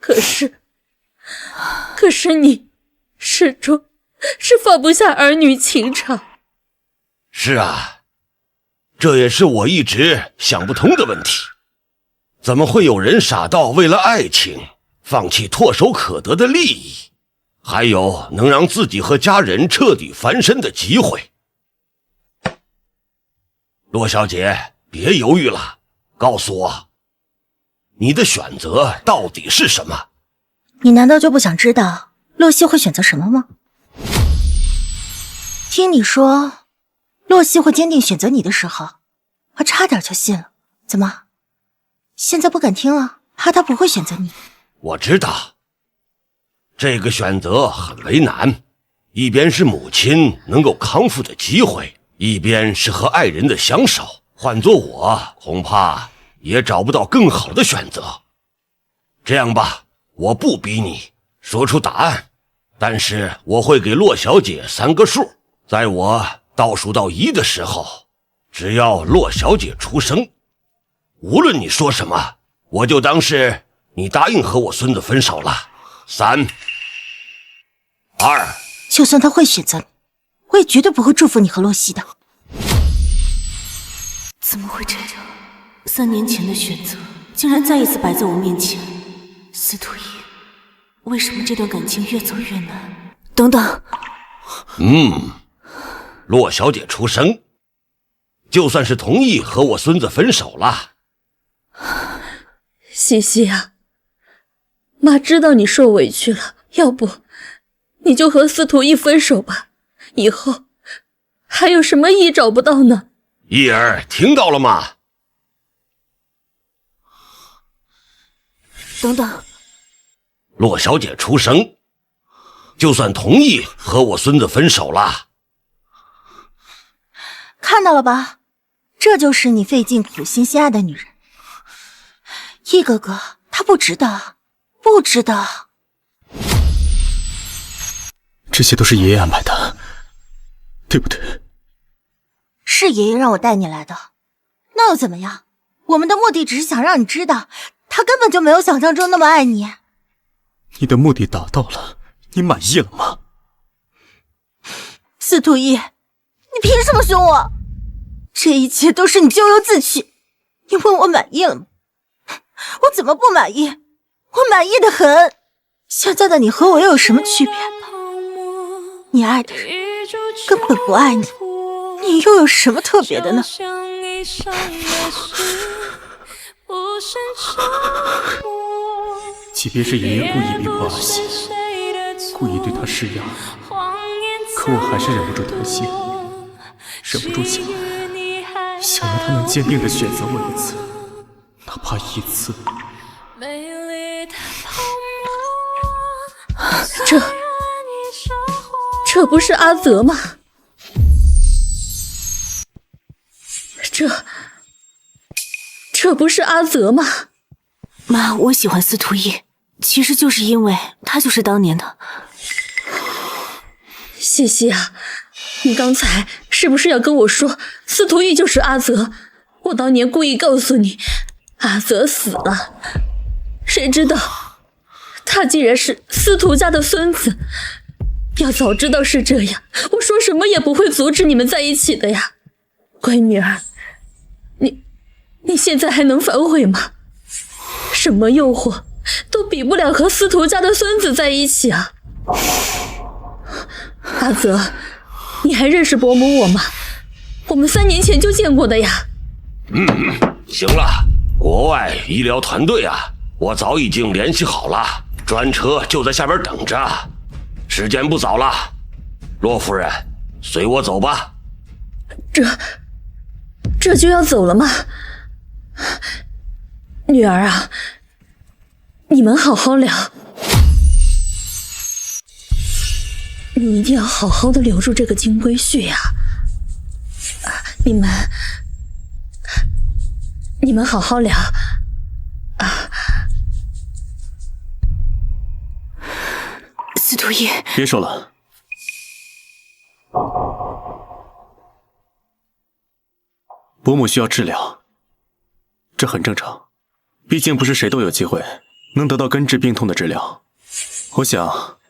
可是你始终是放不下儿女情长。是啊，这也是我一直想不通的问题。怎么会有人傻到为了爱情放弃唾手可得的利益，还有能让自己和家人彻底翻身的机会？洛小姐，别犹豫了，告诉我，你的选择到底是什么？你难道就不想知道洛西会选择什么吗？听你说洛西会坚定选择你的时候，我差点就信了。怎么，现在不敢听了，怕他不会选择你。我知道，这个选择很为难，一边是母亲能够康复的机会，一边是和爱人的相守。换做我，恐怕也找不到更好的选择。这样吧，我不逼你说出答案，但是我会给洛小姐3个数，在我倒数到1的时候，只要洛小姐出声，无论你说什么，我就当是你答应和我孙子分手了。3、2，就算他会选择你，我也绝对不会祝福你和洛西的。怎么会这样？3年前的选择竟然再一次摆在我面前。司徒一，为什么这段感情越走越难？等等，洛小姐出声，就算是同意和我孙子分手了。西西啊，妈知道你受委屈了，要不你就和司徒一分手吧，以后还有什么意义找不到呢？一儿，听到了吗？等等，洛小姐出声，就算同意和我孙子分手了。看到了吧，这就是你费尽苦心心爱的女人。一哥哥，他不值得，不值得。这些都是爷爷安排的，对不对？是爷爷让我带你来的，那又怎么样？我们的目的只是想让你知道，他根本就没有想象中那么爱你。你的目的达到了，你满意了吗？司徒一，你凭什么凶我？这一切都是你咎由自取。你问我满意了吗？我怎么不满意？我满意的很。现在的你和我又有什么区别？你爱的人根本不爱你，你又有什么特别的呢？即便是爷爷故意逼迫阿西，故意对他施压，可我还是忍不住疼惜，忍不住想让他能坚定地选择我一次，哪怕一次。这不是阿泽吗？这不是阿泽吗？妈，我喜欢司徒一，其实就是因为他就是当年的。西西啊，你刚才是不是要跟我说司徒一就是阿泽？我当年故意告诉你阿泽死了，谁知道他竟然是司徒家的孙子。要早知道是这样，我说什么也不会阻止你们在一起的呀。乖女儿，你现在还能反悔吗？什么诱惑都比不了和司徒家的孙子在一起啊。阿泽，你还认识伯母我吗？我们3年前就见过的呀。行了，国外医疗团队啊，我早已经联系好了，专车就在下边等着。时间不早了，洛夫人，随我走吧。这就要走了吗？女儿啊，你们好好聊，你一定要好好的留住这个金龟婿呀！你们好好聊啊！司徒一，别说了。伯母需要治疗，这很正常，毕竟不是谁都有机会能得到根治病痛的治疗。我想，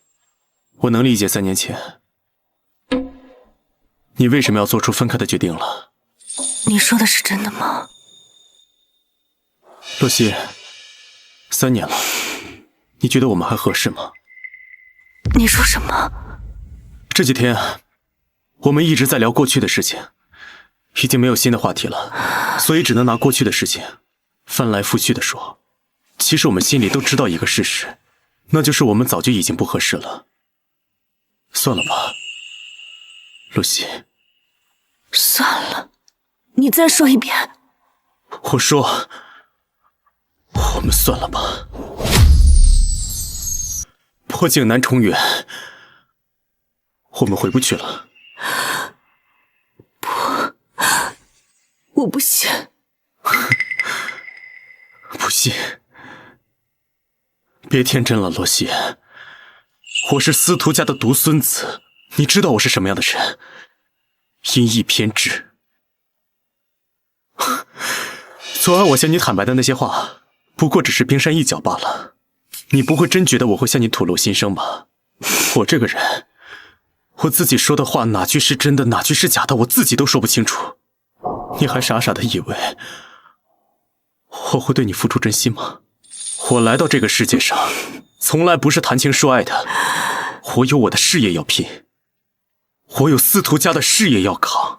我能理解3年前你为什么要做出分开的决定了。你说的是真的吗？洛西，3年了，你觉得我们还合适吗？你说什么？这几天我们一直在聊过去的事情，已经没有新的话题了，所以只能拿过去的事情翻来覆去的说。其实我们心里都知道一个事实，那就是我们早就已经不合适了。算了吧，露西。算了，你再说一遍。我说，我们算了吧。破镜难重圆，我们回不去了。不，我不信。不信？别天真了，洛希。我是司徒家的独孙子，你知道我是什么样的人，阴翳偏执。昨晚我向你坦白的那些话，不过只是冰山一角罢了。你不会真觉得我会向你吐露心声吧？我这个人，我自己说的话哪句是真的，哪句是假的，我自己都说不清楚。你还傻傻的以为我会对你付出真心吗？我来到这个世界上，从来不是谈情说爱的。我有我的事业要拼，我有司徒家的事业要扛。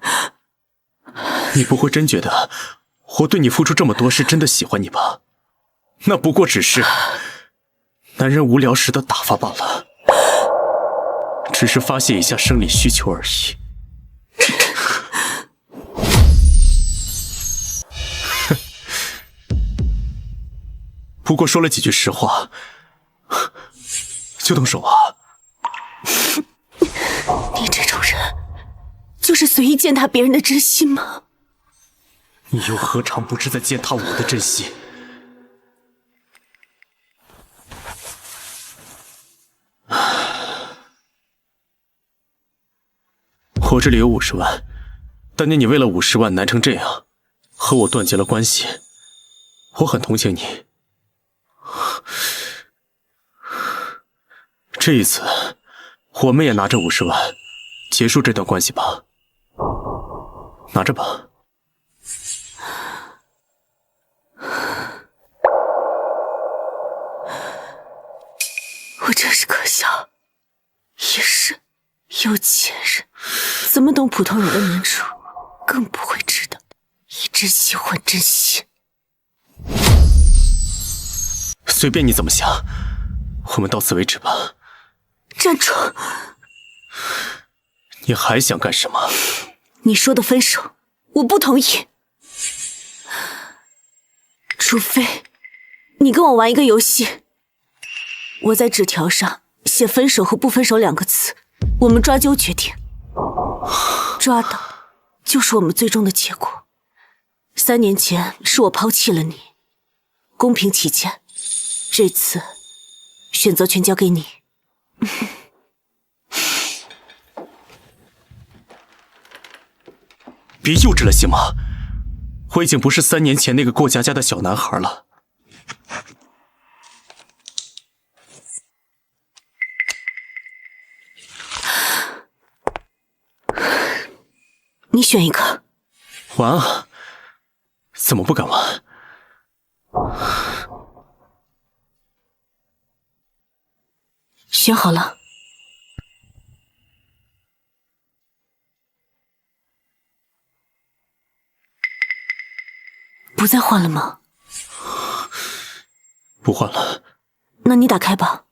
你不会真觉得我对你付出这么多是真的喜欢你吧？那不过只是男人无聊时的打发罢了，只是发泄一下生理需求而已。不过说了几句实话，就动手啊！你这种人，就是随意践踏别人的真心吗？你又何尝不是在践踏我的真心？我这里有50万，当年你为了50万难成这样，和我断绝了关系，我很同情你。这一次，我们也拿着50万，结束这段关系吧。拿着吧。我真是可笑，也是有钱人怎么懂普通人的难处，更不会知道以真心换真心。随便你怎么想，我们到此为止吧。站住！你还想干什么？你说的分手，我不同意。除非你跟我玩一个游戏，我在纸条上写分手和不分手2个字，我们抓阄决定。抓到就是我们最终的结果。3年前是我抛弃了你，公平起见，这次选择权交给你。别幼稚了行吗？我已经不是3年前那个过家家的小男孩了。你选一个。玩啊？怎么不敢玩？选好了。不再换了吗？不换了。那你打开吧。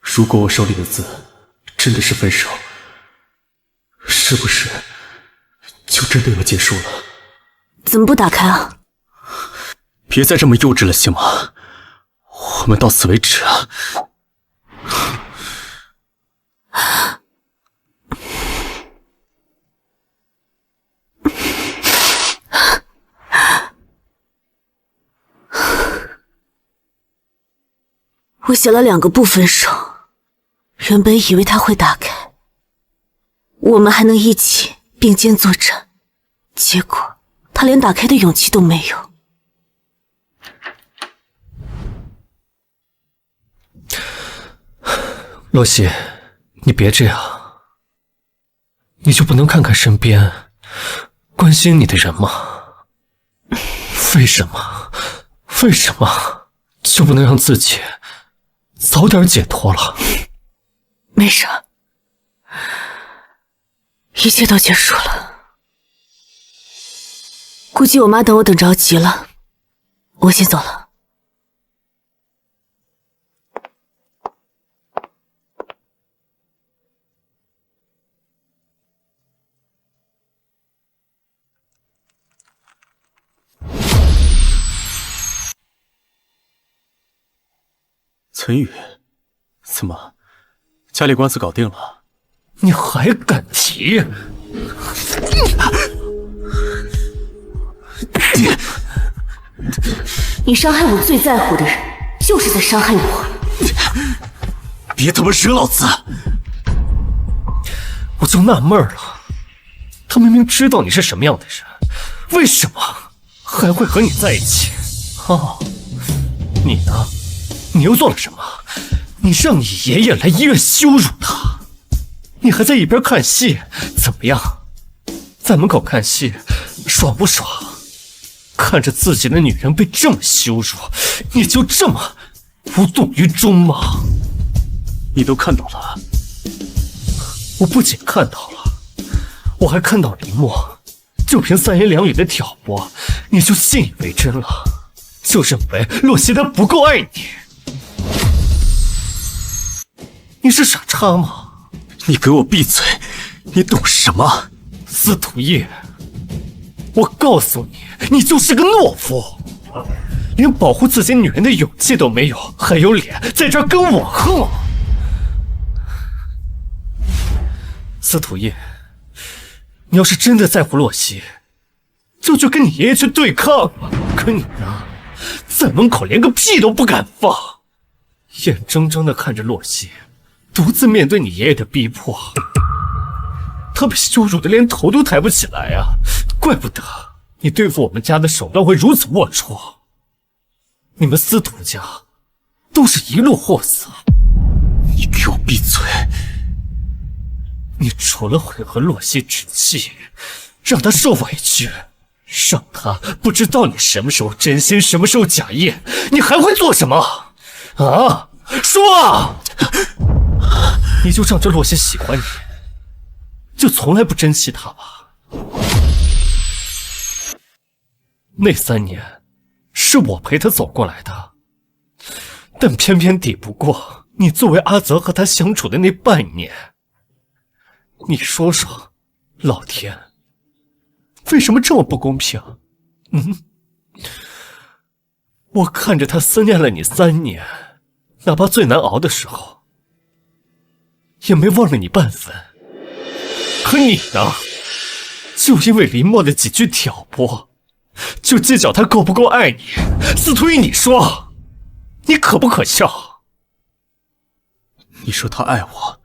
如果我手里的字真的是分手，是不是就真的要结束了？怎么不打开啊？别再这么幼稚了行吗？我们到此为止啊！我写了2个不分手，原本以为他会打开，我们还能一起并肩作战，结果他连打开的勇气都没有。洛希，你别这样，你就不能看看身边关心你的人吗？为什么就不能让自己早点解脱了？没事，一切都结束了。估计我妈等我等着急了，我先走了。岑宇，怎么，家里官司搞定了？你还敢提？你伤害我最在乎的人，就是在伤害我。别他妈惹老子！我就纳闷了，他明明知道你是什么样的人，为什么还会和你在一起？哦，你呢？你又做了什么？你让你爷爷来医院羞辱他，你还在一边看戏，怎么样？在门口看戏，爽不爽？看着自己的女人被这么羞辱，你就这么无动于衷吗？你都看到了？我不仅看到了，我还看到林墨，就凭三言两语的挑拨，你就信以为真了，就认为洛熙她不够爱你。你是傻叉吗？你给我闭嘴！你懂什么？司徒叶，我告诉你，你就是个懦夫，连保护自己女人的勇气都没有，还有脸在这儿跟我横。司徒叶，你要是真的在乎洛熙，就去跟你爷爷去对抗吧。可你呢，在门口连个屁都不敢放，眼睁睁地看着洛熙独自面对你爷爷的逼迫，他被羞辱的连头都抬不起来啊！怪不得你对付我们家的手段会如此龌龊。你们司徒家都是一路货色。你给我闭嘴！你除了会和洛熙置气，让他受委屈，让他不知道你什么时候真心，什么时候假意，你还会做什么？啊，说啊！你就仗着洛熙喜欢你，就从来不珍惜他吧？那3年是我陪他走过来的，但偏偏抵不过你作为阿泽和他相处的那半年。你说说，老天，为什么这么不公平？我看着他思念了你3年，哪怕最难熬的时候，也没忘了你半分。可你呢？就因为林墨的几句挑拨，就计较他够不够爱你。司徒玉，你说，你可不可笑？你说他爱我，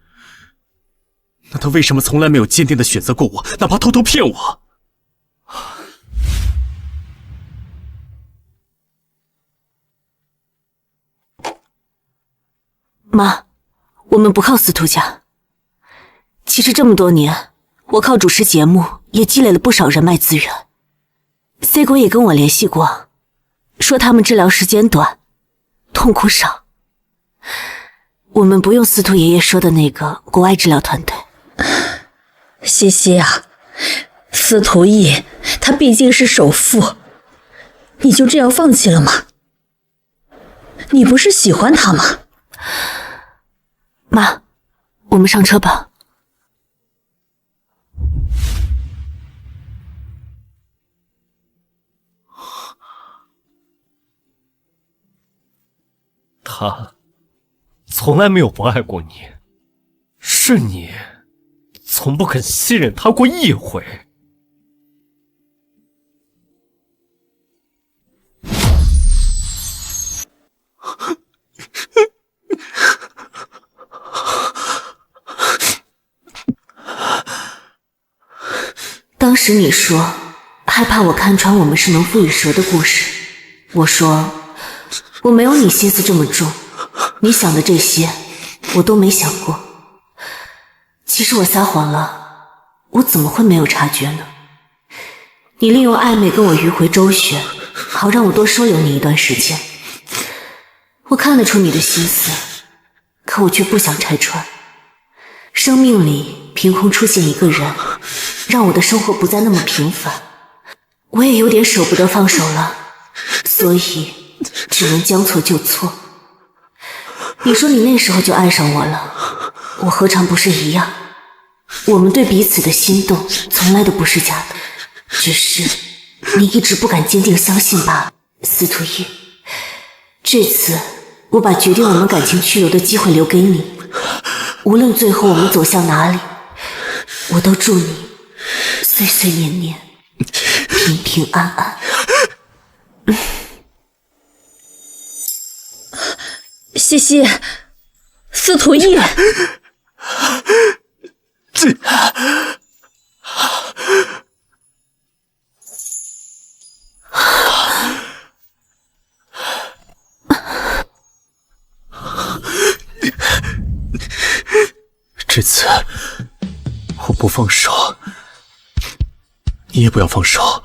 那他为什么从来没有坚定的选择过我，哪怕偷偷骗我？妈，我们不靠司徒家。其实这么多年，我靠主持节目也积累了不少人脉资源。C 国也跟我联系过，说他们治疗时间短，痛苦少。我们不用司徒爷爷说的那个国外治疗团队。西西啊，司徒义他毕竟是首富，你就这样放弃了吗？你不是喜欢他吗？妈，我们上车吧。他从来没有不爱过你，是你从不肯信任他过一回。当时你说害怕我看穿我们是农夫与蛇的故事，我说我没有你心思这么重，你想的这些我都没想过。其实我撒谎了，我怎么会没有察觉呢？你利用暧昧跟我迂回周旋，好让我多收留你一段时间。我看得出你的心思，可我却不想拆穿。生命里凭空出现一个人，让我的生活不再那么平凡，我也有点舍不得放手了，所以只能将错就错。你说你那时候就爱上我了，我何尝不是一样？我们对彼此的心动从来都不是假的，只是你一直不敢坚定相信罢了。司徒叶，这次我把决定我们感情去留的机会留给你，无论最后我们走向哪里，我都祝你岁岁年年平平安安。西西，司徒义，这次我不放手，你也不要放手。